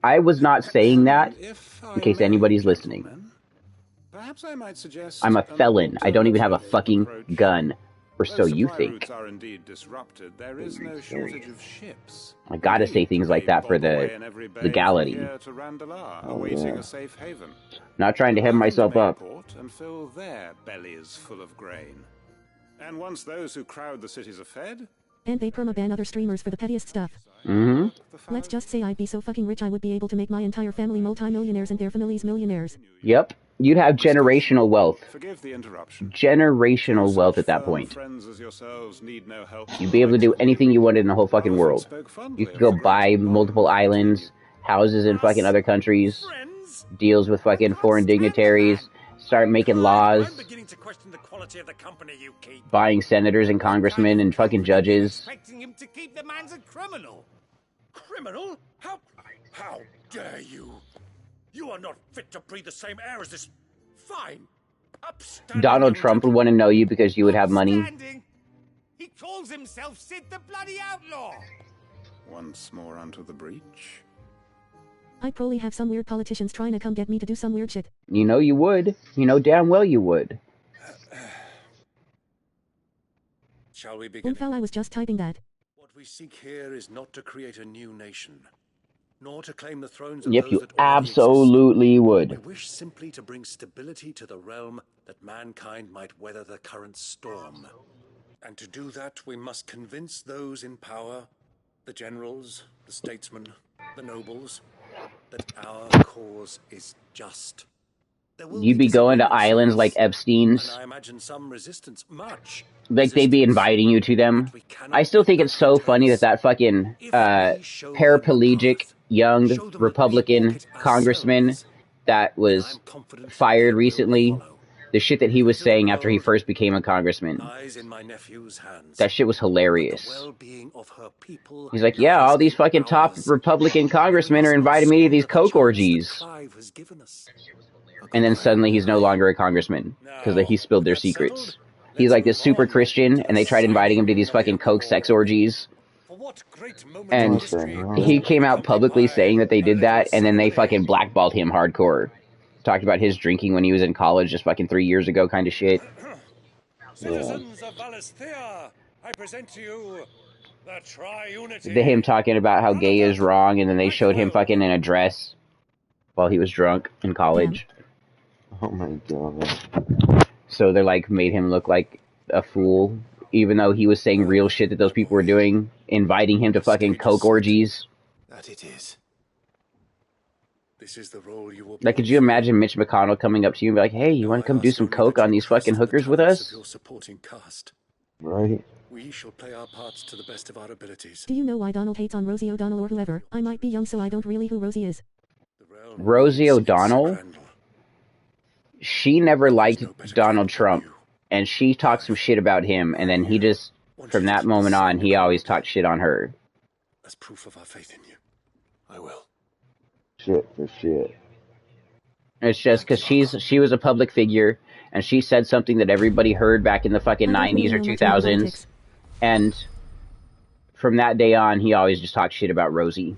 S1: I was not saying that, in case anybody's listening.
S5: Perhaps I might suggest
S1: I'm a felon. I don't even have a fucking gun. Or so you think.
S5: Are indeed disrupted, there is no shortage of ships.
S1: I gotta say things like that for the legality.
S5: Awaiting a safe haven.
S1: Not trying to hem myself up.
S5: And fill their bellies full of grain. And once those who crowd the cities are fed...
S2: And they perma-ban other streamers for the pettiest stuff.
S1: Mm-hmm.
S2: Let's just say I'd be so fucking rich I would be able to make my entire family multi-millionaires and their families millionaires.
S1: Yep. You'd have generational wealth.
S5: Forgive the interruption.
S1: Generational wealth at that point. You'd be able to do anything you wanted in the whole fucking world. You could go buy multiple islands, houses in fucking other countries, deals with fucking foreign dignitaries, start making laws, buying senators and congressmen and fucking judges.
S9: Expecting him to keep the man's a criminal. Criminal? How dare you? You are not fit to breathe the same air as this fine, upstanding...
S1: Donald Trump would want to know you because you would have money.
S9: He calls himself Sid the Bloody Outlaw.
S5: Once more onto the breach.
S2: I'd probably have some weird politicians trying to come get me to do some weird shit.
S1: You know you would. You know damn well you would.
S11: Shall we begin?
S2: Umfal, I was just typing that.
S11: What we seek here is not to create a new nation, nor to claim the thrones of
S1: Yep,
S11: those
S1: you
S11: that already
S1: absolutely
S11: exist.
S1: would.
S11: We wish simply to bring stability to the realm that mankind might weather the current storm. And to do that, we must convince those in power, the generals, the statesmen, the nobles, that our cause is just.
S1: You'd be going to islands like Epstein's.
S11: And I imagine some resistance, much.
S1: Like they'd be inviting you to them. I still think it's so funny that fucking paraplegic young Republican congressman that was fired recently, the shit that he was saying after he first became a congressman, that shit was hilarious. He's like, yeah, all these fucking top Republican congressmen are inviting me to these coke orgies. And then suddenly he's no longer a congressman because he spilled their secrets. He's like this super Christian, and they tried inviting him to these fucking coke sex orgies. And he came out publicly saying that they did that, and then they fucking blackballed him hardcore. Talked about his drinking when he was in college just fucking 3 years ago kind of shit.
S9: Citizens of Valisthea, I present to you the triunity.
S1: Him talking about how gay is wrong, and then they showed him fucking in a dress while he was drunk in college.
S10: Oh my god.
S1: So they like made him look like a fool, even though he was saying real shit that those people were doing, inviting him to fucking coke orgies.
S7: That it is.
S11: This is the role you will.
S1: Like, could you imagine Mitch McConnell coming up to you and be like, "Hey, you want to come do some coke on these fucking hookers with us?"
S10: Right.
S11: We shall play our parts to the best of our abilities.
S2: Do you know why Donald hates on Rosie O'Donnell or whoever? I might be young, so I don't really who Rosie is.
S1: Rosie O'Donnell? She never liked Donald Trump, and she talked some shit about him, and then he just, from that moment on, he always talked shit on her.
S11: As proof of our faith in you.
S7: I will.
S10: Shit for shit.
S1: It's just because she was a public figure, and she said something that everybody heard back in the fucking 90s or 2000s, and from that day on, he always just talked shit about Rosie.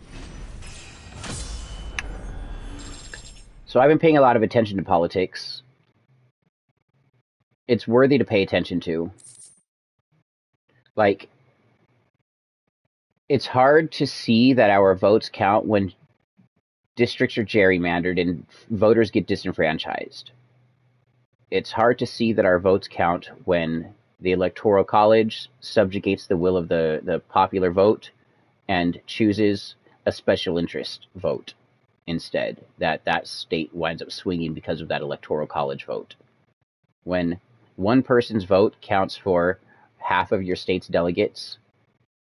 S1: So I've been paying a lot of attention to politics. It's worthy to pay attention to. Like, it's hard to see that our votes count when districts are gerrymandered and voters get disenfranchised. It's hard to see that our votes count when the Electoral College subjugates the will of the popular vote and chooses a special interest vote instead, that state winds up swinging because of that Electoral College vote. When one person's vote counts for half of your state's delegates,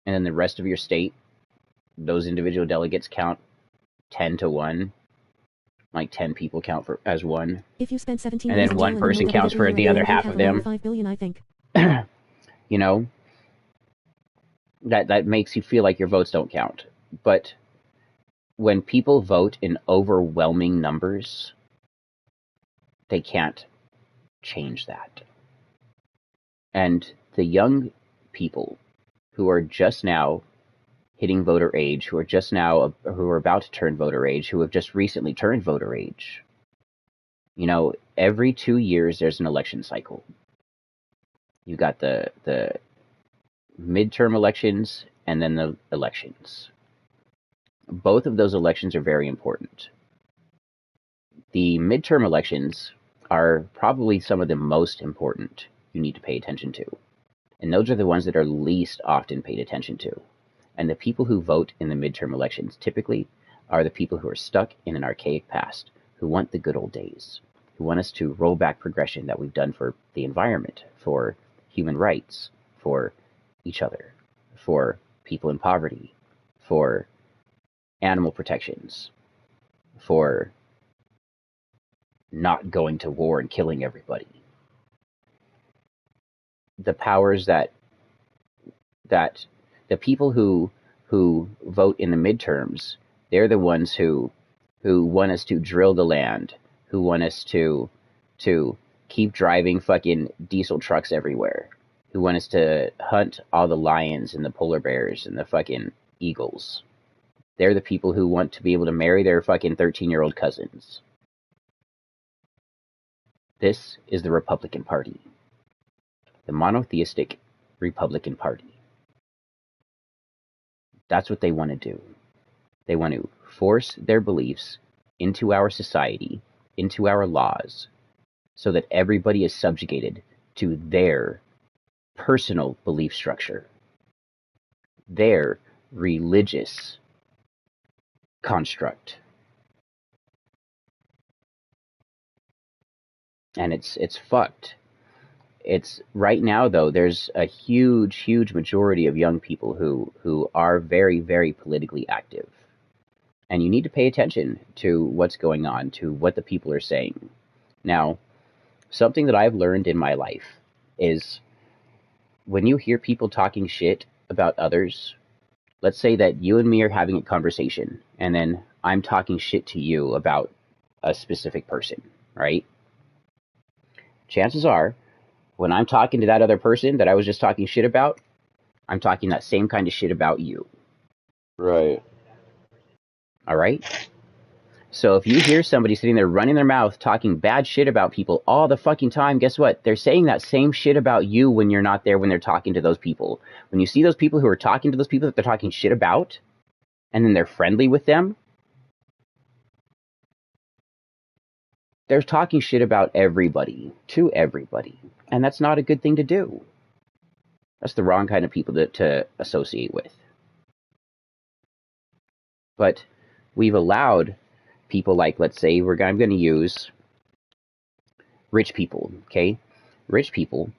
S1: and then the rest of your state, those individual delegates count 10 to 1, like 10 people count as one,
S2: if you spent 17
S1: and then one person counts for the other half of them.
S2: 5 billion, I think.
S1: You know, that makes you feel like your votes don't count. But when people vote in overwhelming numbers, they can't change that. And the young people who are just now hitting voter age, who are about to turn voter age, who have just recently turned voter age, You know, every 2 years there's an election cycle. You got the midterm elections and then the elections. Both of those elections are very important. The midterm elections are probably some of the most important you need to pay attention to. And those are the ones that are least often paid attention to. And the people who vote in the midterm elections typically are the people who are stuck in an archaic past, who want the good old days, who want us to roll back progression that we've done for the environment, for human rights, for each other, for people in poverty, for animal protections, for not going to war and killing everybody. The powers that the people who vote in the midterms, they're the ones who want us to drill the land, who want us to keep driving fucking diesel trucks everywhere, who want us to hunt all the lions and the polar bears and the fucking eagles. They're the people who want to be able to marry their fucking 13-year-old cousins. This is the Republican Party. The monotheistic Republican Party. That's what they want to do. They want to force their beliefs into our society, into our laws, so that everybody is subjugated to their personal belief structure, their religious construct. And it's fucked. It's right now though, there's a huge majority of young people who are very, very politically active. And you need to pay attention to what's going on, to what the people are saying. Now, something that I've learned in my life is when you hear people talking shit about others, let's say that you and me are having a conversation, and then I'm talking shit to you about a specific person, right? Chances are, when I'm talking to that other person that I was just talking shit about, I'm talking that same kind of shit about you.
S8: Right.
S1: All right? So if you hear somebody sitting there running their mouth talking bad shit about people all the fucking time, guess what? They're saying that same shit about you when you're not there, when they're talking to those people. When you see those people who are talking to those people that they're talking shit about, and then they're friendly with them, they're talking shit about everybody, to everybody. And that's not a good thing to do. That's the wrong kind of people to associate with. But we've allowed people like, let's say, I'm going to use rich people, okay? Rich people,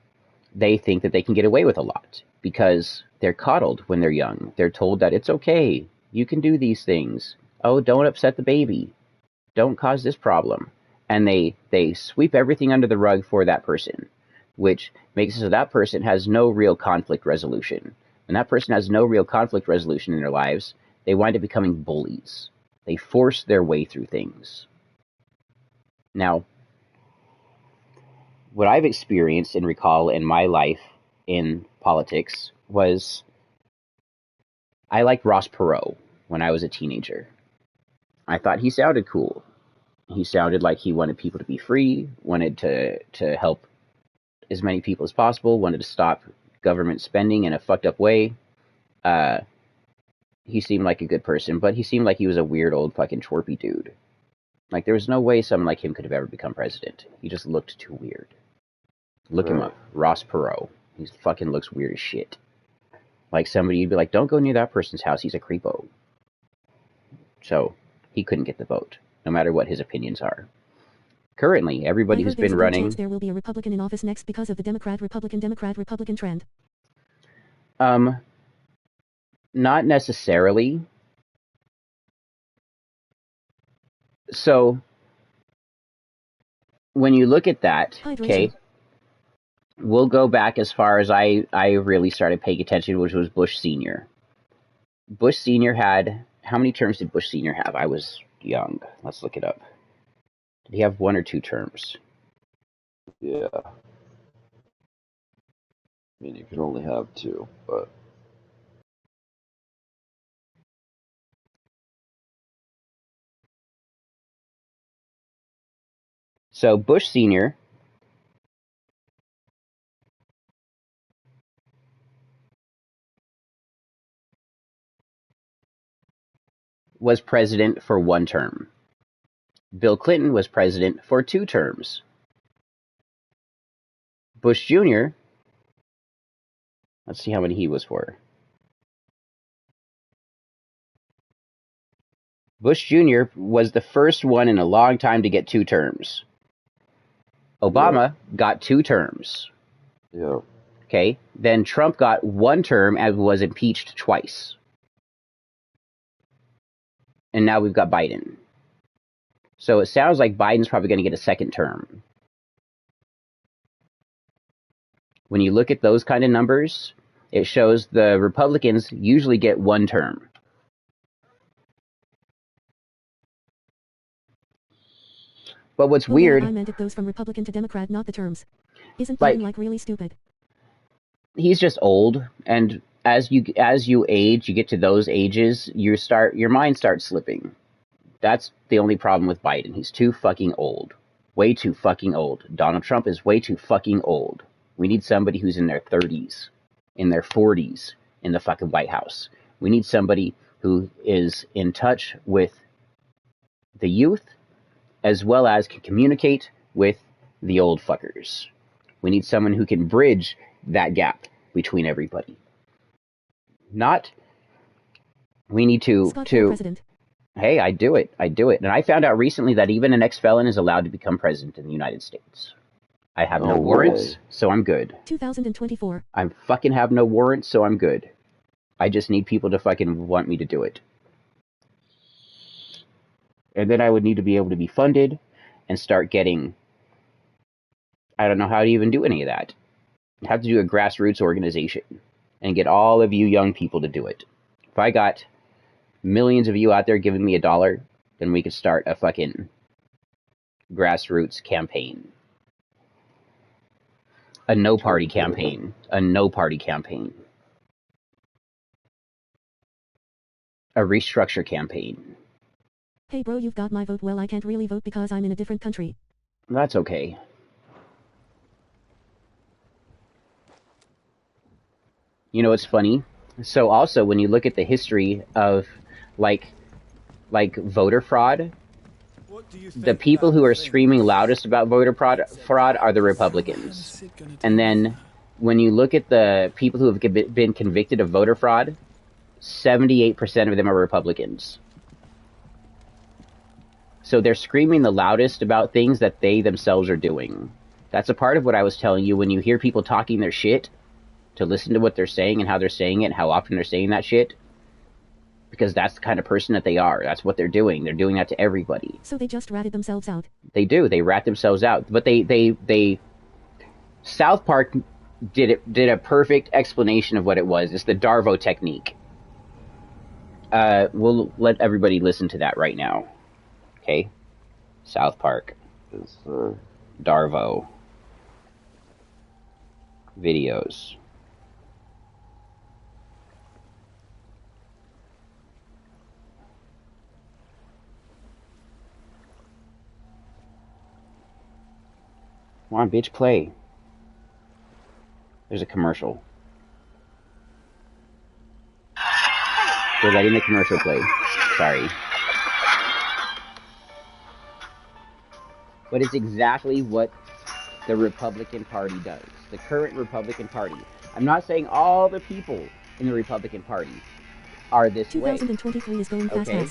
S1: they think that they can get away with a lot because they're coddled when they're young. They're told that it's okay, you can do these things. Oh, don't upset the baby. Don't cause this problem. And they sweep everything under the rug for that person, which makes it so that person has no real conflict resolution. When that person has no real conflict resolution in their lives, they wind up becoming bullies. They force their way through things. Now, what I've experienced and recall in my life in politics was I liked Ross Perot when I was a teenager. I thought he sounded cool. He sounded like he wanted people to be free, wanted to help as many people as possible, wanted to stop government spending in a fucked up way. He seemed like a good person, but he seemed like he was a weird old fucking twerpy dude. Like, there was no way someone like him could have ever become president. He just looked too weird. Look him up. Ross Perot. He fucking looks weird as shit. Like somebody, you'd be like, don't go near that person's house. He's a creepo. So, he couldn't get the vote, no matter what his opinions are. Currently, everybody who's been running...
S2: Chance there will be a Republican in office next because of the Democrat-Republican trend.
S1: Not necessarily. So, when you look at that, okay, we'll go back as far as I really started paying attention, which was Bush Sr. Bush Sr. had... How many terms did Bush Sr. have? I was young. Let's look it up. Did he have 1 or 2 terms?
S14: Yeah. I mean, you can only have 2, but...
S1: So Bush Sr. was president for 1 term. Bill Clinton was president for 2 terms. Bush Jr., let's see how many he was for. Bush Jr. was the first one in a long time to get 2 terms. Obama got 2 terms.
S14: Yeah.
S1: Okay, then Trump got 1 term and was impeached twice. And now we've got Biden. So it sounds like Biden's probably going to get a 2nd term. When you look at those kind of numbers, it shows the Republicans usually get 1 term. But what's weird...
S2: I meant it goes from Republican to Democrat, not the terms. Isn't Biden like really stupid?
S1: He's just old, and as you age, you get to those ages, your mind starts slipping. That's the only problem with Biden. He's too fucking old. Way too fucking old. Donald Trump is way too fucking old. We need somebody who's in their 30s, in their 40s, in the fucking White House. We need somebody who is in touch with the youth, as well as can communicate with the old fuckers. We need someone who can bridge that gap between everybody. We need to...
S2: president.
S1: Hey, I do it. And I found out recently that even an ex-felon is allowed to become president in the United States. I have no warrants, so I'm good.
S2: 2024.
S1: I fucking have no warrants, so I'm good. I just need people to fucking want me to do it. And then I would need to be able to be funded and start getting... I don't know how to even do any of that. I have to do a grassroots organization and get all of you young people to do it. If I got millions of you out there giving me $1, then we could start a fucking grassroots campaign. A no-party campaign. A no-party campaign. A restructure campaign.
S2: Hey bro, you've got my vote. Well, I can't really vote because I'm in a different country.
S1: That's okay. You know, it's funny. So also, when you look at the history of, like voter fraud, the people who are screaming loudest about voter fraud are the Republicans. And then when you look at the people who have been convicted of voter fraud, 78% of them are Republicans. So they're screaming the loudest about things that they themselves are doing. That's a part of what I was telling you. When you hear people talking their shit, to listen to what they're saying and how they're saying it and how often they're saying that shit. Because that's the kind of person that they are. That's what they're doing. They're doing that to everybody.
S2: So they just ratted themselves out.
S1: They do. They rat themselves out. But they South Park did a perfect explanation of what it was. It's the Darvo technique. We'll let everybody listen to that right now. Okay? South Park.
S14: It's
S1: Darvo. Videos. Come on, bitch, play. There's a commercial. We're letting the commercial play. Sorry. But it's exactly what the Republican Party does. The current Republican Party. I'm not saying all the people in the Republican Party are this way.
S2: 2023 is going fast.
S1: Okay?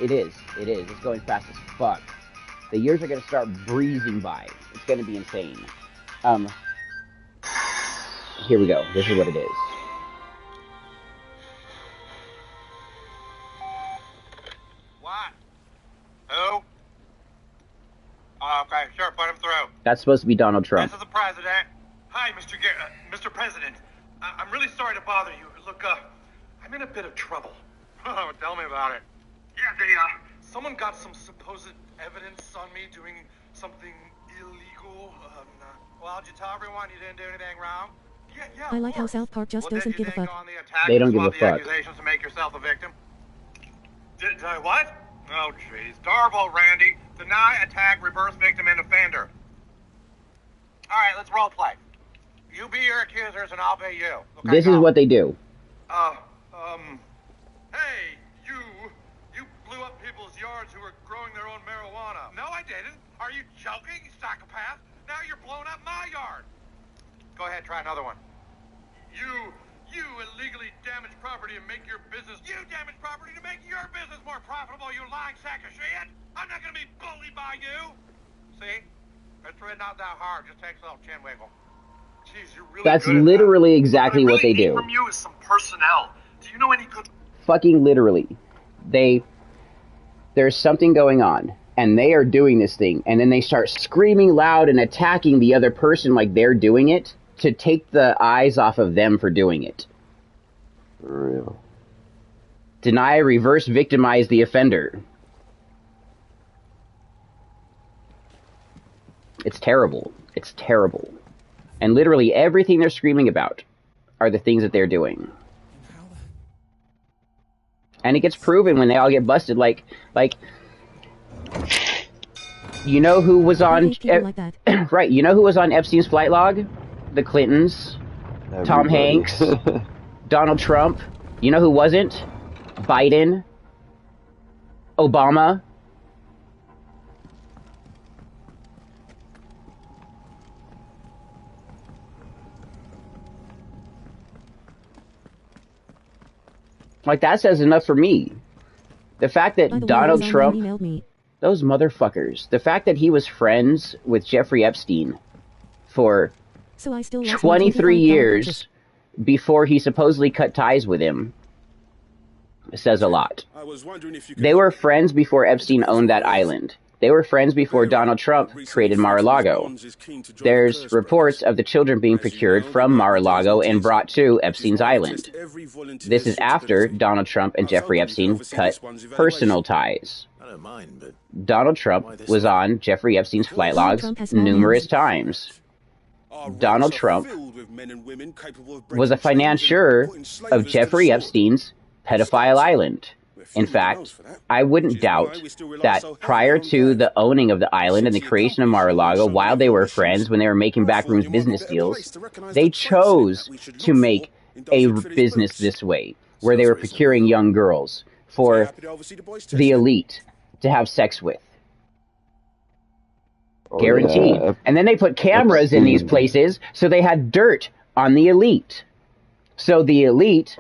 S1: It is. It's going fast as fuck. The years are going to start breezing by. It's going to be insane. Here we go. This is what it is.
S16: What? Who? Okay, sure, put him through.
S1: That's supposed to be Donald Trump.
S16: This is the president. Hi, Mr. President. I'm really sorry to bother you. Look, I'm in a bit of trouble. Oh, tell me about it. Yeah, someone got some supposed evidence on me doing something illegal. Well, did you tell everyone you didn't do anything wrong? Yeah.
S2: I like how South Park just doesn't give a fuck.
S1: They don't give a fuck.
S16: Accusations to make yourself a victim? Did I what? Oh, jeez. Darvo, Randy. Deny, attack, reverse victim, and offender. Alright, let's role play. You be your accusers and I'll be you. Okay,
S1: this is what they do.
S16: Hey, you blew up people's yards who were growing their own marijuana. No, I didn't. Are you joking, you psychopath? Now you're blowing up my yard. Go ahead, try another one. You illegally damage property and make your business. You damage property to make your business more profitable, you lying sack of shit. I'm not gonna be bullied by you. See? It's really not that hard. Just takes a little chin wiggle. Jeez, you're really
S1: That's
S16: good at
S1: literally
S16: that.
S1: exactly what they do.
S16: From you is some personnel. Do you know any good?
S1: Fucking literally. There's something going on, and they are doing this thing, and then they start screaming loud and attacking the other person like they're doing it to take the eyes off of them for doing it.
S14: For real.
S1: Deny, reverse victimize the offender. It's terrible. It's terrible. And literally everything they're screaming about are the things that they're doing. And it gets proven when they all get busted. Like, you know who was on... right, you know who was on Epstein's flight log? The Clintons.
S14: Everybody.
S1: Tom Hanks. Donald Trump. You know who wasn't? Biden. Obama. Like, that says enough for me. The fact that Donald Trump, those motherfuckers, the fact that he was friends with Jeffrey Epstein for 23 years before he supposedly cut ties with him says a lot. They were friends before Epstein owned that island. They were friends before Donald Trump created Mar-a-Lago. There's reports of the children being procured from Mar-a-Lago and brought to Epstein's island. This is after Donald Trump and Jeffrey Epstein cut personal ties. Donald Trump was on Jeffrey Epstein's flight logs numerous times. Donald Trump was a financier of Jeffrey Epstein's pedophile island. In fact, I wouldn't doubt that prior to the owning of the island and the creation of Mar-a-Lago, while they were friends, when they were making backrooms business deals, they chose to make a business this way, where they were procuring young girls for the elite to have sex with. Guaranteed. Yeah. And then they put cameras in these places, so they had dirt on the elite. So the elite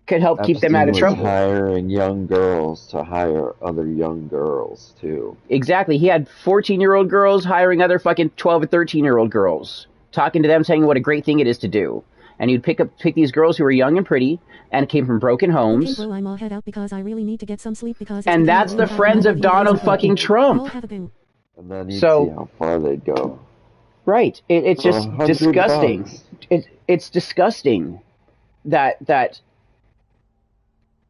S1: could help keep them out of trouble.
S14: Hiring young girls to hire other young girls, too.
S1: Exactly. He had 14-year-old girls hiring other fucking 12 and 13-year-old girls, talking to them, saying what a great thing it is to do. And you'd pick these girls who were young and pretty and came from broken homes.
S2: Okay, bro, I'm all head out because I really need to get some sleep because
S1: and that's the friends of Donald fucking Trump.
S14: And then you see how far they'd go.
S1: Right. It's just disgusting. It's disgusting that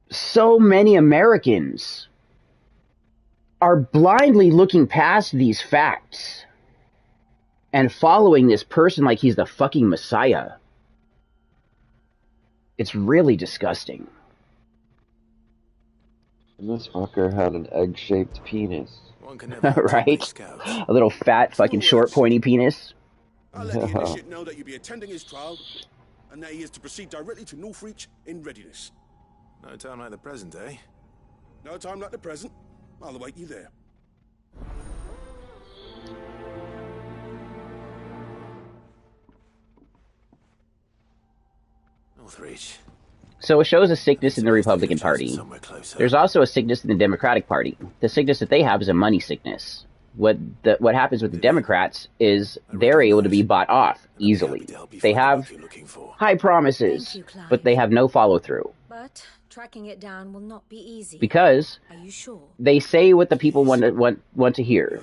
S1: so many Americans are blindly looking past these facts and following this person like he's the fucking Messiah. It's really disgusting.
S14: And this fucker had an egg-shaped penis.
S1: Right? A little fat, fucking short, pointy penis.
S5: I'll let the initiate know that you'll be attending his trial, and that he is to proceed directly to Northreach in readiness.
S7: No time like the present, eh?
S5: No time like the present. I'll await you there.
S7: Northreach.
S1: So it shows a sickness in the Republican Party. There's also a sickness in the Democratic Party. The sickness that they have is a money sickness. What happens with the Democrats is they're able to be bought off easily. They have high promises, but they have no follow-through.
S4: But tracking it down will not be easy.
S1: Because they say what the people want to hear,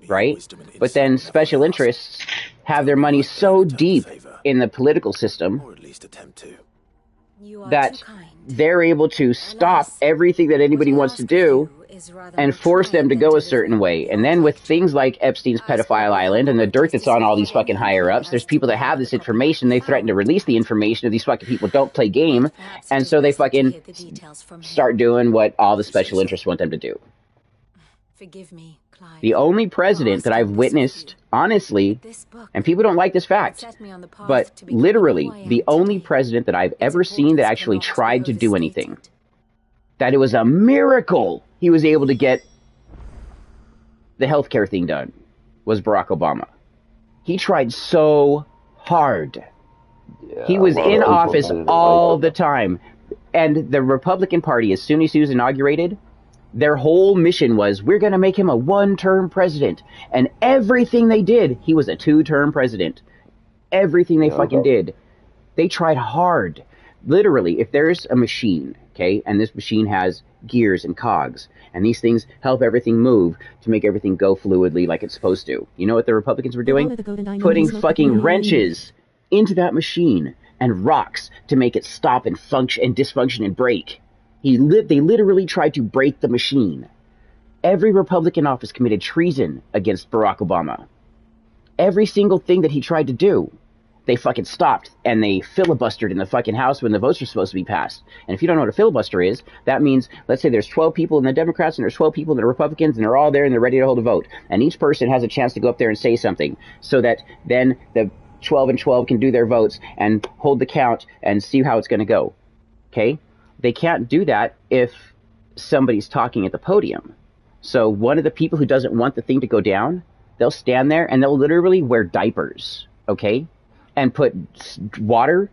S1: right? But then special interests have their money so deep in the political system that they're able to stop everything that anybody wants to do and force them to go a certain way. And then with things like Epstein's pedophile island and the dirt that's on all these fucking higher-ups, there's people that have this information, they threaten to release the information if these fucking people don't play game, and so they fucking start doing what all the special interests want them to do.
S4: Forgive me, Clive.
S1: The only president that I've witnessed, honestly, and people don't like this fact, but literally the only president that I've ever seen that actually tried to do anything, that it was a miracle he was able to get the healthcare thing done, was Barack Obama. He tried so hard.
S14: Yeah,
S1: he was in office all the time. And the Republican Party, as soon as he was inaugurated, their whole mission was, we're going to make him a one-term president. And everything they did, he was a two-term president. Everything they fucking did. They tried hard. Literally, if there's a machine, okay, and this machine has gears and cogs, and these things help everything move to make everything go fluidly like it's supposed to. You know what the Republicans were doing? Putting fucking wrenches into that machine and rocks to make it stop and function and dysfunction and break. They literally tried to break the machine. Every Republican office committed treason against Barack Obama. Every single thing that he tried to do, they fucking stopped, and they filibustered in the fucking House when the votes were supposed to be passed. And if you don't know what a filibuster is, that means, let's say there's 12 people in the Democrats and there's 12 people in the Republicans, and they're all there and they're ready to hold a vote. And each person has a chance to go up there and say something, so that then the 12 and 12 can do their votes and hold the count and see how it's going to go. Okay? They can't do that if somebody's talking at the podium. So one of the people who doesn't want the thing to go down, they'll stand there and they'll literally wear diapers, okay? And put water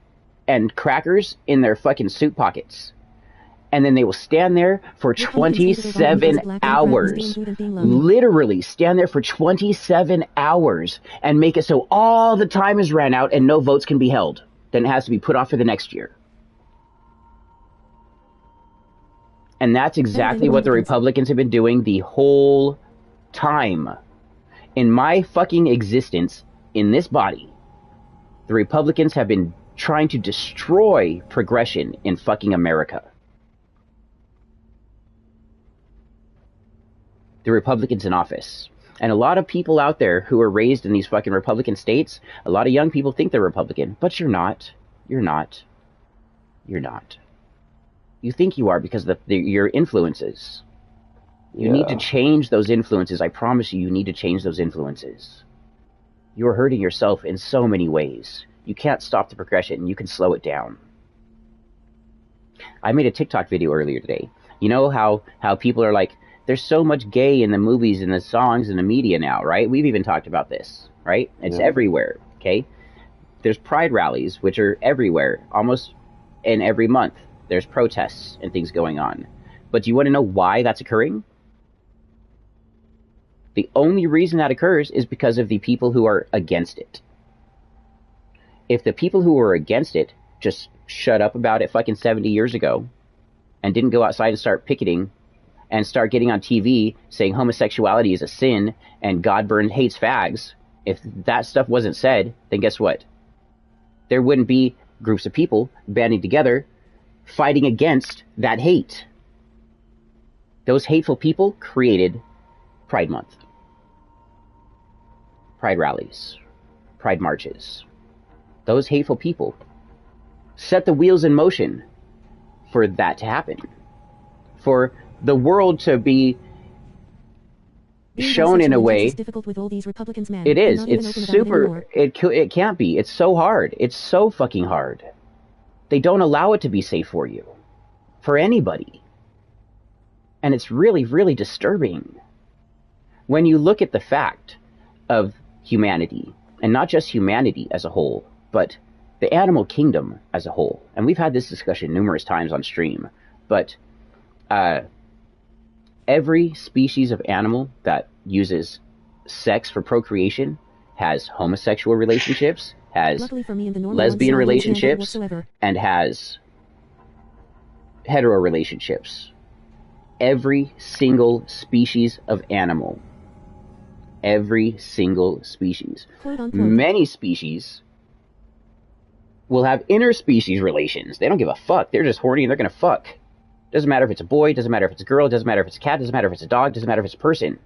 S1: and crackers in their fucking suit pockets. And then they will stand there for 27 hours. Literally stand there for 27 hours and make it so all the time is ran out and no votes can be held. Then it has to be put off for the next year. And that's exactly what the Republicans have been doing the whole time. In my fucking existence in this body, the Republicans have been trying to destroy progression in fucking America. The Republicans in office. And a lot of people out there who are raised in these fucking Republican states, a lot of young people think they're Republican, but you're not. You're not. You're not. You think you are because of your influences. You need to change those influences. I promise you, you need to change those influences. You're hurting yourself in so many ways. You can't stop the progression. You can slow it down. I made a TikTok video earlier today. You know how people are like, there's so much gay in the movies and the songs and the media now, right? We've even talked about this, right? It's everywhere, okay? There's pride rallies, which are everywhere, almost in every month. There's protests and things going on. But do you want to know why that's occurring? The only reason that occurs is because of the people who are against it. If the people who were against it just shut up about it fucking 70 years ago and didn't go outside and start picketing and start getting on TV saying homosexuality is a sin and God hates fags, if that stuff wasn't said, then guess what? There wouldn't be groups of people banding together fighting against that hate. Those hateful people created Pride Month. Pride rallies. Pride marches. Those hateful people set the wheels in motion for that to happen. For the world to be shown in a way. It is. It's super. It can't be. It's so hard. It's so fucking hard. They don't allow it to be safe for you. For anybody. And it's really, really disturbing. When you look at the fact of humanity, and not just humanity as a whole, but the animal kingdom as a whole. And we've had this discussion numerous times on stream, but every species of animal that uses sex for procreation has homosexual relationships, has lesbian relationships, and has hetero relationships. Every single species of animal. Every single species. Many species will have interspecies relations. They don't give a fuck. They're just horny and they're gonna fuck. Doesn't matter if it's a boy, doesn't matter if it's a girl, doesn't matter if it's a cat, doesn't matter if it's a dog, doesn't matter if it's a person.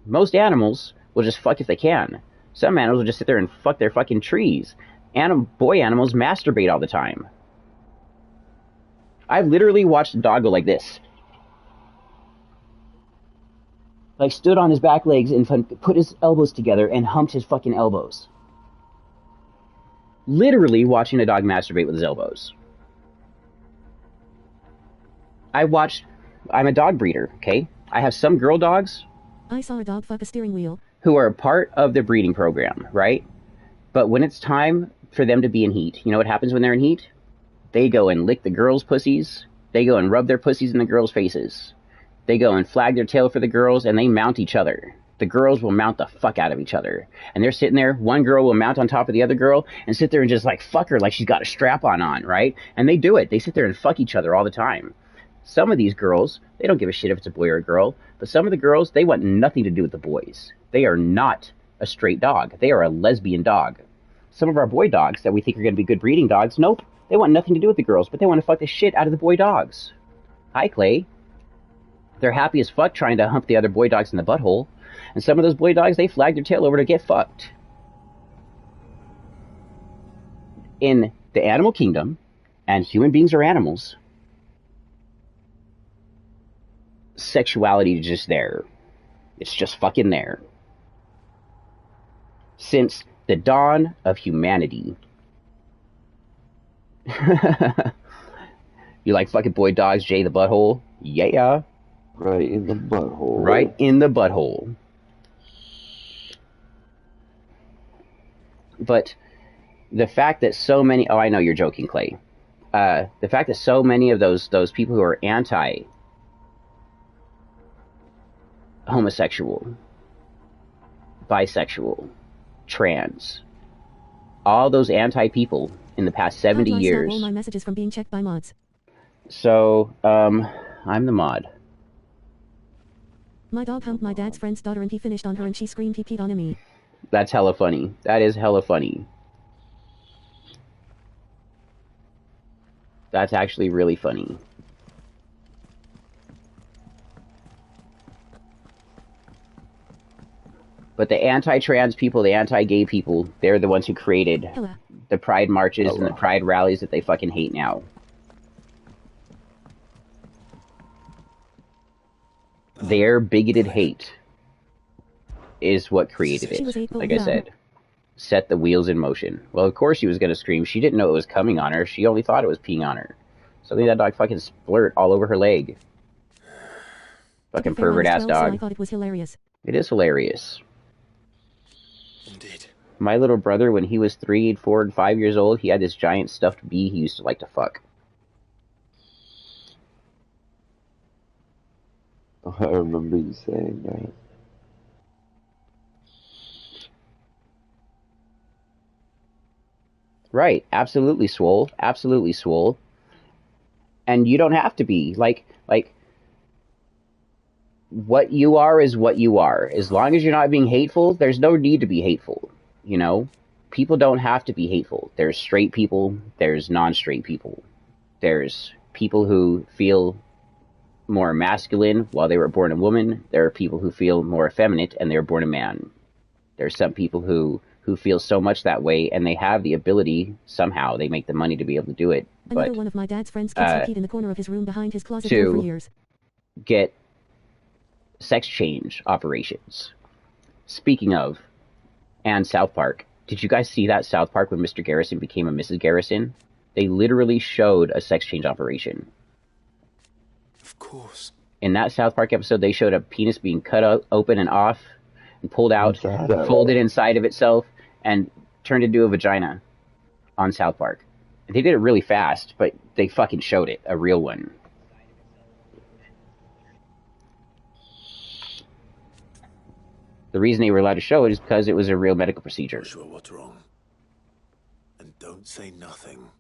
S1: Most animals will just fuck if they can. Some animals will just sit there and fuck their fucking trees. Boy animals masturbate all the time. I've literally watched a dog go like this. like stood on his back legs and put his elbows together and humped his fucking elbows. Literally watching a dog masturbate with his elbows. I'm a dog breeder, okay? I have some girl dogs.
S2: I saw a dog fuck a steering wheel.
S1: Who are a part of the breeding program, right? But when it's time for them to be in heat, you know what happens when they're in heat? They go and lick the girls' pussies. They go and rub their pussies in the girls' faces. They go and flag their tail for the girls, and they mount each other. The girls will mount the fuck out of each other. And they're sitting there, one girl will mount on top of the other girl and sit there and just like fuck her like she's got a strap-on, right? And they do it. They sit there and fuck each other all the time. Some of these girls, they don't give a shit if it's a boy or a girl, but some of the girls, they want nothing to do with the boys. They are not a straight dog. They are a lesbian dog. Some of our boy dogs that we think are going to be good breeding dogs, nope. They want nothing to do with the girls, but they want to fuck the shit out of the boy dogs. Hi, Clay. They're happy as fuck trying to hump the other boy dogs in the butthole. And some of those boy dogs, they flag their tail over to get fucked. In the animal kingdom, and human beings are animals, sexuality is just there. It's just fucking there. Since the dawn of humanity. You like fucking boy dogs, Jay the butthole? Yeah.
S14: Right in the butthole.
S1: Right in the butthole. But the fact that so many... Oh, I know you're joking, Clay. The fact that so many of those people who are anti-homosexual, bisexual, trans, all those anti-people in the past 70 years...
S2: Stop all my messages from being checked by mods.
S1: So, I'm the mod.
S2: My dog humped my dad's friend's daughter and he finished on her and she screamed he peed on me.
S1: That's hella funny. That is hella funny. That's actually really funny. But the anti-trans people, the anti-gay people, they're the ones who created the pride marches and the pride rallies that they fucking hate now. Their bigoted hate is what created it. Like I said, set the wheels in motion. Well, of course she was going to scream. She didn't know it was coming on her. She only thought it was peeing on her. Suddenly that dog fucking splurt all over her leg. Fucking pervert-ass dog.
S2: So I thought it was hilarious.
S1: It is hilarious. Indeed. My little brother, when he was 3, 4, and 5 years old, he had this giant stuffed bee he used to like to fuck.
S14: Oh, I remember you saying that.
S1: Right, absolutely, Swole. Absolutely, Swole. And you don't have to be. Like, what you are is what you are. As long as you're not being hateful, there's no need to be hateful. You know? People don't have to be hateful. There's straight people, there's non-straight people. There's people who feel more masculine while they were born a woman. There are people who feel more effeminate and they were born a man. There's some people who feel so much that way and they have the ability, somehow, they make the money to be able to do it.
S2: Another one of my dad's friends keeps repeat in the corner of his room behind his closet door for years.
S1: Get sex change operations. Speaking of, and South Park, did you guys see that South Park when Mr. Garrison became a Mrs. Garrison? They literally showed a sex change operation.
S7: Of course.
S1: In that South Park episode, they showed a penis being cut open and off, and pulled out, folded inside of itself, and turned into a vagina on South Park. They did it really fast, but they fucking showed it, a real one. The reason they were allowed to show it is because it was a real medical procedure.
S7: Not sure what's wrong. And don't say nothing.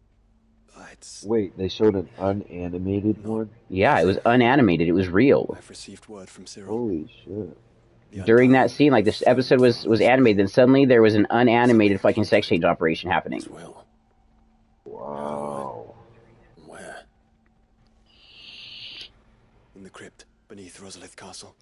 S14: Wait, they showed an unanimated one?
S1: Yeah, it was unanimated. It was real.
S7: I've received word from Cyril.
S14: Holy shit.
S1: During that scene, like, this episode was animated, then suddenly there was an unanimated fucking sex change operation happening.
S14: Wow.
S7: Where? In the crypt beneath Rosalith Castle.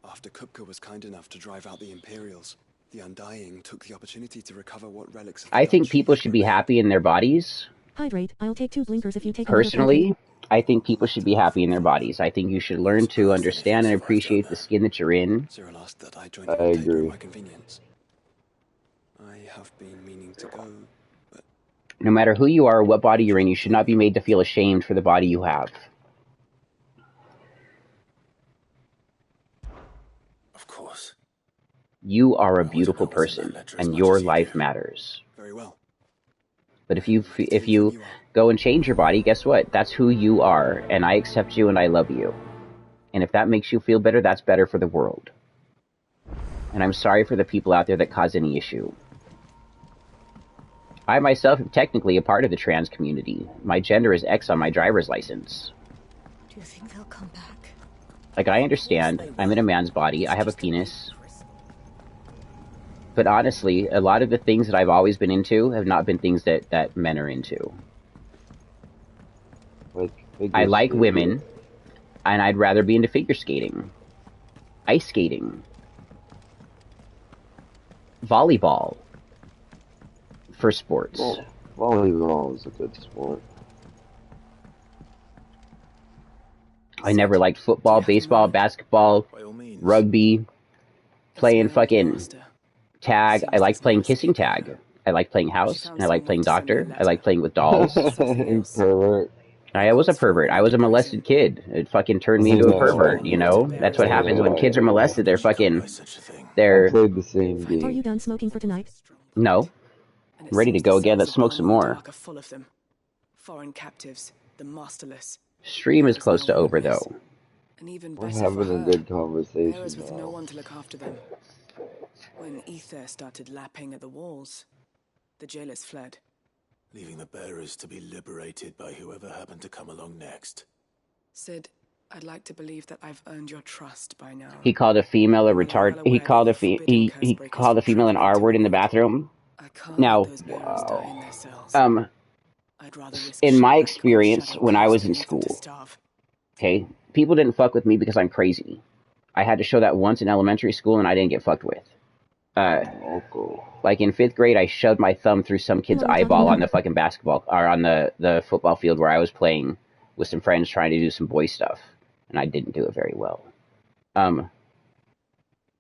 S7: After Kupka was kind enough to drive out the Imperials, the Undying took the opportunity to recover what relics of
S1: I think people should be happy in their bodies.
S2: Hydrate. I'll take 2 blinkers if you take
S1: Personally, I think people should be happy in their bodies. I think you should learn to understand and appreciate the skin that you're in.
S17: Cyril asked that I join
S14: I
S17: the Rotator
S14: agree.
S17: at my convenience. I have been meaning to go, but...
S1: No matter who you are or what body you're in, you should not be made to feel ashamed for the body you have.
S7: Of course.
S1: You are a beautiful person, and your life matters.
S17: Very well.
S1: But if you go and change your body, guess what? That's who you are, and I accept you and I love you. And if that makes you feel better, that's better for the world. And I'm sorry for the people out there that cause any issue. I myself am technically a part of the trans community. My gender is X on my driver's license.
S4: Do you think they'll come back?
S1: Like, I understand, I'm in a man's body, I have a penis. But honestly, a lot of the things that I've always been into have not been things that men are into. I like women, and I'd rather be into figure skating, ice skating, volleyball, for sports.
S14: Well, volleyball is a good sport.
S1: I never liked football, baseball, basketball, rugby, playing fucking tag. I like playing kissing tag. I like playing house, and I like playing doctor. I like playing with dolls.
S14: Pervert.
S1: I was a pervert. I was a molested kid. It fucking turned me into a pervert, you know? That's what happens when kids are molested. They're fucking...
S14: I played the same game.
S2: Are you done smoking for tonight?
S1: No. I'm ready to go again. Let's smoke some more.
S18: Are full of them. Foreign captives, the masterless.
S1: Stream is close to over, though.
S18: And even
S14: We're
S18: better
S14: having
S18: for
S14: a
S18: her,
S14: good conversation
S18: there was with
S14: now.
S18: no one to look after them. When ether started lapping at the walls, the jailers fled.
S7: Leaving the bearers to be liberated by whoever happened to come along next.
S18: Sid, I'd like to believe that I've earned your trust by now.
S1: He called a female a retard. He called a female an R word in the bathroom. Now, in my experience, when I was in school, okay, people didn't fuck with me because I'm crazy. I had to show that once in elementary school, and I didn't get fucked with. Like in 5th grade, I shoved my thumb through some kid's eyeball on the fucking basketball, or on the football field where I was playing with some friends trying to do some boy stuff, and I didn't do it very well.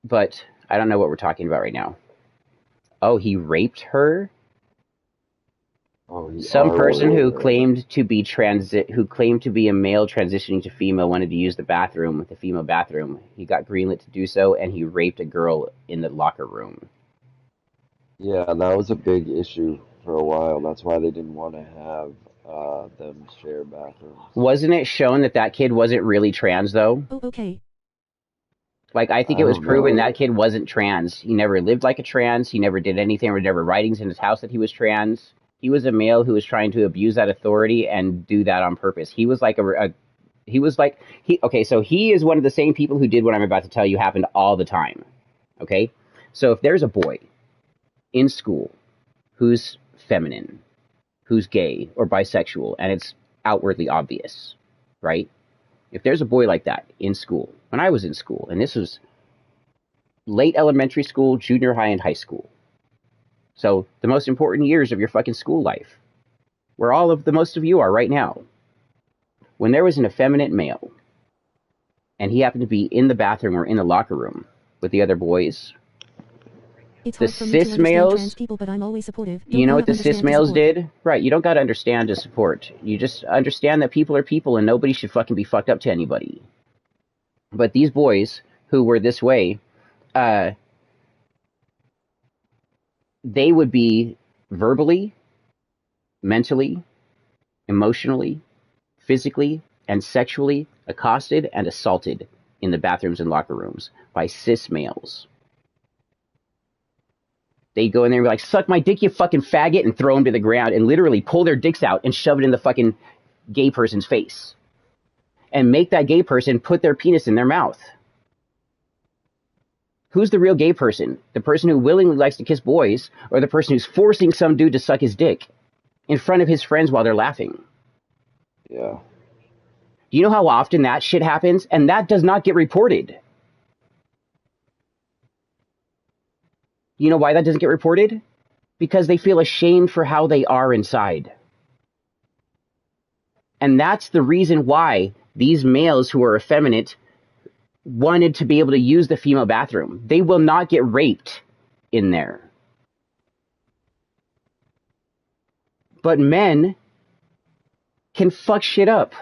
S1: But I don't know what we're talking about right now. Oh, he raped her? Some person who claimed to be a male transitioning to female wanted to use the bathroom, the female bathroom. He got greenlit to do so, and he raped a girl in the locker room.
S14: Yeah, that was a big issue for a while. That's why they didn't want to have them share bathrooms.
S1: Wasn't it shown that kid wasn't really trans, though?
S2: Oh, okay.
S1: Like, I think it was proven that kid wasn't trans. He never lived like a trans. He never did anything. There were never writings in his house that he was trans. He was a male who was trying to abuse that authority and do that on purpose. He was like so he is one of the same people who did what I'm about to tell you happened all the time. Okay? So if there's a boy in school who's feminine, who's gay or bisexual, and it's outwardly obvious, right? If there's a boy like that in school, when I was in school, and this was late elementary school, junior high, and high school. So the most important years of your fucking school life, where most of you are right now. When there was an effeminate male, and he happened to be in the bathroom or in the locker room with the other boys,
S2: It's
S1: the
S2: hard for me to
S1: cis
S2: understand
S1: males,
S2: trans people, but I'm always supportive.
S1: you know what the
S2: Don't
S1: cis
S2: understand to
S1: males
S2: support.
S1: did? Right, you don't gotta understand to support. You just understand that people are people and nobody should fucking be fucked up to anybody. But these boys who were this way, they would be verbally, mentally, emotionally, physically, and sexually accosted and assaulted in the bathrooms and locker rooms by cis males. They'd go in there and be like, suck my dick, you fucking faggot, and throw them to the ground and literally pull their dicks out and shove it in the fucking gay person's face. And make that gay person put their penis in their mouth. Who's the real gay person? The person who willingly likes to kiss boys, or the person who's forcing some dude to suck his dick in front of his friends while they're laughing?
S14: Yeah.
S1: Do you know how often that shit happens? And that does not get reported. You know why that doesn't get reported? Because they feel ashamed for how they are inside. And that's the reason why these males who are effeminate wanted to be able to use the female bathroom. They will not get raped in there. But men can fuck shit up.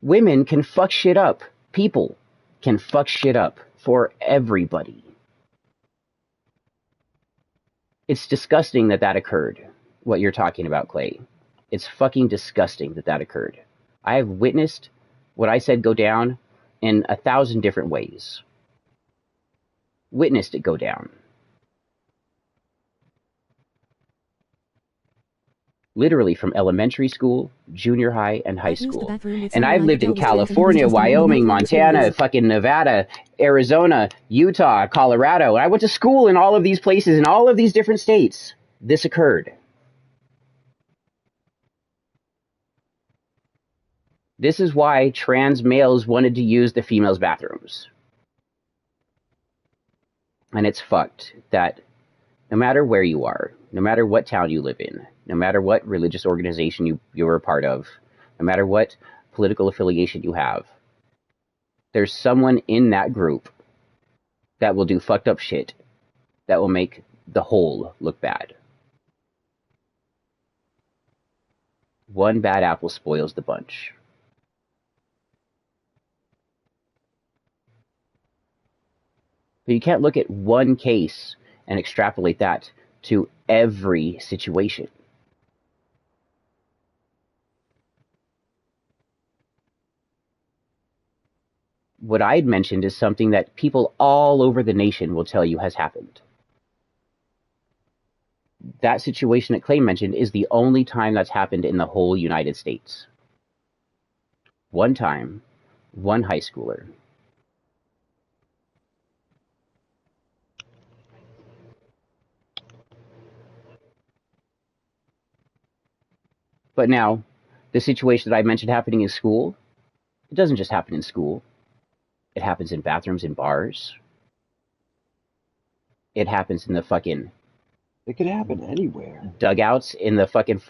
S1: Women can fuck shit up. People can fuck shit up for everybody. It's disgusting that that occurred, what you're talking about, Clay. It's fucking disgusting that that occurred. I have witnessed what I said go down in 1,000 different ways. Witnessed it go down. Literally from elementary school, junior high, and high school. And I've lived in California, Wyoming, Montana, fucking Nevada, Arizona, Utah, Colorado. I went to school in all of these places, in all of these different states. This occurred. This is why trans males wanted to use the females' bathrooms. And it's fucked that no matter where you are, no matter what town you live in, no matter what religious organization you're a part of, no matter what political affiliation you have, there's someone in that group that will do fucked up shit that will make the whole look bad. One bad apple spoils the bunch. But you can't look at one case and extrapolate that to every situation. What I'd mentioned is something that people all over the nation will tell you has happened. That situation that Clay mentioned is the only time that's happened in the whole United States. One time, one high schooler. But now, the situation that I mentioned happening in school, it doesn't just happen in school. It happens in bathrooms in bars. It happens in the fucking...
S14: It could happen anywhere.
S1: Dugouts in the fucking...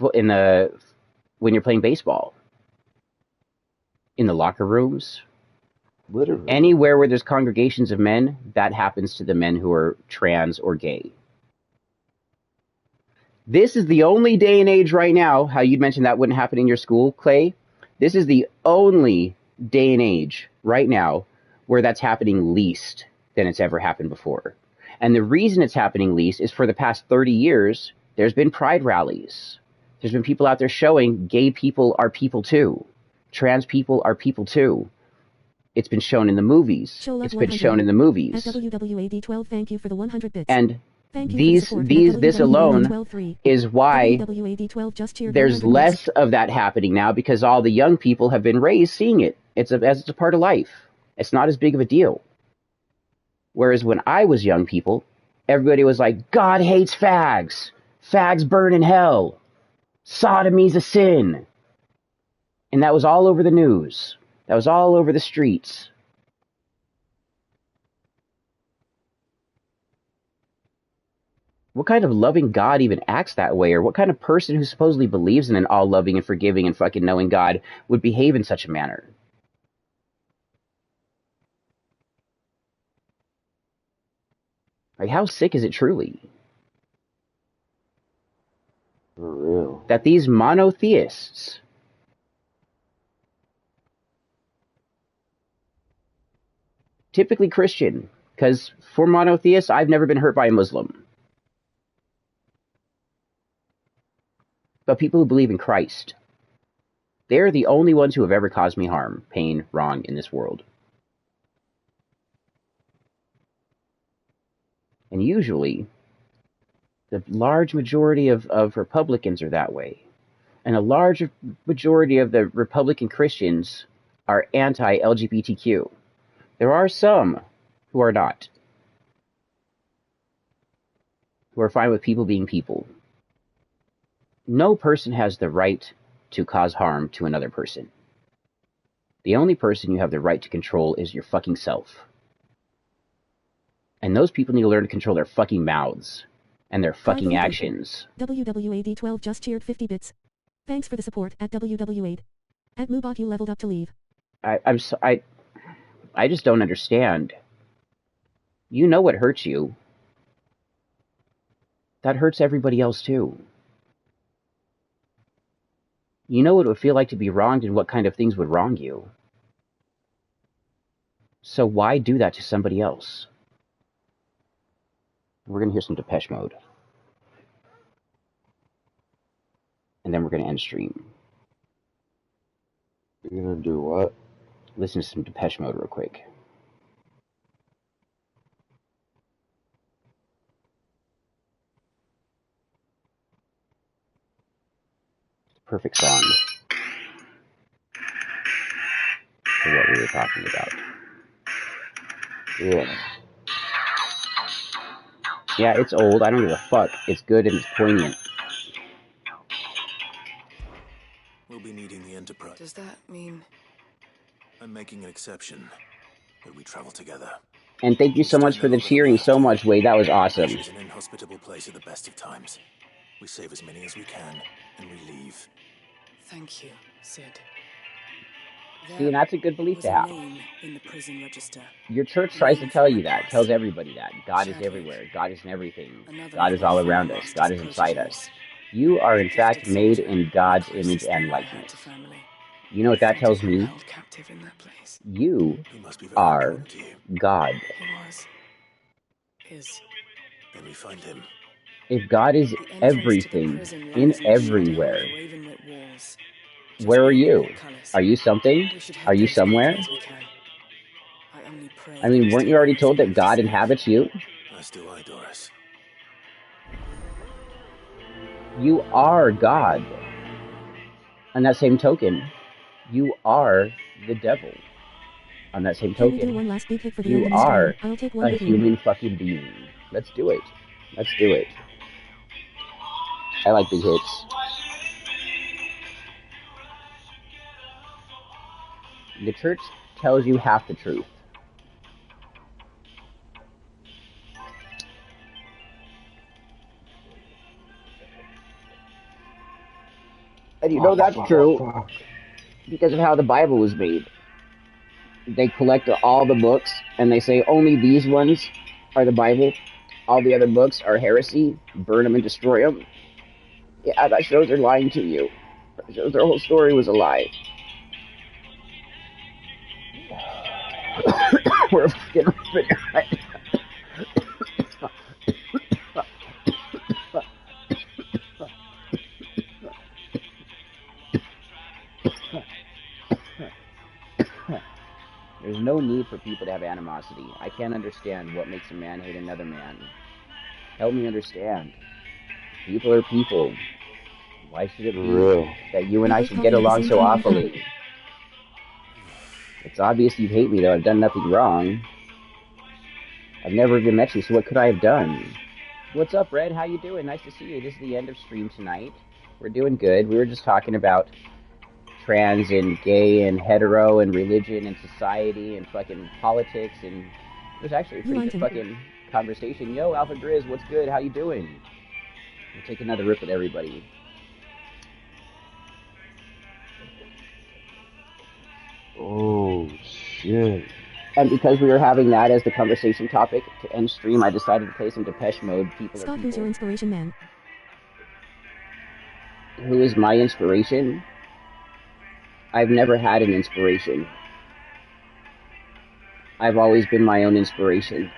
S1: when you're playing baseball. In the locker rooms.
S14: Literally.
S1: Anywhere where there's congregations of men, that happens to the men who are trans or gay. This is the only day and age right now, how you'd mentioned that wouldn't happen in your school, Clay. This is the only day and age right now where that's happening least than it's ever happened before. And the reason it's happening least is for the past 30 years, there's been pride rallies. There's been people out there showing gay people are people too. Trans people are people too. It's been shown in the movies. It's been shown in the movies.
S2: SWWAD12, thank you for the 100 bits.
S1: And this alone is why there's less of that happening now, because all the young people have been raised seeing it. It's a part of life. It's not as big of a deal. Whereas when I was young people, everybody was like, God hates fags. Fags burn in hell. Sodomy's a sin. And that was all over the news. That was all over the streets. What kind of loving God even acts that way? Or what kind of person who supposedly believes in an all-loving and forgiving and fucking knowing God would behave in such a manner? Like, how sick is it truly?
S14: For real.
S1: That these monotheists typically Christian, because for monotheists, I've never been hurt by a Muslim. But people who believe in Christ, they're the only ones who have ever caused me harm, pain, wrong in this world. And usually, the large majority of Republicans are that way. And a large majority of the Republican Christians are anti-LGBTQ. There are some who are not. Who are fine with people being people. No person has the right to cause harm to another person. The only person you have the right to control is your fucking self. And those people need to learn to control their fucking mouths and their fucking actions.
S2: WWAD12 just cheered 50 bits. Thanks for the support at WWAD. At Mubak, you leveled up to leave.
S1: I just don't understand. You know what hurts you. That hurts everybody else too. You know what it would feel like to be wronged and what kind of things would wrong you. So why do that to somebody else? We're going to hear some Depeche Mode. And then we're going to end stream.
S14: You're going to do what?
S1: Listen to some Depeche Mode real quick. Perfect song for what we were talking about.
S14: Yeah.
S1: Yeah, it's old. I don't give a fuck. It's good and it's poignant.
S7: We'll be needing the Enterprise.
S18: Does that mean...
S7: I'm making an exception that we travel together.
S1: And thank you so much for the cheering so much, Wade. That was awesome.
S7: Is an inhospitable place at the best of times. We save as many as we can, and we leave.
S18: Thank you, Sid.
S1: See, and that's a good belief to have.
S18: In the prison register.
S1: Your church tries to tell you that, tells everybody that. God is everywhere. God is in everything. God is all around us. God is inside us. You are, in fact, made in God's image and likeness. You know what that tells me? You are God.
S7: Then we find him.
S1: If God is everything, in everywhere, where are you? Are you something? Are you somewhere? I mean, weren't you already told that God inhabits you?
S7: As do I, Doris.
S1: You are God. On that same token, you are the devil. On that same token, you are a human fucking being. Let's do it. Let's do it. I like big hits. The church tells you half the truth. And you know that's true because of how the Bible was made. They collect all the books and they say only these ones are the Bible. All the other books are heresy. Burn them and destroy them. Yeah, that shows they're lying to you. That shows their whole story was a lie. We're fucking There's no need for people to have animosity. I can't understand what makes a man hate another man. Help me understand. People are people. Why should it be that you and I should get along so awfully? It's obvious you hate me, though. I've done nothing wrong. I've never even met you, so what could I have done? What's up, Red? How you doing? Nice to see you. This is the end of stream tonight. We're doing good. We were just talking about trans and gay and hetero and religion and society and fucking politics, and it was actually a pretty good fucking conversation. Yo, Alpha Grizz, what's good? How you doing? We'll take another rip with everybody.
S14: Oh, shit.
S1: And because we were having that as the conversation topic to end stream, I decided to play some Depeche Mode. People
S2: Scott, who's your inspiration, man?
S1: Who is my inspiration? I've never had an inspiration. I've always been my own inspiration.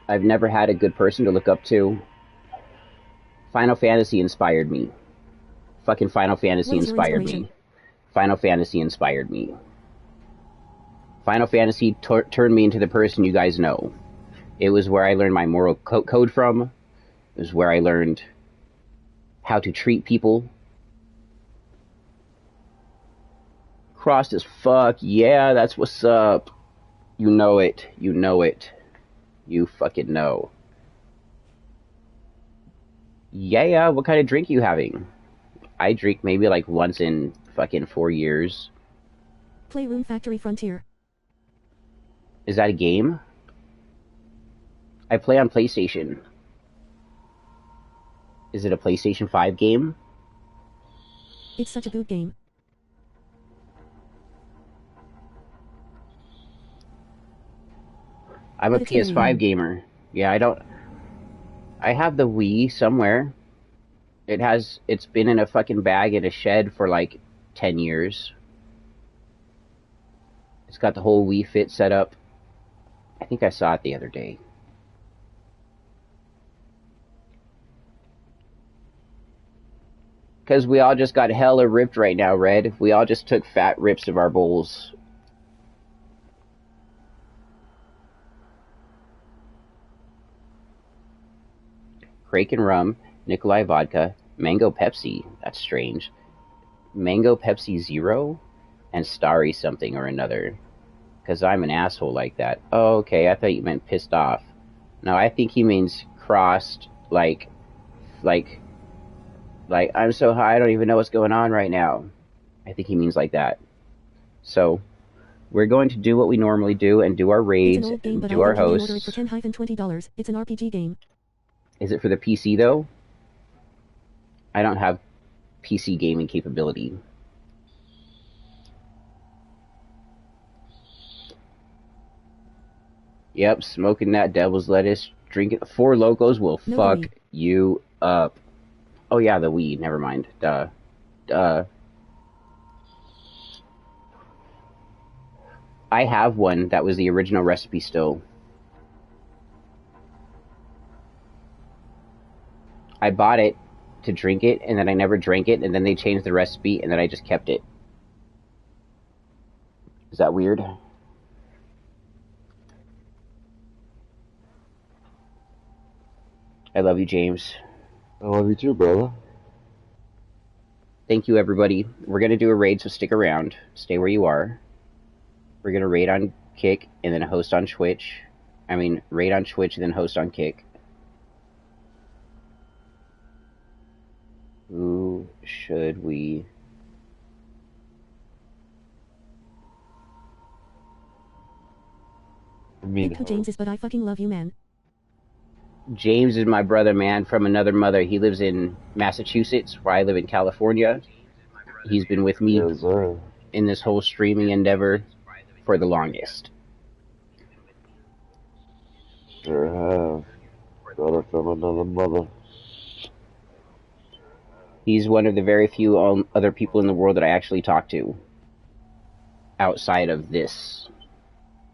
S1: I've never had a good person to look up to. Final Fantasy inspired me. Fucking Final Fantasy inspired me. Final Fantasy inspired me. Final Fantasy turned me into the person you guys know. It was where I learned my moral code from. It was where I learned how to treat people. Crossed as fuck. Yeah, that's what's up. You know it. You know it. You fucking know. Yeah, what kind of drink you having? I drink maybe like once in fucking 4 years.
S2: Playroom Factory Frontier.
S1: Is that a game? I play on PlayStation. Is it a PlayStation 5 game?
S2: It's such a good game.
S1: I'm a PS5 gamer. Yeah, I have the Wii somewhere. It's been in a fucking bag in a shed for like 10 years. It's got the whole Wii Fit set up. I think I saw it the other day. Because we all just got hella ripped right now, Red. We all just took fat rips of our bowls. Kraken rum, Nikolai vodka, mango Pepsi. That's strange. Mango Pepsi Zero, and Starry something or another. Because I'm an asshole like that. Oh, okay, I thought you meant pissed off. No, I think he means crossed, like, I'm so high I don't even know what's going on right now. I think he means like that. So, we're going to do what we normally do and do our raids,
S2: it's an old game, but
S1: do our
S2: order
S1: hosts.
S2: it for $10-$20. It's an RPG game.
S1: Is it for the PC, though? I don't have PC gaming capability. Yep, smoking that devil's lettuce, drinking 4 Locos will fuck you up. Oh yeah, the weed, never mind. Duh. I have one that was the original recipe still. I bought it to drink it, and then I never drank it, and then they changed the recipe, and then I just kept it. Is that weird? I love you, James.
S14: I love you too, brother.
S1: Thank you, everybody. We're going to do a raid, so stick around. Stay where you are. We're going to raid on Kick, and then host on Twitch. I mean, raid on Twitch, and then host on Kick. Who should we...
S2: Thank you, James is, but I fucking love you, man.
S1: James is my brother, man, from another mother. He lives in Massachusetts, where I live in California. He's been with me in this whole streaming endeavor for the longest.
S14: Sure have. Brother from another mother.
S1: He's one of the very few other people in the world that I actually talk to. Outside of this.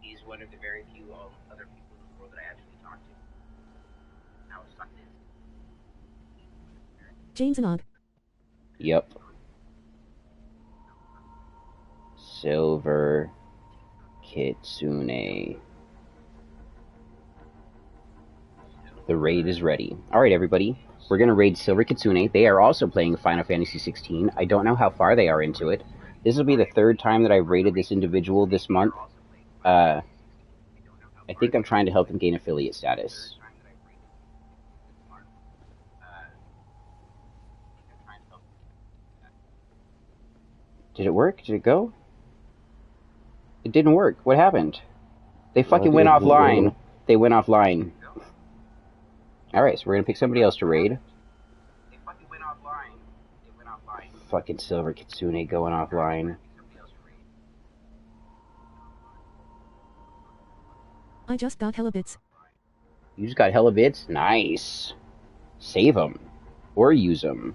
S1: He's one of the very few other people in the world that I actually talk to. Outside of this.
S2: James and Og.
S1: Yep. Silver Kitsune. The raid is ready. Alright, everybody. We're going to raid Silver Kitsune. They are also playing Final Fantasy XVI. I don't know how far they are into it. This will be the 3rd time that I've raided this individual this month. I think I'm trying to help them gain affiliate status. Did it work? Did it go? It didn't work. What happened? They fucking went offline. They went offline. Alright, so we're gonna pick somebody else to raid. They fucking went offline. They went offline. Fucking Silver Kitsune going offline.
S2: I just got hella bits.
S1: You just got hella bits? Nice. Save them. Or use them.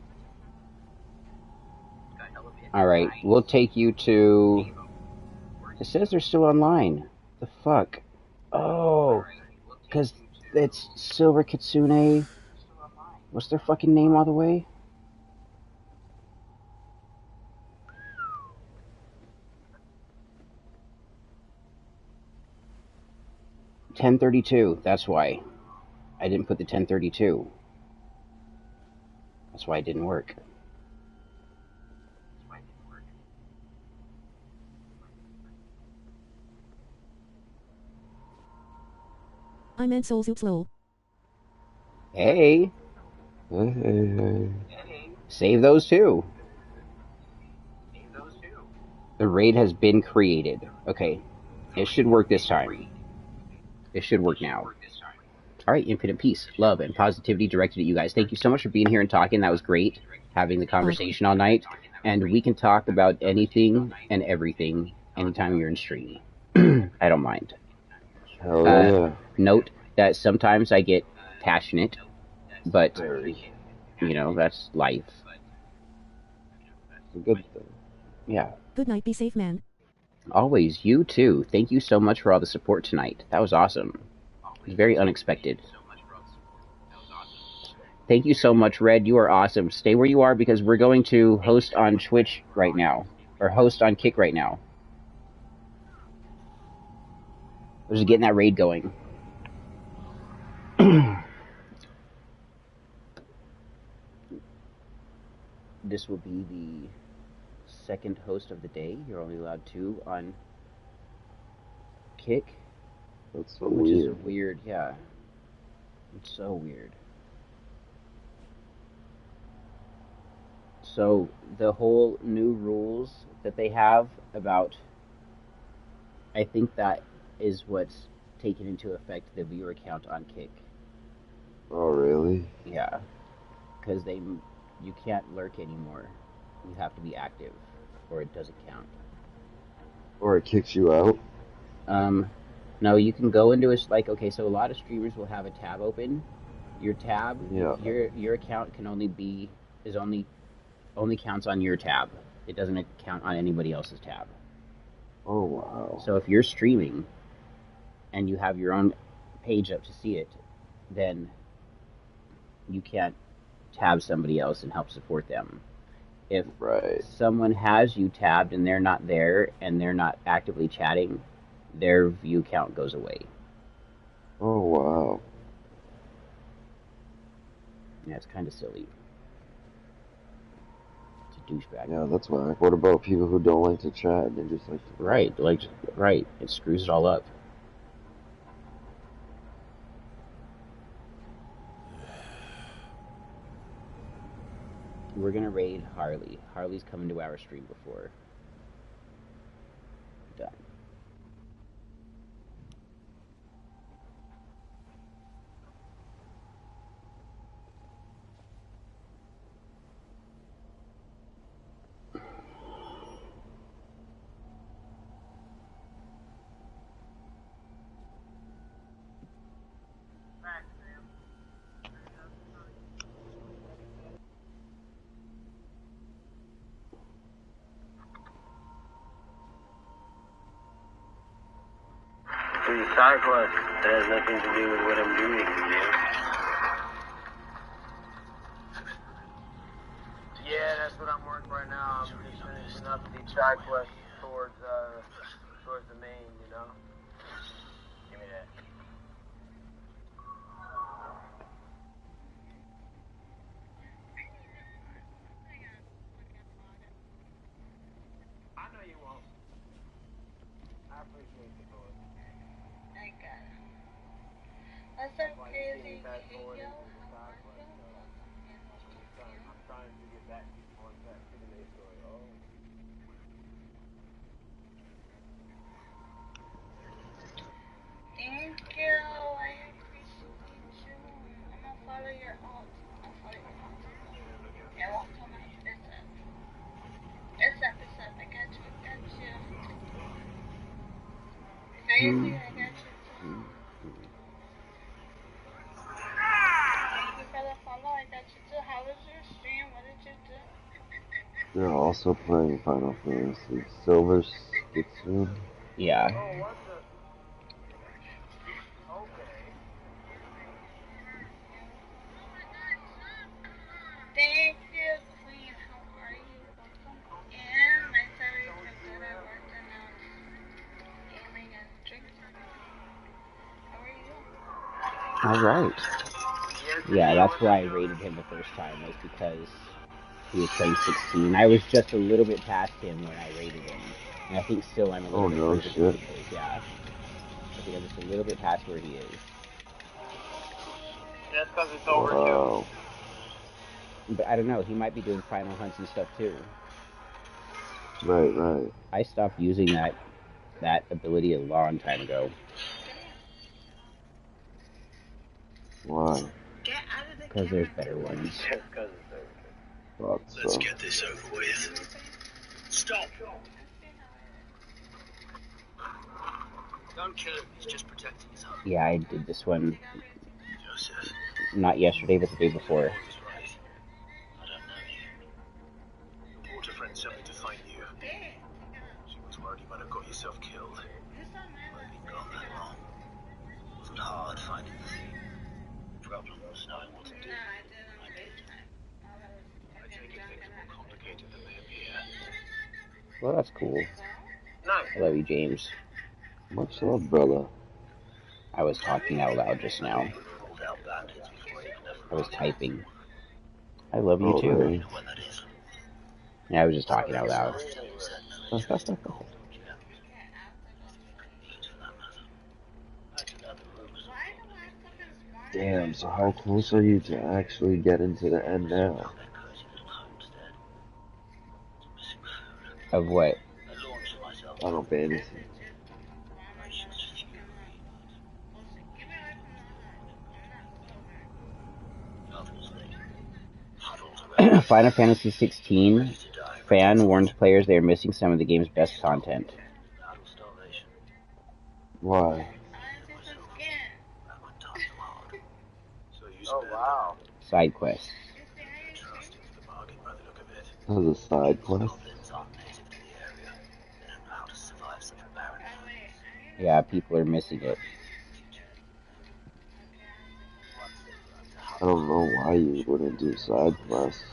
S1: Alright, we'll take you to... It says they're still online. The fuck? Oh, because it's Silver Kitsune. What's their fucking name all the way? $10.32. That's why. I didn't put the $10.32. That's why it didn't work.
S2: I meant Soul Soups lol.
S1: Hey.
S14: Hey.
S1: Save those too. The raid has been created. Okay. It should work this time. It should work now. All right, infinite peace, love, and positivity directed at you guys. Thank you so much for being here and talking. That was great, having the conversation all night. And we can talk about anything and everything anytime you're in stream. I don't mind.
S14: Hell yeah.
S1: Note that sometimes I get passionate, but, you know, that's life.
S14: It's a good thing.
S1: Yeah.
S2: Good night, be safe, man.
S1: Always, you too. Thank you so much for all the support tonight. That was awesome. It was very unexpected. Thank you so much, Red. You are awesome. Stay where you are because we're going to host on Twitch right now. Or host on Kick right now. We're just getting that raid going. This will be the second host of the day. You're only allowed 2 on Kick.
S14: That's so
S1: which
S14: weird.
S1: is weird, yeah. It's so weird. So the whole new rules that they have about, I think that is what's taken into effect the viewer count on Kick.
S14: Oh, really?
S1: Yeah. Because you can't lurk anymore. You have to be active, or it doesn't count.
S14: Or it kicks you out?
S1: No, you can go into okay, so a lot of streamers will have a tab open. Your tab, your account can only counts on your tab. It doesn't count on anybody else's tab.
S14: Oh, wow.
S1: So if you're streaming and you have your own page up to see it, then you can't tab somebody else and help support them. If someone has you tabbed and they're not there and they're not actively chatting, their view count goes away.
S14: Oh, wow.
S1: Yeah, it's kind of silly. It's a douchebag.
S14: Yeah, that's whack. What about people who don't like to chat and they just like to...
S1: Right. It screws it all up. We're gonna raid Harley. Harley's coming to our stream before. Done.
S19: Sidequests, that has nothing to do with what I'm doing, Yeah, that's what I'm working right now. I'm just finishing up the Sidequests towards the main, you know? Give me that. I know you won't. I appreciate the boy.
S20: I got it. What's up, crazy?
S19: I'm trying to get back on track to the main story.
S20: Thank you. I appreciate you. I'm gonna follow your alt. Yeah, won't tell me it's up. I got you. Crazy, I got you too. Thank you for the follow. I got you too. How was your stream? What did you do?
S14: They're also playing Final Fantasy. Silver Schizoid.
S1: Yeah.
S20: Thank you, Queen. How are you? Welcome in. My sorry for good. I worked and now it's gaming and drinking. How are you?
S1: Alright. Yeah, that's why I rated him the first time, was because he was playing 16. I was just a little bit past him when I rated him. And I think still I'm a little bit further than he is, yeah. I think I'm just a little bit past where he is.
S19: That's because it's overdue.
S1: But I don't know, he might be doing final hunts and stuff too.
S14: Right.
S1: I stopped using that ability a long time ago.
S14: Why?
S1: Because there's better ones.
S14: Let's
S16: get this over with. Stop! Don't kill him, he's just protecting his home.
S1: Yeah, I did this one
S16: Joseph.
S1: not yesterday, but the day before.
S16: I don't know you. Your water friend sent me to find you. She was worried you might have got yourself killed. I've been gone that long. It wasn't hard finding the thief. The problem was knowing what to do. I did. I take it things are more complicated than they appear.
S1: Well, that's cool. I love you, James.
S14: Much love, brother.
S1: I was talking out loud just now. I was typing. I love you too.
S14: Really?
S1: Yeah, I was just talking out loud.
S14: Damn, so how close are you to actually getting to the end now?
S1: Of what?
S14: Final Fantasy.
S1: Final Fantasy 16 fan warns players they are missing some of the game's best content.
S14: Why?
S19: Oh, wow.
S1: Sidequests.
S14: As a side quest?
S1: Yeah, people are missing it.
S14: I don't know why you wouldn't do side quests.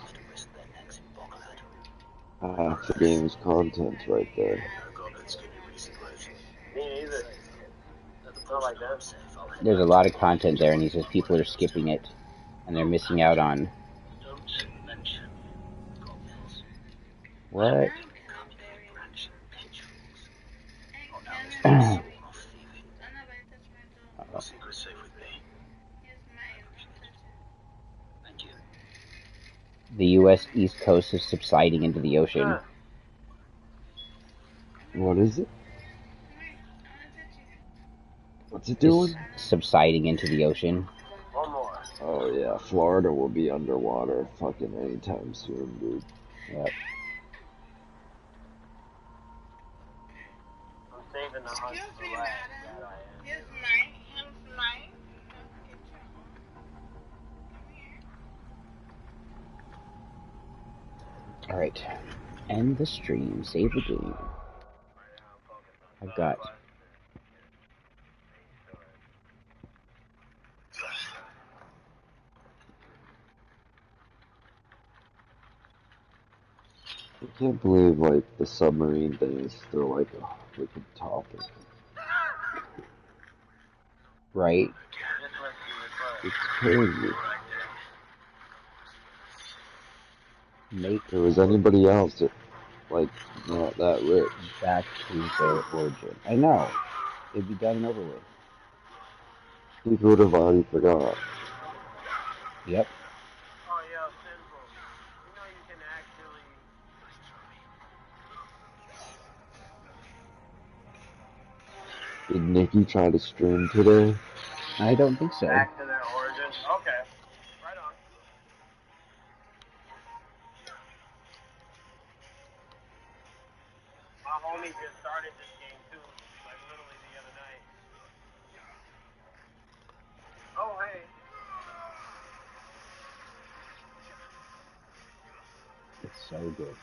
S14: Half the game's content's right there.
S19: Me neither. Not like that.
S1: There's a lot of content there, and he says people are skipping it, and they're missing out on... What? The U.S. East Coast is subsiding into the ocean.
S14: What is it? What's it doing?
S1: It's subsiding into the ocean.
S19: One more.
S14: Oh yeah, Florida will be underwater fucking anytime soon, dude.
S1: Yep.
S19: I'm saving the hunt for last. That I am.
S1: Alright. End the stream. Save the game. I've got...
S14: I can't believe, like, the submarine thing is still, like, a freaking topic.
S1: Right?
S14: It's crazy.
S1: Make
S14: if there was anybody else that, like, not that rich.
S1: Back to their origin. I know. It'd be done and over with.
S14: People would have already forgot.
S1: Yep.
S19: Oh, yeah, simple. You know you can actually...
S14: Did Nikki try to stream today?
S1: I don't think so.
S19: Back to their origin. Okay. Right on. My homie just started this game too, like literally the other night. Oh, hey.
S1: It's so good.